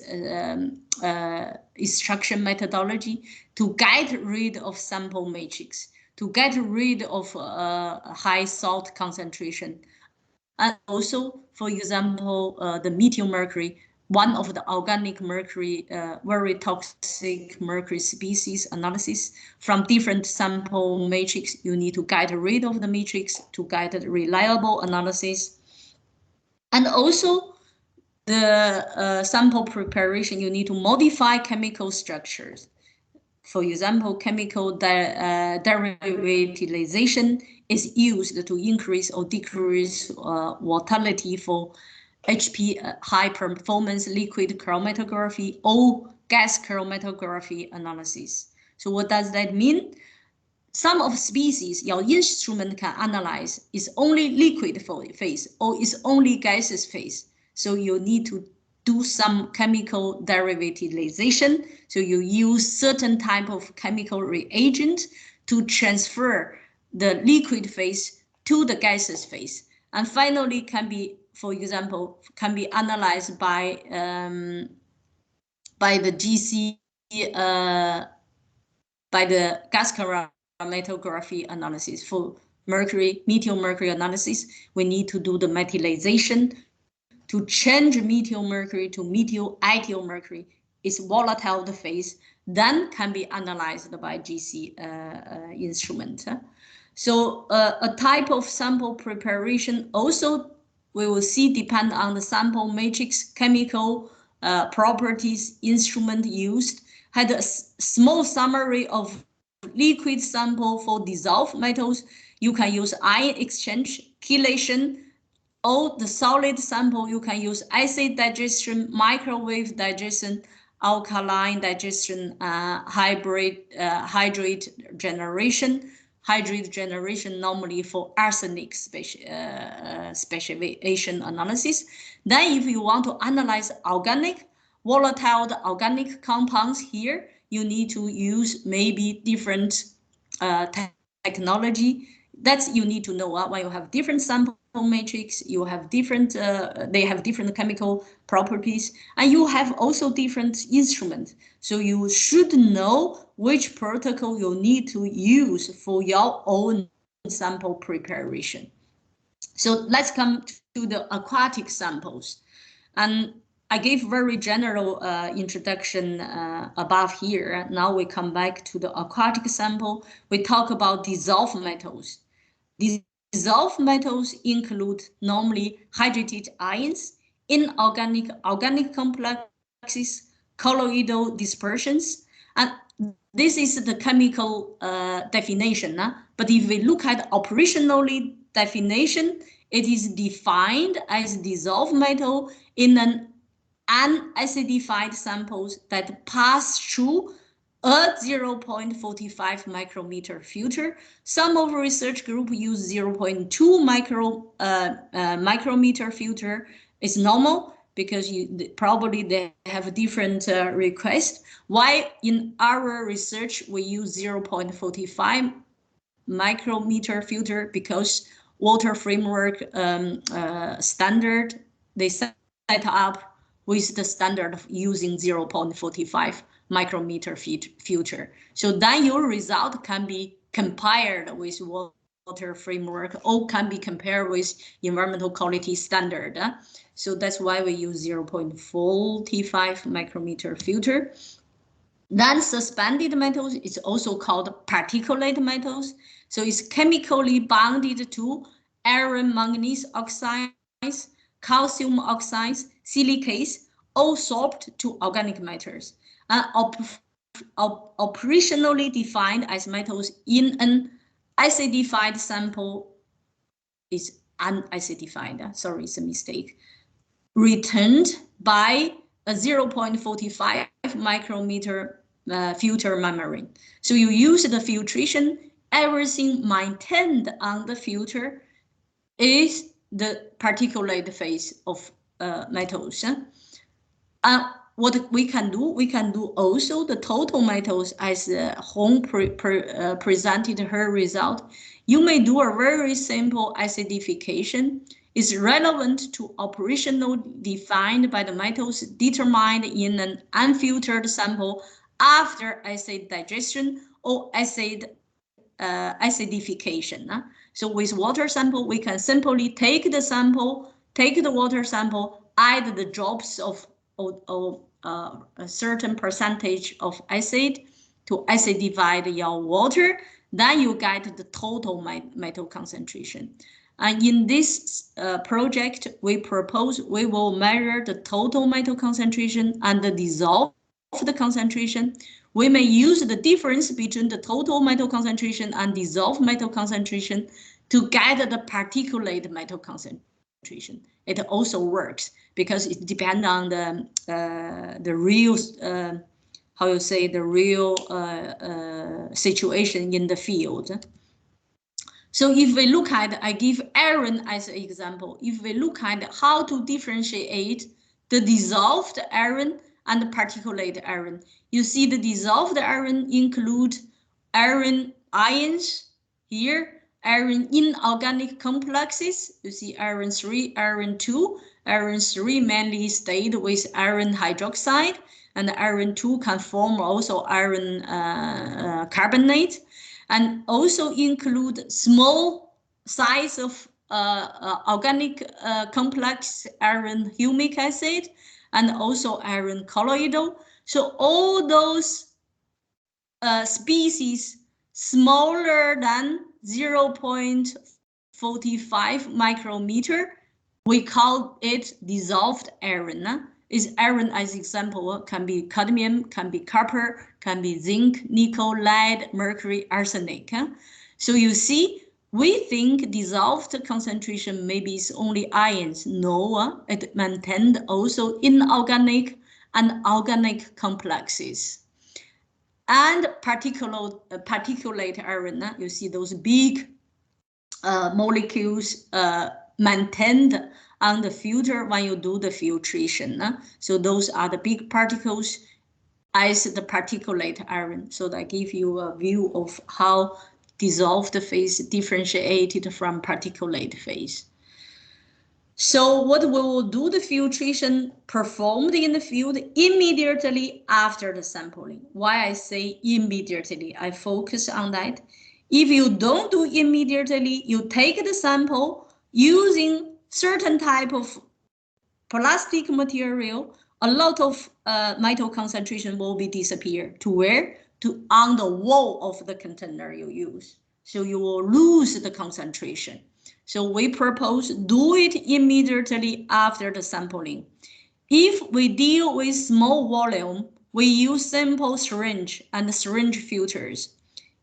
extraction methodology to get rid of sample matrix, to get rid of high salt concentration. And also, for example, the methylmercury, one of the organic mercury, very toxic mercury species analysis from different sample matrix. You need to get rid of the matrix to get a reliable analysis. And also the sample preparation, you need to modify chemical structures. For example, chemical derivatization is used to increase or decrease volatility for HP high performance liquid chromatography or gas chromatography analysis. So what does that mean? Some of species your instrument can analyze is only liquid phase or is only gaseous phase. So you need to do some chemical derivatization. So you use certain type of chemical reagent to transfer the liquid phase to the gaseous phase. And finally can be, for example, can be analyzed by the GC, by the gas chromatography analysis. For mercury, methyl mercury analysis, we need to do the methylation to change methyl mercury to methyl ethyl mercury. It's volatile the phase, then can be analyzed by GC instrument. So a type of sample preparation also we will see depend on the sample matrix, chemical properties, instrument used. Had a small summary of liquid sample for dissolved metals. You can use ion exchange, chelation, or the solid sample. You can use acid digestion, microwave digestion, alkaline digestion, hydrate generation. Hydrate generation normally for arsenic speciation analysis. Then if you want to analyze organic, volatile organic compounds here, you need to use maybe different technology. That's you need to know when you have different sample matrix, you have different, they have different chemical properties, and you have also different instruments. So you should know which protocol you need to use for your own sample preparation. So let's come to the aquatic samples. And I gave very general introduction above here. Now we come back to the aquatic sample. We talk about dissolved metals. Dissolved metals include normally hydrated ions, inorganic organic complexes, colloidal dispersions, and this is the chemical definition. But if we look at operationally definition, it is defined as dissolved metal in an unacidified samples that pass through a 0.45 micrometer filter. Some of research group use 0.2 micrometer filter. It's normal because probably they have a different request. Why in our research we use 0.45 micrometer filter? Because water framework standard, they set up with the standard of using 0.45 micrometer filter. So then your result can be compared with water framework or can be compared with environmental quality standard. So that's why we use 0.45 micrometer filter. Then suspended metals is also called particulate metals. So it's chemically bonded to iron manganese oxides, calcium oxides, silicates, all sorbed to organic matters, and operationally defined as metals in an acidified sample is unacidified. Sorry, it's a mistake. Returned by a 0.45 micrometer filter membrane. So you use the filtration, everything maintained on the filter is the particulate phase of metals. What we can do also the total metals, as Hong presented her result. You may do a very simple acidification. Is relevant to operational defined by the metals determined in an unfiltered sample after acid digestion or acid acidification. So with water sample, we can simply take the sample, take the water sample, add the drops of a certain percentage of acid to acidify your water, then you get the total metal concentration. And in this project, we propose we will measure the total metal concentration and the dissolved concentration. We may use the difference between the total metal concentration and dissolved metal concentration to get the particulate metal concentration. concentration. It also works because it depends on the real how you say the real situation in the field. So if we look at, I give iron as an example. If we look at how to differentiate the dissolved iron and the particulate iron, you see the dissolved iron include iron ions here, iron inorganic complexes. You see iron 3, iron 2. Iron 3 mainly stayed with iron hydroxide, and iron 2 can form also iron carbonate, and also include small size of organic complex iron humic acid, and also iron colloidal. So all those species smaller than 0.45 micrometer, we call it dissolved iron. Is iron as example, can be cadmium, can be copper, can be zinc, nickel, lead, mercury, arsenic. So you see, we think dissolved concentration maybe is only ions. No, it maintained also inorganic and organic complexes. And particulate iron, you see those big molecules maintained on the filter when you do the filtration. So those are the big particles as the particulate iron. So that gives you a view of how dissolved phase differentiated from particulate phase. So what we will do, the filtration performed in the field immediately after the sampling. Why I say immediately, I focus on that. If you don't do immediately, you take the sample using certain type of plastic material, a lot of metal concentration will be disappear to where? To on the wall of the container you use. So you will lose the concentration. So we propose do it immediately after the sampling. If we deal with small volume, we use simple syringe and syringe filters.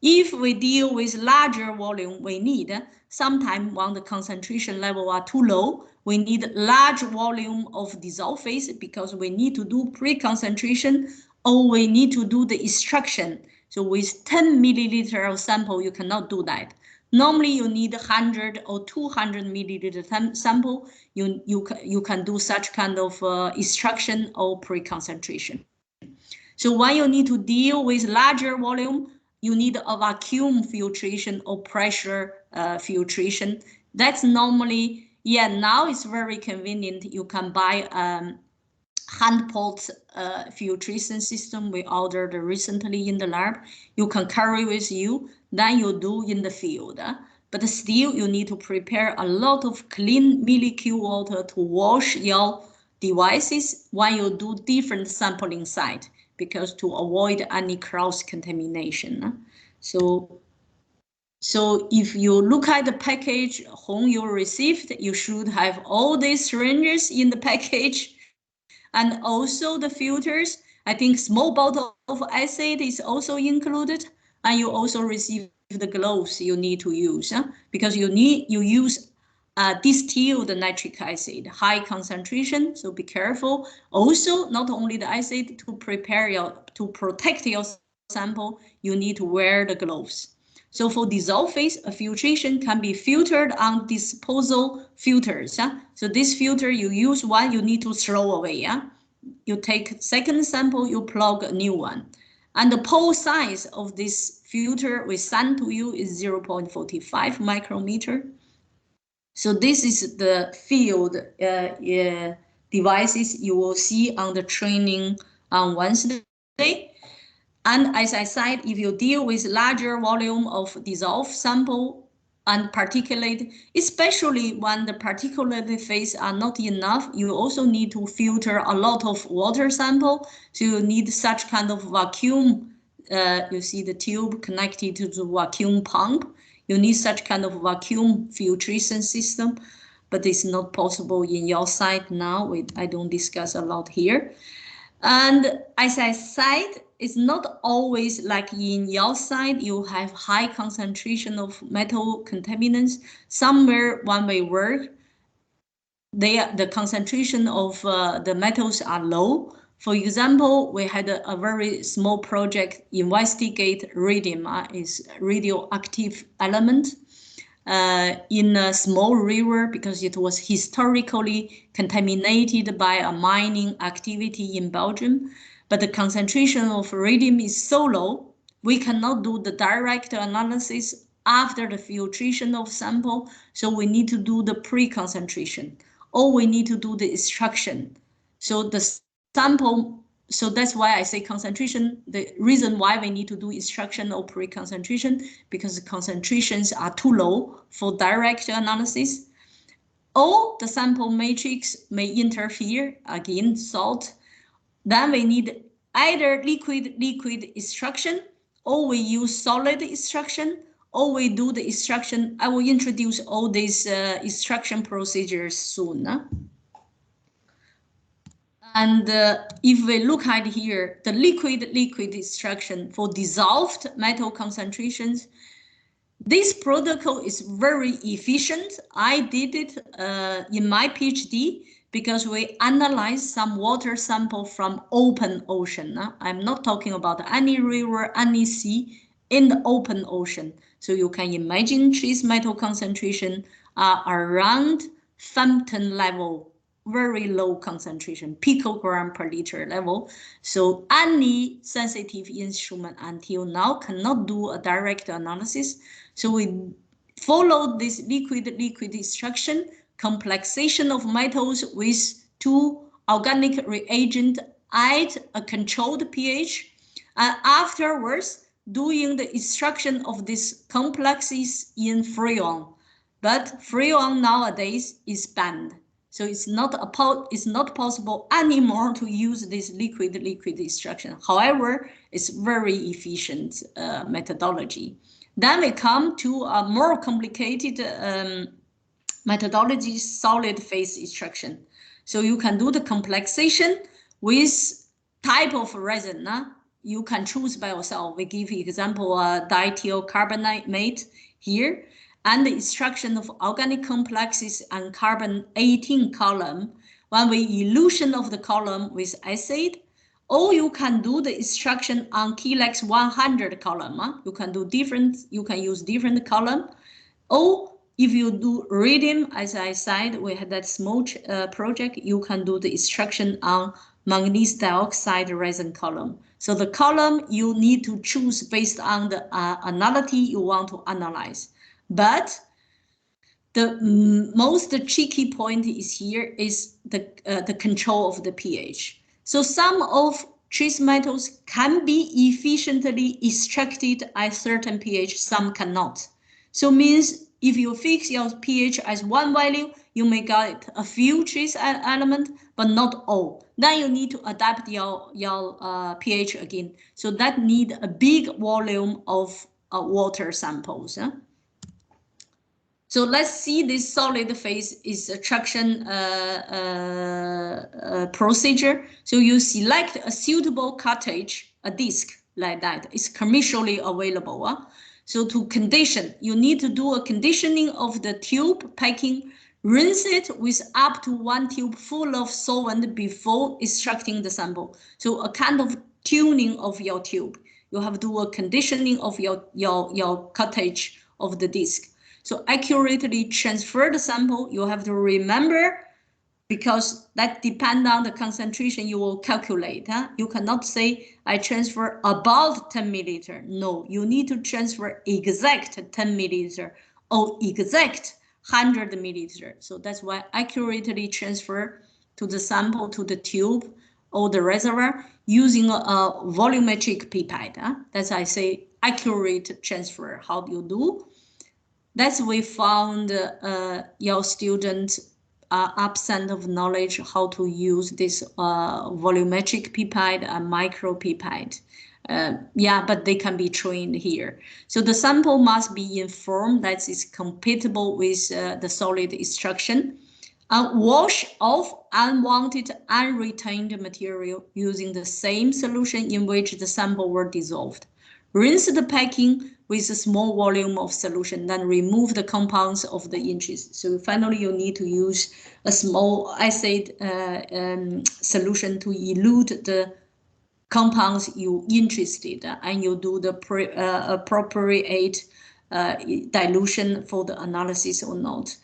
If we deal with larger volume, we need, sometimes when the concentration level are too low, we need large volume of dissolved phase because we need to do pre-concentration or we need to do the extraction. So with 10 milliliter of sample, you cannot do that. Normally you need 100 or 200 milliliter sample. You can do such kind of extraction or pre-concentration. So when you need to deal with larger volume, you need a vacuum filtration or pressure filtration. That's normally, yeah, now it's very convenient. You can buy hand pulse filtration system we ordered recently in the lab. You can carry with you, then you do in the field. But still you need to prepare a lot of clean molecule water to wash your devices when you do different sampling site, because to avoid any cross-contamination. So if you look at the package when you received, you should have all these syringes in the package and also the filters. I think small bottle of acid is also included, and you also receive the gloves you need to use because you use distilled nitric acid, high concentration, so be careful. Also, not only the acid, to protect your sample, you need to wear the gloves. So for dissolved phase, a filtration can be filtered on disposal filters. So this filter you use one, you need to throw away. You take second sample, you plug a new one. And the pore size of this filter we send to you is 0.45 micrometer. So this is the field devices you will see on the training on Wednesday. And as I said, if you deal with larger volume of dissolved sample and particulate, especially when the particulate phase are not enough, you also need to filter a lot of water sample. So you need such kind of vacuum. You see the tube connected to the vacuum pump. You need such kind of vacuum filtration system, but it's not possible in your site now. I don't discuss a lot here. And as I said, it's not always like in your site, you have high concentration of metal contaminants. Somewhere when we work, the concentration of the metals are low. For example, we had a very small project investigate radium, is radioactive element in a small river because it was historically contaminated by a mining activity in Belgium. But the concentration of radium is so low, we cannot do the direct analysis after the filtration of sample. So we need to do the pre-concentration, or we need to do the extraction. So the sample, so that's why I say concentration. The reason why we need to do extraction or pre-concentration, because the concentrations are too low for direct analysis. Or the sample matrix may interfere, again, salt. Then we need either liquid extraction, or we use solid extraction, or we do the extraction. I will introduce all these extraction procedures soon. And if we look at here, the liquid extraction for dissolved metal concentrations, this protocol is very efficient. I did it in my PhD because we analyzed some water sample from open ocean. I'm not talking about any river, any sea, in the open ocean. So you can imagine trace metal concentration are around Frampton level, very low concentration, picogram per liter level. So any sensitive instrument until now cannot do a direct analysis. So we followed this liquid extraction, complexation of metals with 2 organic reagent at a controlled pH, and afterwards doing the extraction of these complexes in Freon. But Freon nowadays is banned. So it's not possible anymore to use this liquid extraction. However, it's very efficient methodology. Then we come to a more complicated methodology, solid phase extraction. So you can do the complexation with type of resin. You can choose by yourself. We give example diethyl carbonate here, and the extraction of organic complexes and carbon 18 column. When we elution of the column with acid, or you can do the extraction on Kilex 100 column. You can do different. You can use different column, or if you do radium, as I said, we had that small project, you can do the extraction on manganese dioxide resin column. So the column you need to choose based on the analyte you want to analyze. But the most tricky point is here is the control of the pH. So some of trace metals can be efficiently extracted at certain pH, some cannot. So means if you fix your pH as one value, you may get a few trace element, but not all. Then you need to adapt your pH again. So that need a big volume of water samples. So let's see this solid phase extraction procedure. So you select a suitable cartridge, a disc like that. It's commercially available. So to condition, you need to do a conditioning of the tube packing, rinse it with up to 1 tube full of solvent before extracting the sample. So a kind of tuning of your tube. You have to do a conditioning of your cartridge of the disc. So accurately transfer the sample, you have to remember, because that depends on the concentration you will calculate. You cannot say I transfer about 10 milliliter. No, you need to transfer exact 10 milliliter or exact 100 milliliter. So that's why accurately transfer to the sample, to the tube or the reservoir using a volumetric pipette. That's I say accurate transfer. How do you do? That's we found your students are absent of knowledge how to use this volumetric pipette and micro pipette. Yeah, but they can be trained here. So the sample must be informed that it's compatible with the solid extraction. Wash off unwanted, unretained material using the same solution in which the sample were dissolved. Rinse the packing with a small volume of solution, then remove the compounds of the interest. So finally, you need to use a small acid solution to elute the compounds you interested, and you do the appropriate dilution for the analysis or not.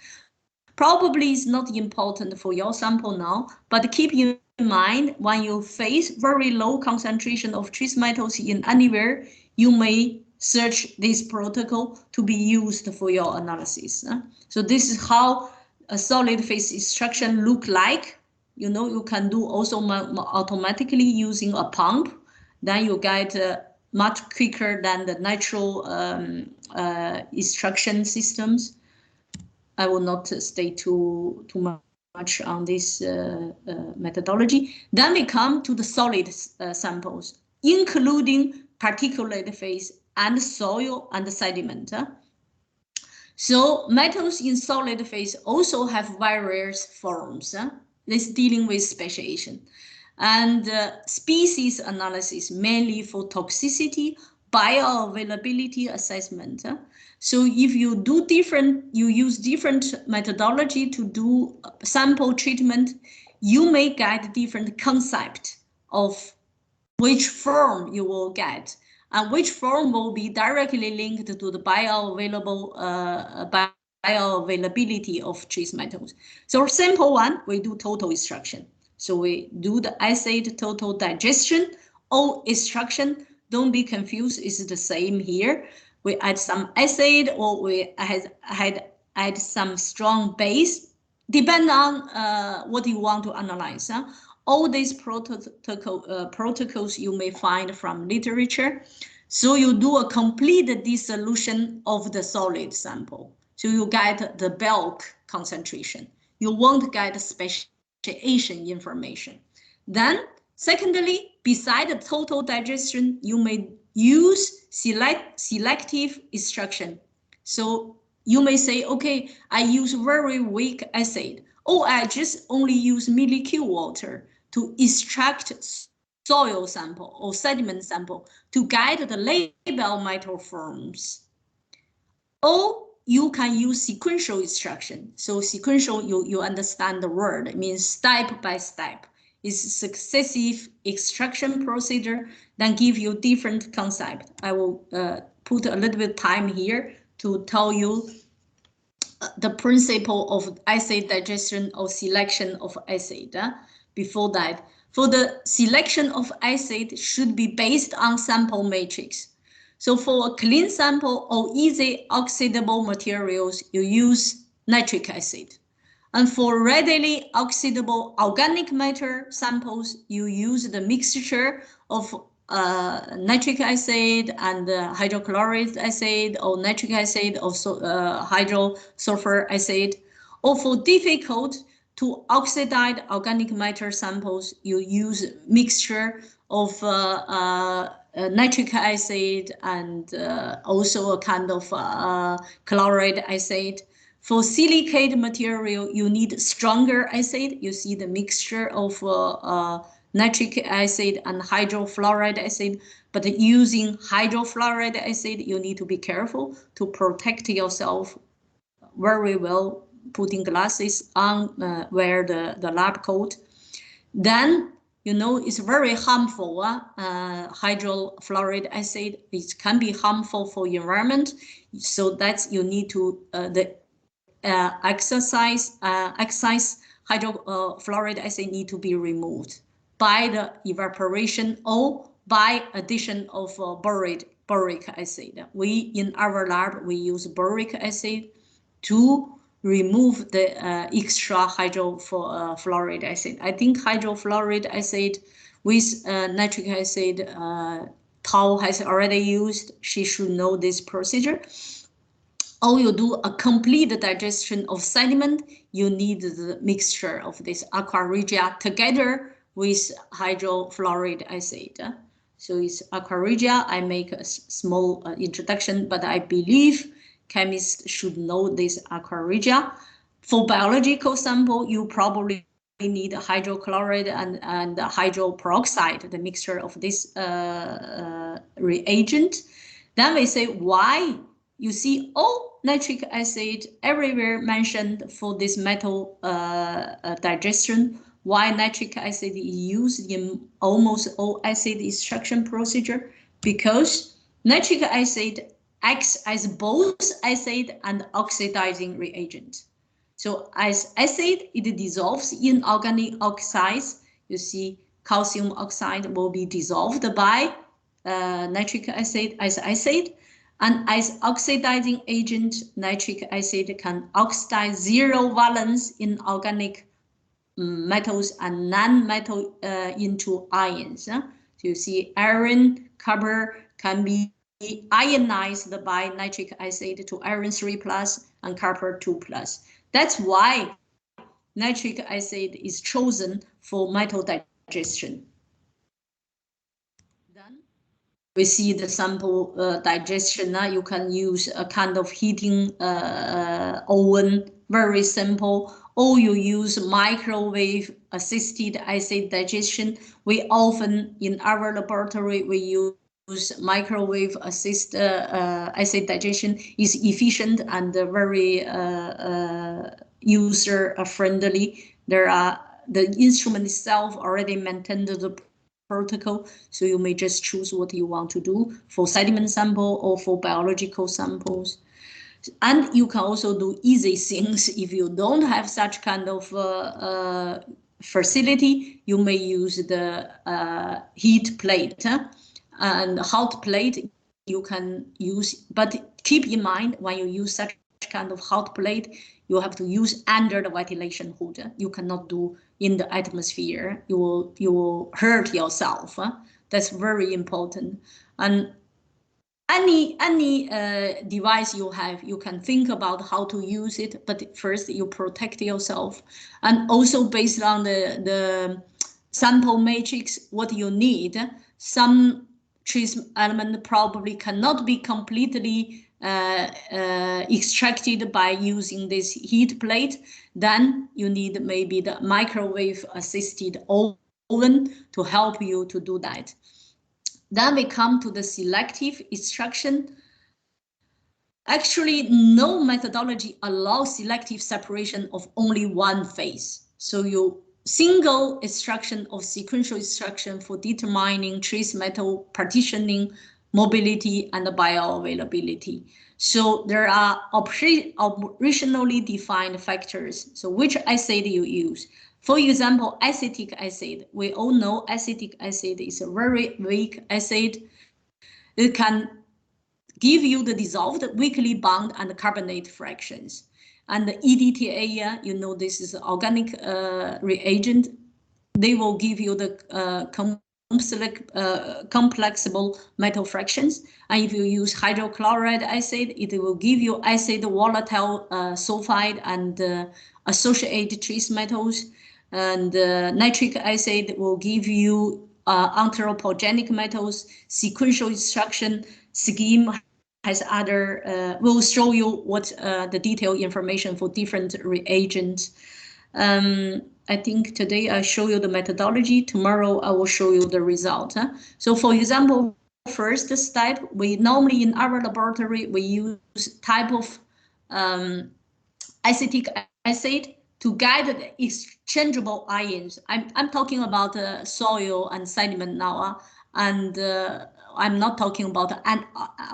Probably it's not important for your sample now, but keep in mind when you face very low concentration of trace metals in anywhere, you may search this protocol to be used for your analysis. So this is how a solid phase extraction look like. You know, you can do also automatically using a pump. Then you get much quicker than the natural extraction systems. I will not stay too much on this methodology. Then we come to the solid samples, including particulate phase and soil and sediment. So metals in solid phase also have various forms. This dealing with speciation. And species analysis mainly for toxicity, bioavailability assessment. So if you do you use different methodology to do sample treatment, you may get different concept of which form you will get, and which form will be directly linked to the bioavailability of trace metals. So simple one, we do total extraction. So we do the acid total digestion or extraction. Don't be confused, it's the same here. We add some acid or we add some strong base, depending on what you want to analyze. All these protocols you may find from literature. So you do a complete dissolution of the solid sample. So you get the bulk concentration. You won't get speciation information. Then, secondly, beside the total digestion, you may use selective extraction. So you may say, okay, I use very weak acid, or I just only use molecule water to extract soil sample or sediment sample to guide the labile metal forms. Or you can use sequential extraction. So sequential, you understand the word, it means step by step. It's successive extraction procedure that give you different concept. I will put a little bit time here to tell you the principle of acid digestion or selection of acid. Before that, for the selection of acid should be based on sample matrix. So for a clean sample or easy oxidable materials, you use nitric acid. And for readily oxidable organic matter samples, you use the mixture of nitric acid and hydrochloric acid, or nitric acid or hydrosulfur acid. Or for difficult to oxidize organic matter samples, you use mixture of nitric acid and also a kind of chloride acid. For silicate material, you need stronger acid. You see the mixture of nitric acid and hydrofluoride acid, but using hydrofluoride acid, you need to be careful to protect yourself very well, putting glasses on, wear the lab coat. Then, you know, it's very harmful. Hydrofluoride acid, it can be harmful for environment. So that's, you need to, excess hydrofluoride acid need to be removed by the evaporation or by addition of boric acid. We, in our lab, we use boric acid to remove the extra hydrofluoride acid. I think hydrofluoride acid with nitric acid, Tao has already used. She should know this procedure. Or you do a complete digestion of sediment, you need the mixture of this aqua regia together with hydrofluoride acid. So it's aqua regia. I make a small introduction, but I believe chemists should know this aqua regia. For biological sample, you probably need hydrochloride and hydroperoxide, the mixture of this reagent. Then we say why you see nitric acid everywhere mentioned for this metal digestion. Why nitric acid is used in almost all acid extraction procedure? Because nitric acid acts as both acid and oxidizing reagent. So as acid, it dissolves in organic oxides. You see calcium oxide will be dissolved by nitric acid as acid. And as oxidizing agent, nitric acid can oxidize zero valence in organic metals and non-metal into ions. So you see iron, copper can be ionized by nitric acid to iron 3+ and copper 2+. That's why nitric acid is chosen for metal digestion. Then we see the sample digestion. You can use a kind of heating oven, very simple, or you use microwave assisted acid digestion. We often in our laboratory we use microwave assisted acid digestion. Is efficient and very user friendly. The instrument itself already maintained the protocol, so you may just choose what you want to do for sediment sample or for biological samples. And you can also do easy things. If you don't have such kind of facility, you may use the heat plate. And hot plate you can use, but keep in mind when you use such kind of hot plate, you have to use under the ventilation hood. You cannot do in the atmosphere. You will hurt yourself. That's very important. And any device you have, you can think about how to use it, but first you protect yourself. And also based on the sample matrix, what you need, some trace element probably cannot be completely extracted by using this heat plate. Then you need maybe the microwave assisted oven to help you to do that. Then we come to the selective extraction. Actually, no methodology allows selective separation of only one phase. So you single extraction of sequential extraction for determining trace metal partitioning, mobility, and bioavailability. So there are operationally defined factors. So which acid you use. For example, acetic acid. We all know acetic acid is a very weak acid. It can give you the dissolved weakly bound and carbonate fractions. And the EDTA, you know, this is organic reagent. They will give you the complexable metal fractions. And if you use hydrochloride acid, it will give you acid volatile sulfide and associated trace metals. And nitric acid will give you anthropogenic metals. Sequential extraction scheme has other, will show you what the detailed information for different reagents. I think today I show you the methodology. Tomorrow I will show you the result. So for example, first step, we normally in our laboratory, we use type of acetic acid to guide the exchangeable ions. I'm talking about soil and sediment now, and I'm not talking about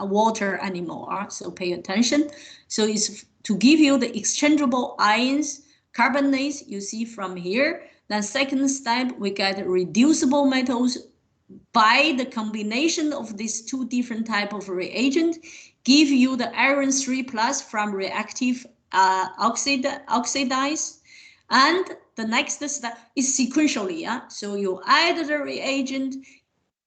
water anymore, so pay attention. So it's to give you the exchangeable ions, carbonates you see from here. Then second step, we get reducible metals by the combination of these two different type of reagent, give you the iron 3+ from reactive oxidize. And the next step is sequentially. So you add the reagent,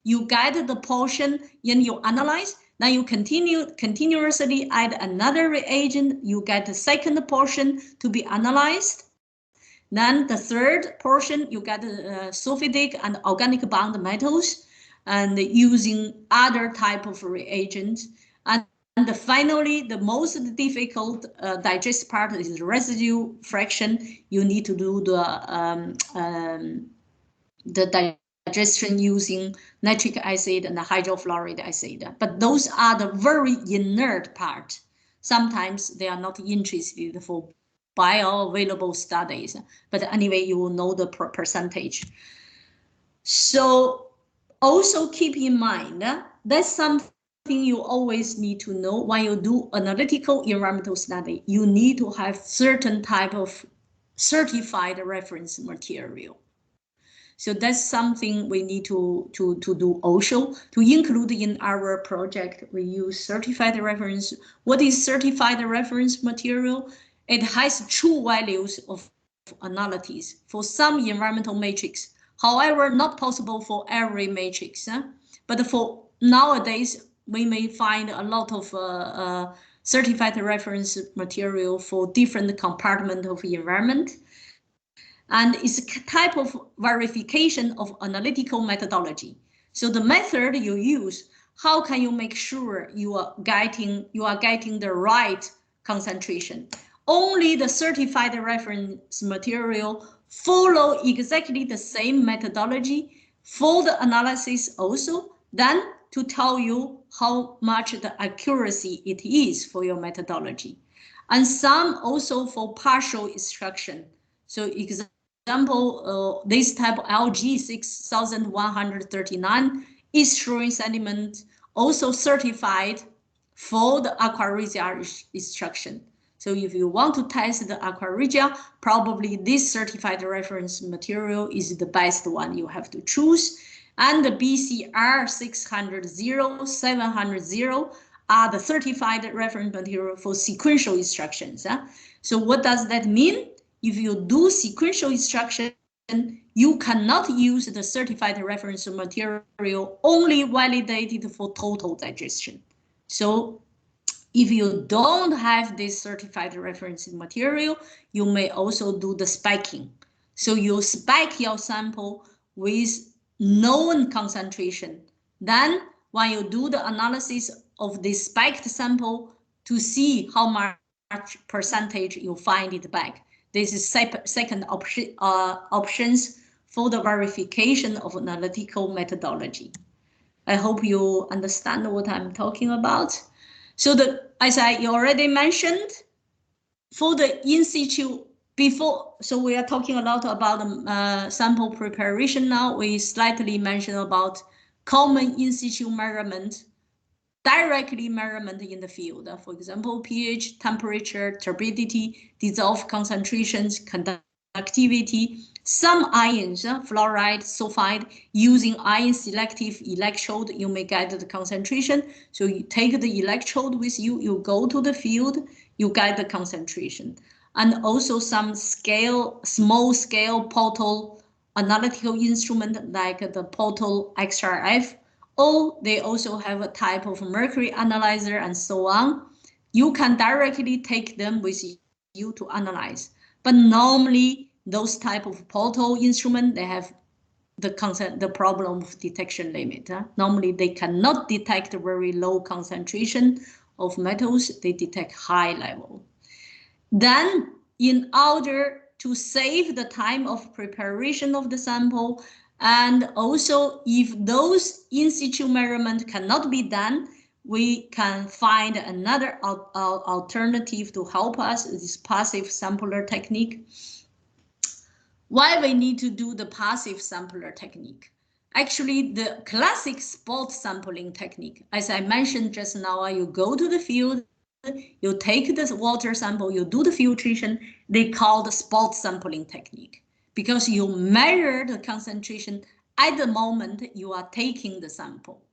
you get the portion, and you analyze. Then you continuously add another reagent. You get the second portion to be analyzed. Then the third portion, you get sulfidic and organic bound metals, and using other type of reagents. And finally, the most difficult digest part is the residue fraction. You need to do the digestion using nitric acid and the hydrofluoric acid. But those are the very inert part. Sometimes they are not interested for bioavailable studies. But anyway, you will know the percentage. So also keep in mind that's something you always need to know when you do analytical environmental study. You need to have certain type of certified reference material. So that's something we need to do also. To include in our project, we use certified reference. What is certified reference material? It has true values of analysis for some environmental matrix. However, not possible for every matrix. But for nowadays, we may find a lot of certified reference material for different compartment of environment. And it's a type of verification of analytical methodology. So the method you use, how can you make sure you are getting the right concentration? Only the certified reference material follow exactly the same methodology for the analysis also, then to tell you how much the accuracy it is for your methodology. And some also for partial extraction. So example, this type of LG 6139 estuarine sediment also certified for the aqua regia extraction. So if you want to test the aqua regia, probably this certified reference material is the best one you have to choose. And the BCR 600, 700 are the certified reference material for sequential extractions. So what does that mean? If you do sequential extraction, you cannot use the certified reference material only validated for total digestion. So if you don't have this certified reference material, you may also do the spiking. So you spike your sample with known concentration. Then when you do the analysis of the spiked sample to see how much percentage you find it back. This is second options for the verification of analytical methodology. I hope you understand what I'm talking about. So as I already mentioned, for the in situ before, so we are talking a lot about sample preparation now. We slightly mentioned about common in situ measurement, directly measurement in the field. For example, pH, temperature, turbidity, dissolved concentrations, conductivity. Some ions, fluoride, sulfide, using ion selective electrode, you may get the concentration. So you take the electrode with you, you go to the field, you get the concentration. And also some small scale portal analytical instrument like the portal XRF, or they also have a type of mercury analyzer and so on. You can directly take them with you to analyze. But normally those type of portal instrument, they have the problem of detection limit. Normally they cannot detect very low concentration of metals, they detect high level. Then in order to save the time of preparation of the sample, and also if those in situ measurement cannot be done, we can find another alternative to help us, this passive sampler technique. Why we need to do the passive sampler technique? Actually, the classic spot sampling technique, as I mentioned just now, you go to the field, you take the water sample, you do the filtration, they call the spot sampling technique because you measure the concentration at the moment you are taking the sample.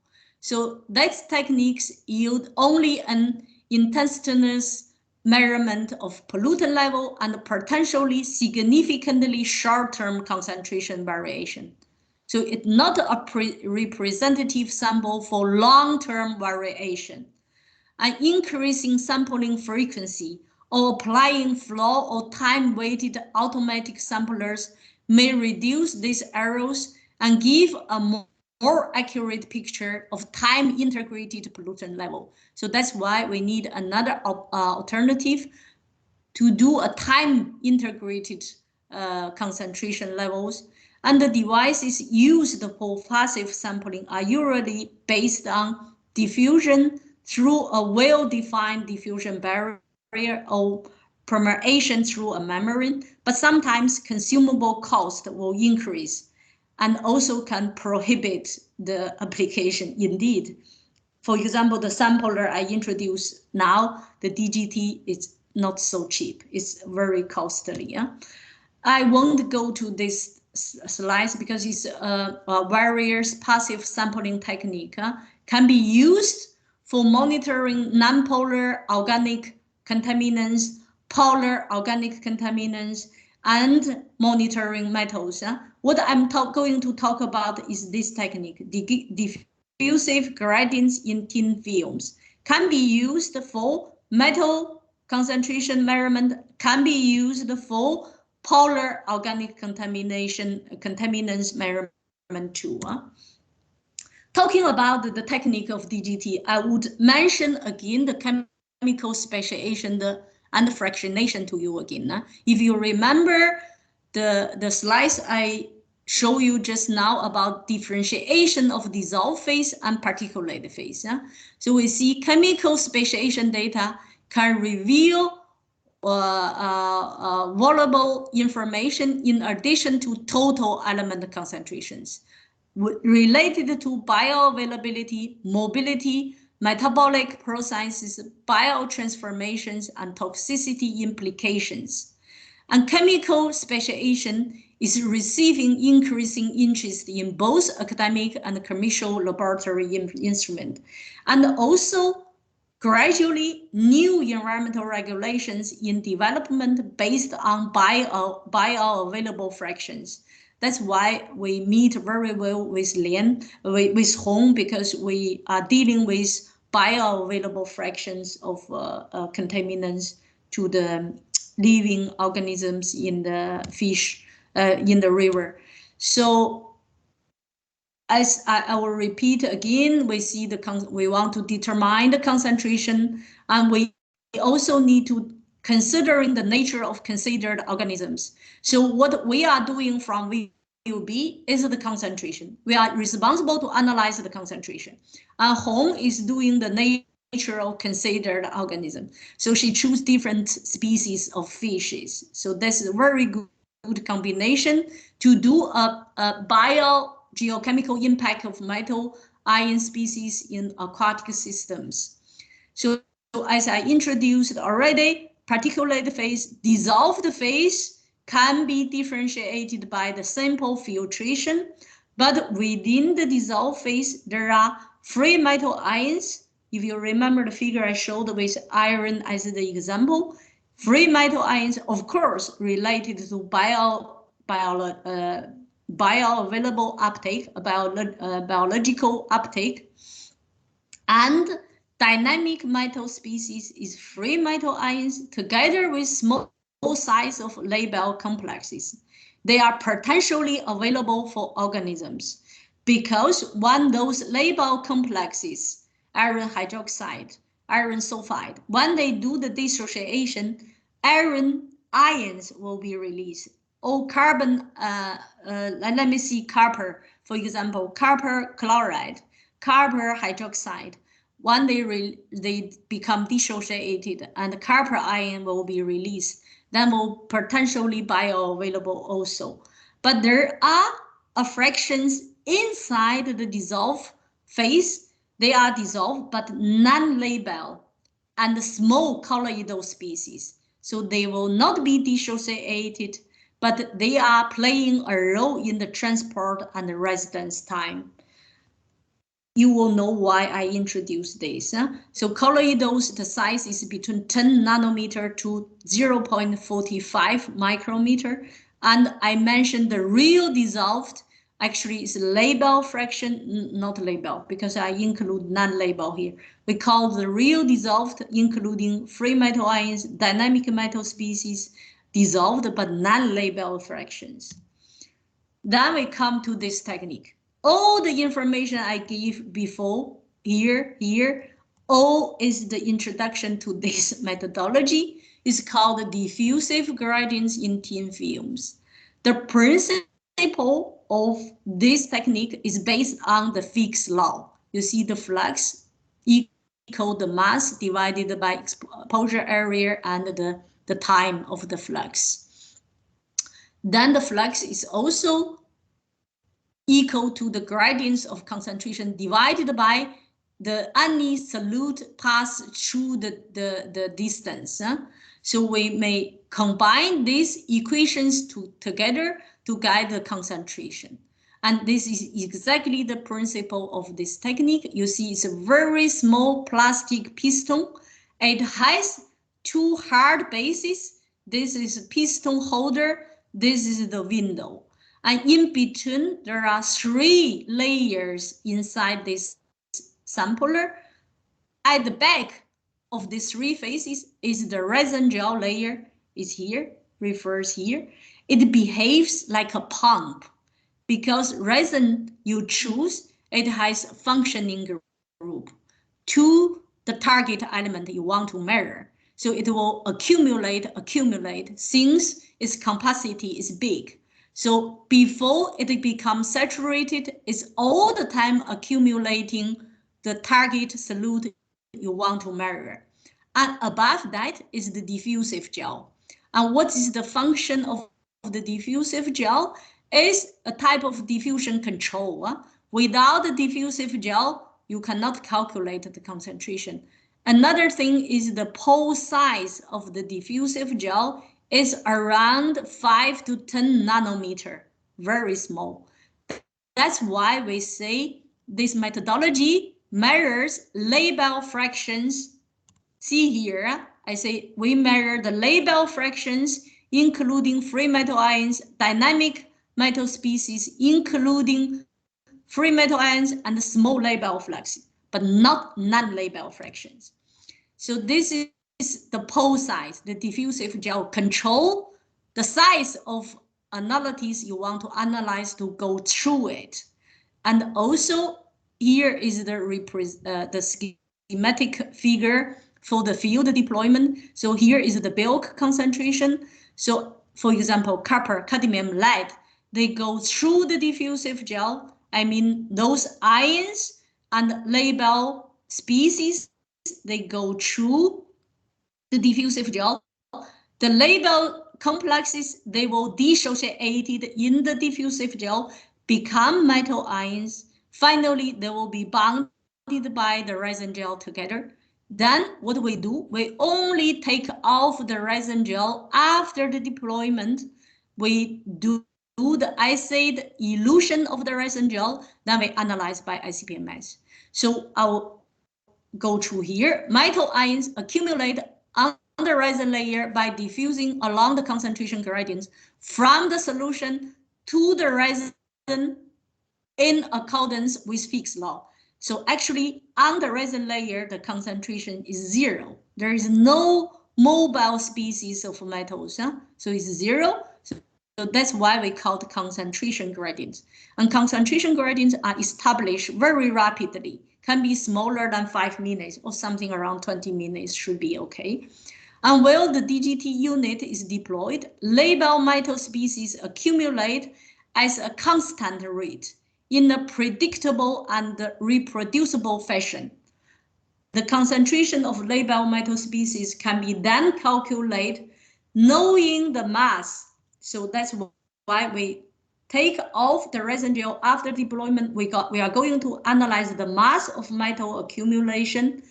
So these techniques yield only an instantaneous measurement of pollutant level and potentially significantly short-term concentration variation. So it's not a representative sample for long-term variation. And increasing sampling frequency or applying flow or time-weighted automatic samplers may reduce these errors and give a more accurate picture of time integrated pollutant level. So that's why we need another alternative to do a time integrated concentration levels. And the devices used for passive sampling are usually based on diffusion through a well-defined diffusion barrier or permeation through a membrane, but sometimes consumable cost will increase and also can prohibit the application indeed. For example, the sampler I introduced now, the DGT, is not so cheap. It's very costly. Yeah? I won't go to this slides because it's various passive sampling technique can be used for monitoring nonpolar organic contaminants, polar organic contaminants, and monitoring metals. What I'm going to talk about is this technique, diffusive gradients in thin films. Can be used for metal concentration measurement, can be used for polar organic contaminants measurement too. Talking about the technique of DGT, I would mention again the chemical speciation and fractionation to you again. If you remember the slides I show you just now about differentiation of dissolved phase and particulate phase. So we see chemical speciation data can reveal valuable information in addition to total element concentrations related to bioavailability, mobility, metabolic processes, biotransformations, and toxicity implications. And chemical speciation is receiving increasing interest in both academic and commercial laboratory instruments, and also gradually new environmental regulations in development based on bioavailable fractions. That's why we meet very well with Lian, with Hong, because we are dealing with bioavailable fractions of contaminants to the living organisms in the fish, in the river. So as I will repeat again, we see we want to determine the concentration, and we also need to considering the nature of considered organisms. So what we are doing from VUB is the concentration. We are responsible to analyze the concentration. And Hong is doing the nature of considered organism. So she chose different species of fishes. So that's a very good combination to do a biogeochemical impact of metal ion species in aquatic systems. So as I introduced already, particulate phase, dissolved phase can be differentiated by the sample filtration, but within the dissolved phase, there are free metal ions. If you remember the figure I showed with iron as the example, free metal ions, of course, related to bioavailable uptake, biological uptake, and dynamic metal species is free metal ions together with small size of labile complexes. They are potentially available for organisms because when those labile complexes, iron hydroxide, iron sulfide, when they do the dissociation, iron ions will be released. Or carbon, let me see copper, for example, copper chloride, copper hydroxide. When they become dissociated and the copper ion will be released, then will potentially bioavailable also. But there are fractions inside the dissolved phase. They are dissolved but non-labile and small colloidal species. So they will not be dissociated, but they are playing a role in the transport and the residence time. You will know why I introduced this. So colloidals, the size is between 10 nanometer to 0.45 micrometer. And I mentioned the real dissolved actually is labile fraction, not labile, because I include non-labile here. We call the real dissolved, including free metal ions, dynamic metal species, dissolved but non-labile fractions. Then we come to this technique. all the information I gave before, here, all is the introduction to this methodology. It's called diffusive gradients in thin films. The principle of this technique is based on the Fick's law. You see the flux equal the mass divided by exposure area and the time of the flux. Then the flux is also equal to the gradients of concentration divided by any solute pass through the distance. So we may combine these equations together to guide the concentration. And this is exactly the principle of this technique. You see, it's a very small plastic piston. It has two hard bases. This is a piston holder. This is the window. And in between, there are 3 layers inside this sampler. At the back of these 3 faces is the resin gel layer, is here, refers here. It behaves like a pump because resin you choose, it has functioning group to the target element you want to measure. So it will accumulate since its capacity is big. So before it becomes saturated, it's all the time accumulating the target solute you want to measure. And above that is the diffusive gel. And what is the function of the diffusive gel? Is a type of diffusion control. Without the diffusive gel, you cannot calculate the concentration. Another thing is the pore size of the diffusive gel is around 5 to 10 nanometer, very small. That's why we say this methodology measures label fractions. See here, I say we measure the label fractions, including free metal ions, dynamic metal species, including free metal ions and small label flux, but not non-label fractions. So this is the pore size, the diffusive gel control, the size of analytes you want to analyze to go through it. And also here is the schematic figure for the field deployment. So here is the bulk concentration. So for example, copper, cadmium, lead, they go through the diffusive gel. I mean, those ions and label species, they go through the diffusive gel. The label complexes, they will dissociated in the diffusive gel, become metal ions. Finally, they will be bounded by the resin gel together. Then what we do, we only take off the resin gel after the deployment. We do the acid elution of the resin gel, then we analyze by ICP-MS. So I'll go through here. Metal ions accumulate on the resin layer by diffusing along the concentration gradients from the solution to the resin in accordance with Fick's law. So actually on the resin layer, the concentration is 0. There is no mobile species of metals, so it's 0. So that's why we call it concentration gradients. And concentration gradients are established very rapidly, can be smaller than 5 minutes or something around 20 minutes should be okay. And while the DGT unit is deployed, label metal species accumulate as a constant rate in a predictable and reproducible fashion. The concentration of label metal species can be then calculated knowing the mass. So that's why we take off the resin gel after deployment. We are going to analyze the mass of metal accumulation.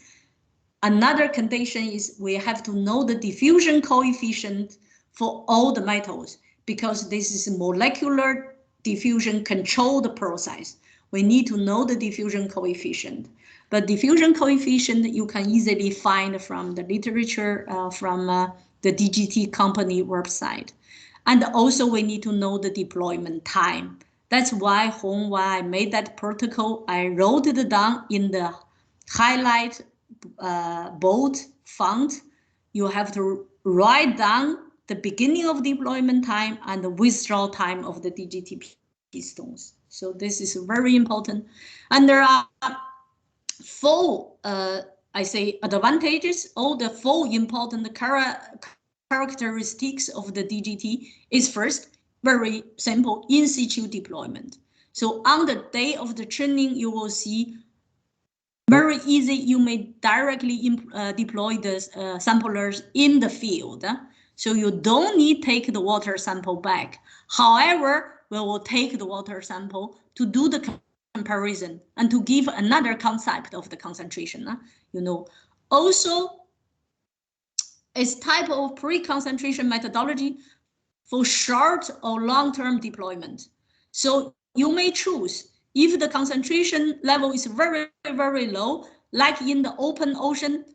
Another condition is we have to know the diffusion coefficient for all the metals, because this is a molecular diffusion controlled process. We need to know the diffusion coefficient. But diffusion coefficient you can easily find from the literature, from the DGT company website. And also we need to know the deployment time. That's why when I made that protocol, I wrote it down in the highlight bold font. You have to write down the beginning of deployment time and the withdrawal time of the DGT pistons. So this is very important. And there are 4, I say, advantages. All the 4 important characteristics of the DGT is first, very simple, in situ deployment. So on the day of the training, you will see very easy. You may directly deploy the samplers in the field. So you don't need to take the water sample back. However, we will take the water sample to do the comparison and to give another concept of the concentration. You know, also it's type of pre-concentration methodology for short or long-term deployment. So you may choose if the concentration level is very, very low, like in the open ocean,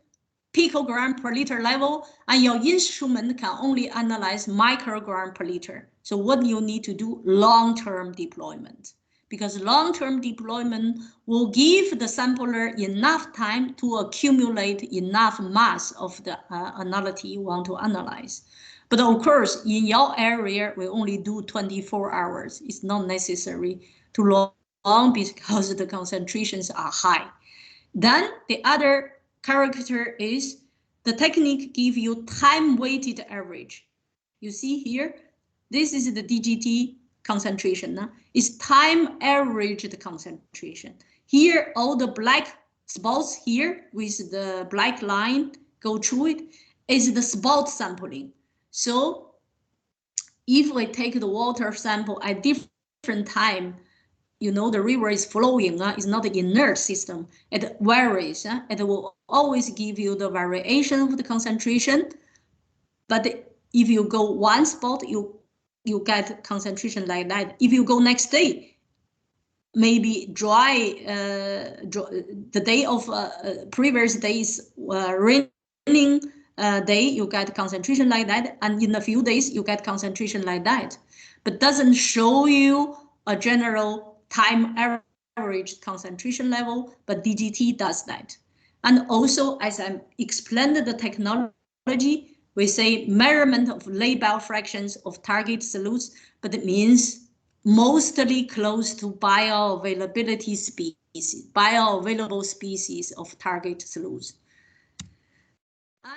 picogram per liter level, and your instrument can only analyze microgram per liter. So what you need to do, long-term deployment, because long-term deployment will give the sampler enough time to accumulate enough mass of the analyte you want to analyze. But of course, in your area, we only do 24 hours. It's not necessary to long because the concentrations are high. Then the other character is the technique give you time-weighted average. You see here, this is the DGT concentration. It's time averaged concentration. Here, all the black spots here with the black line go through it is the spot sampling. So if we take the water sample at different time, you know, the river is flowing, it's not an inert system. It varies. It will always give you the variation of the concentration. But if you go one spot, you get concentration like that. If you go next day, maybe dry, the day of previous days raining day, you get concentration like that. And in a few days, you get concentration like that. But doesn't show you a general time average concentration level, but DGT does that. And also, as I explained the technology, we say measurement of labile fractions of target solutes, but it means mostly close to bioavailability species, bioavailable species of target solutes.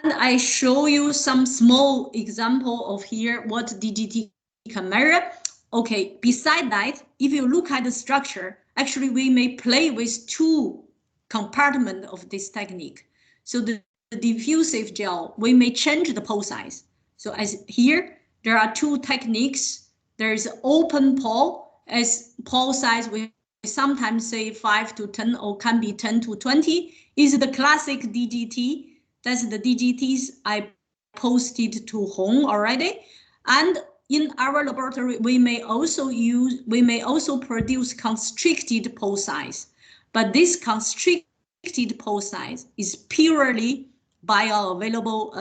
And I show you some small example of here what DGT can measure. Okay, beside that, if you look at the structure, actually we may play with 2 compartments of this technique. So the diffusive gel, we may change the pore size. So as here, there are 2 techniques. There is open pore, as pore size we sometimes say 5 to 10 or can be 10 to 20 is the classic DGT. That's the DGTs I posted to Hong already. And in our laboratory, we may also produce constricted pore size, but this constricted pore size is purely bioavailable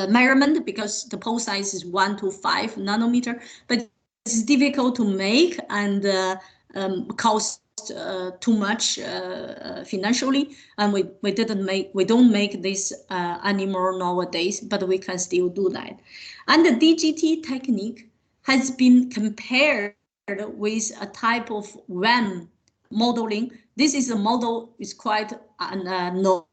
measurement because the pore size is 1 to 5 nanometer, but it's difficult to make and cost too much financially, and we don't make this anymore nowadays, but we can still do that. And the DGT technique has been compared with a type of WAM modeling. This is a model, is quite a known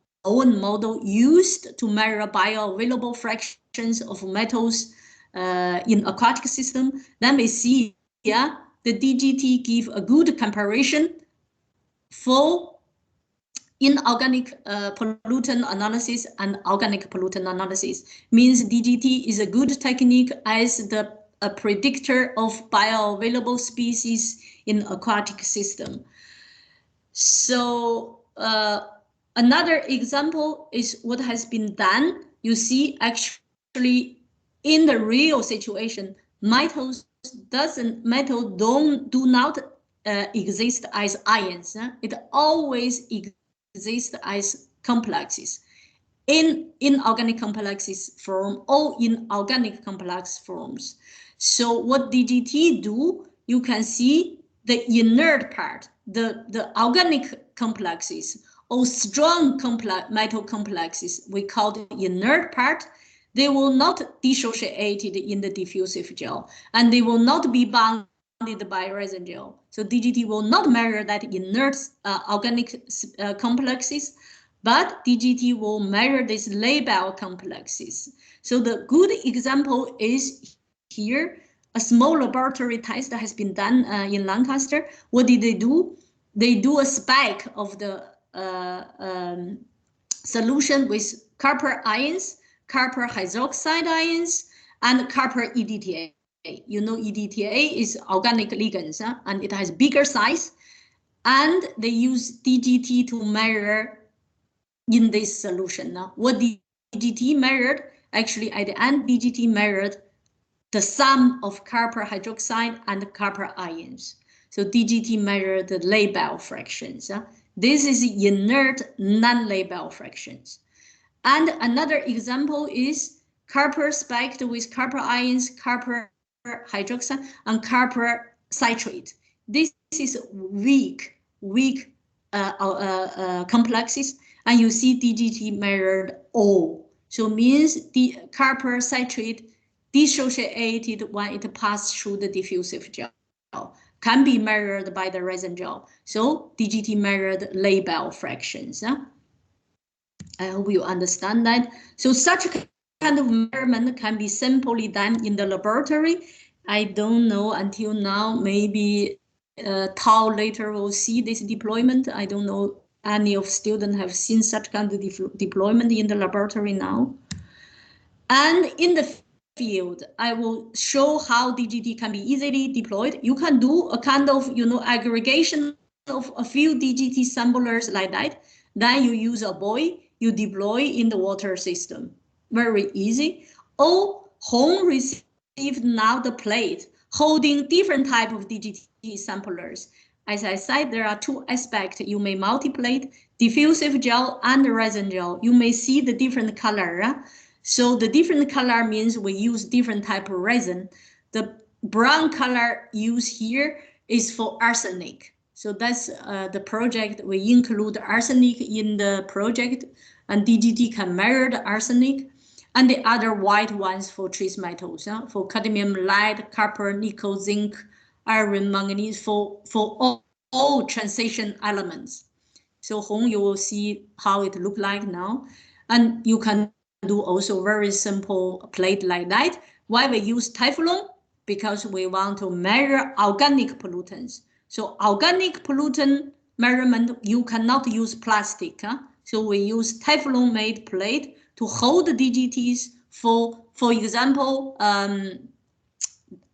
model used to measure bioavailable fractions of metals in aquatic system. Then we see, yeah, the DGT give a good comparison for inorganic pollutant analysis and organic pollutant analysis. Means DGT is a good technique as a predictor of bioavailable species in aquatic system. So another example is what has been done. You see, actually, in the real situation, metals do not exist as ions. It always exists as complexes. In inorganic complexes form or in organic complex forms. So what DGT do, you can see the inert part, the organic complexes or strong metal complexes, we call the inert part. they will not dissociate in the diffusive gel, and they will not be bounded by resin gel. So DGT will not measure that inert organic complexes, but DGT will measure these labile complexes. So the good example is here. A small laboratory test that has been done in Lancaster. What did they do? They do a spike of the solution with copper ions, copper hydroxide ions, and copper EDTA. You know, EDTA is organic ligands, and it has bigger size. And they use DGT to measure in this solution. Now, what DGT measured, actually at the end, DGT measured the sum of copper hydroxide and copper ions. So DGT measured the labile fractions. This is inert non-labile fractions. And another example is copper spiked with copper ions, copper hydroxide, and copper citrate. This is weak complexes, and you see DGT measured all. So means the copper citrate dissociated when it passed through the diffusive gel, can be measured by the resin gel. So DGT measured labile fractions. I hope you understand that. So such kind of measurement can be simply done in the laboratory. I don't know until now, maybe Tao later will see this deployment. I don't know any of students have seen such kind of deployment in the laboratory now. And in the field, I will show how DGT can be easily deployed. You can do a kind of, aggregation of a few DGT samplers like that. Then you use a buoy, you deploy in the water system. Very easy. Or Hong received now the plate holding different type of DGT samplers. As I said, there are two aspects. You may multi-plate, diffusive gel and resin gel. You may see the different color. So the different color means we use different type of resin. The brown color used here is for arsenic. So that's the project. We include arsenic in the project, and DGT can measure the arsenic. And the other white ones for trace metals, for cadmium, lead, copper, nickel, zinc, iron, manganese, for all transition elements. So Hong, you will see how it look like now. And you can do also very simple plate like that. Why we use Teflon? Because we want to measure organic pollutants. So organic pollutant measurement, you cannot use plastic. So we use Teflon made plate to hold the DGTs for example,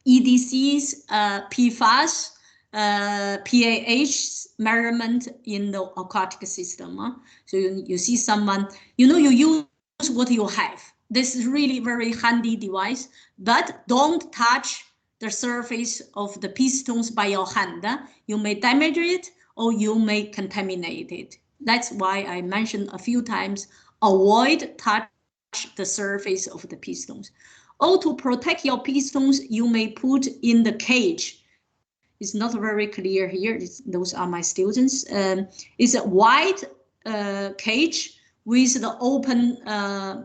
EDCs, PFAS, PAH measurement in the aquatic system. So you see someone, you use what you have. This is really very handy device, but don't touch the surface of the pistons by your hand. You may damage it or you may contaminate it. That's why I mentioned a few times, avoid touch the surface of the pistons. Or to protect your pistons, you may put in the cage. It's not very clear here. Those are my students. It's a white cage with the open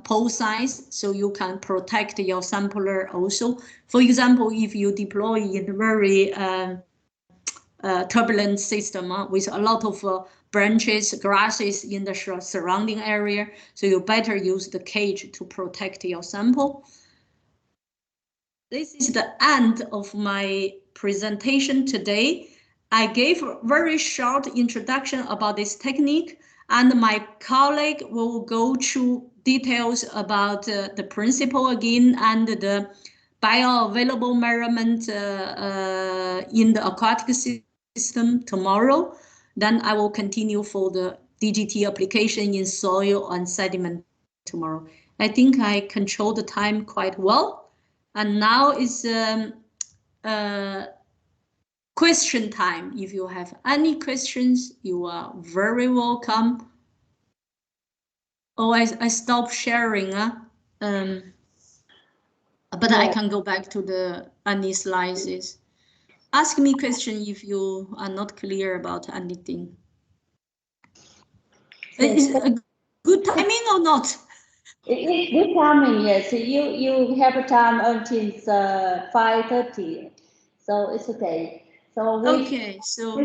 pole size, so you can protect your sampler also. For example, if you deploy in a very turbulent system with a lot of branches, grasses in the surrounding area, so you better use the cage to protect your sample. This is the end of my presentation today. I gave a very short introduction about this technique, and my colleague will go through details about the principle again and the bioavailable measurement in the aquatic system tomorrow. Then I will continue for the DGT application in soil and sediment tomorrow. I think I control the time quite well. And now is question time. If you have any questions, you are very welcome. Oh, I stopped sharing. But yeah. I can go back to the any slides. Ask me question if you are not clear about anything. Is it a good timing or not? It's good timing, yes. You have a time until 5:30, so it's okay. So okay, so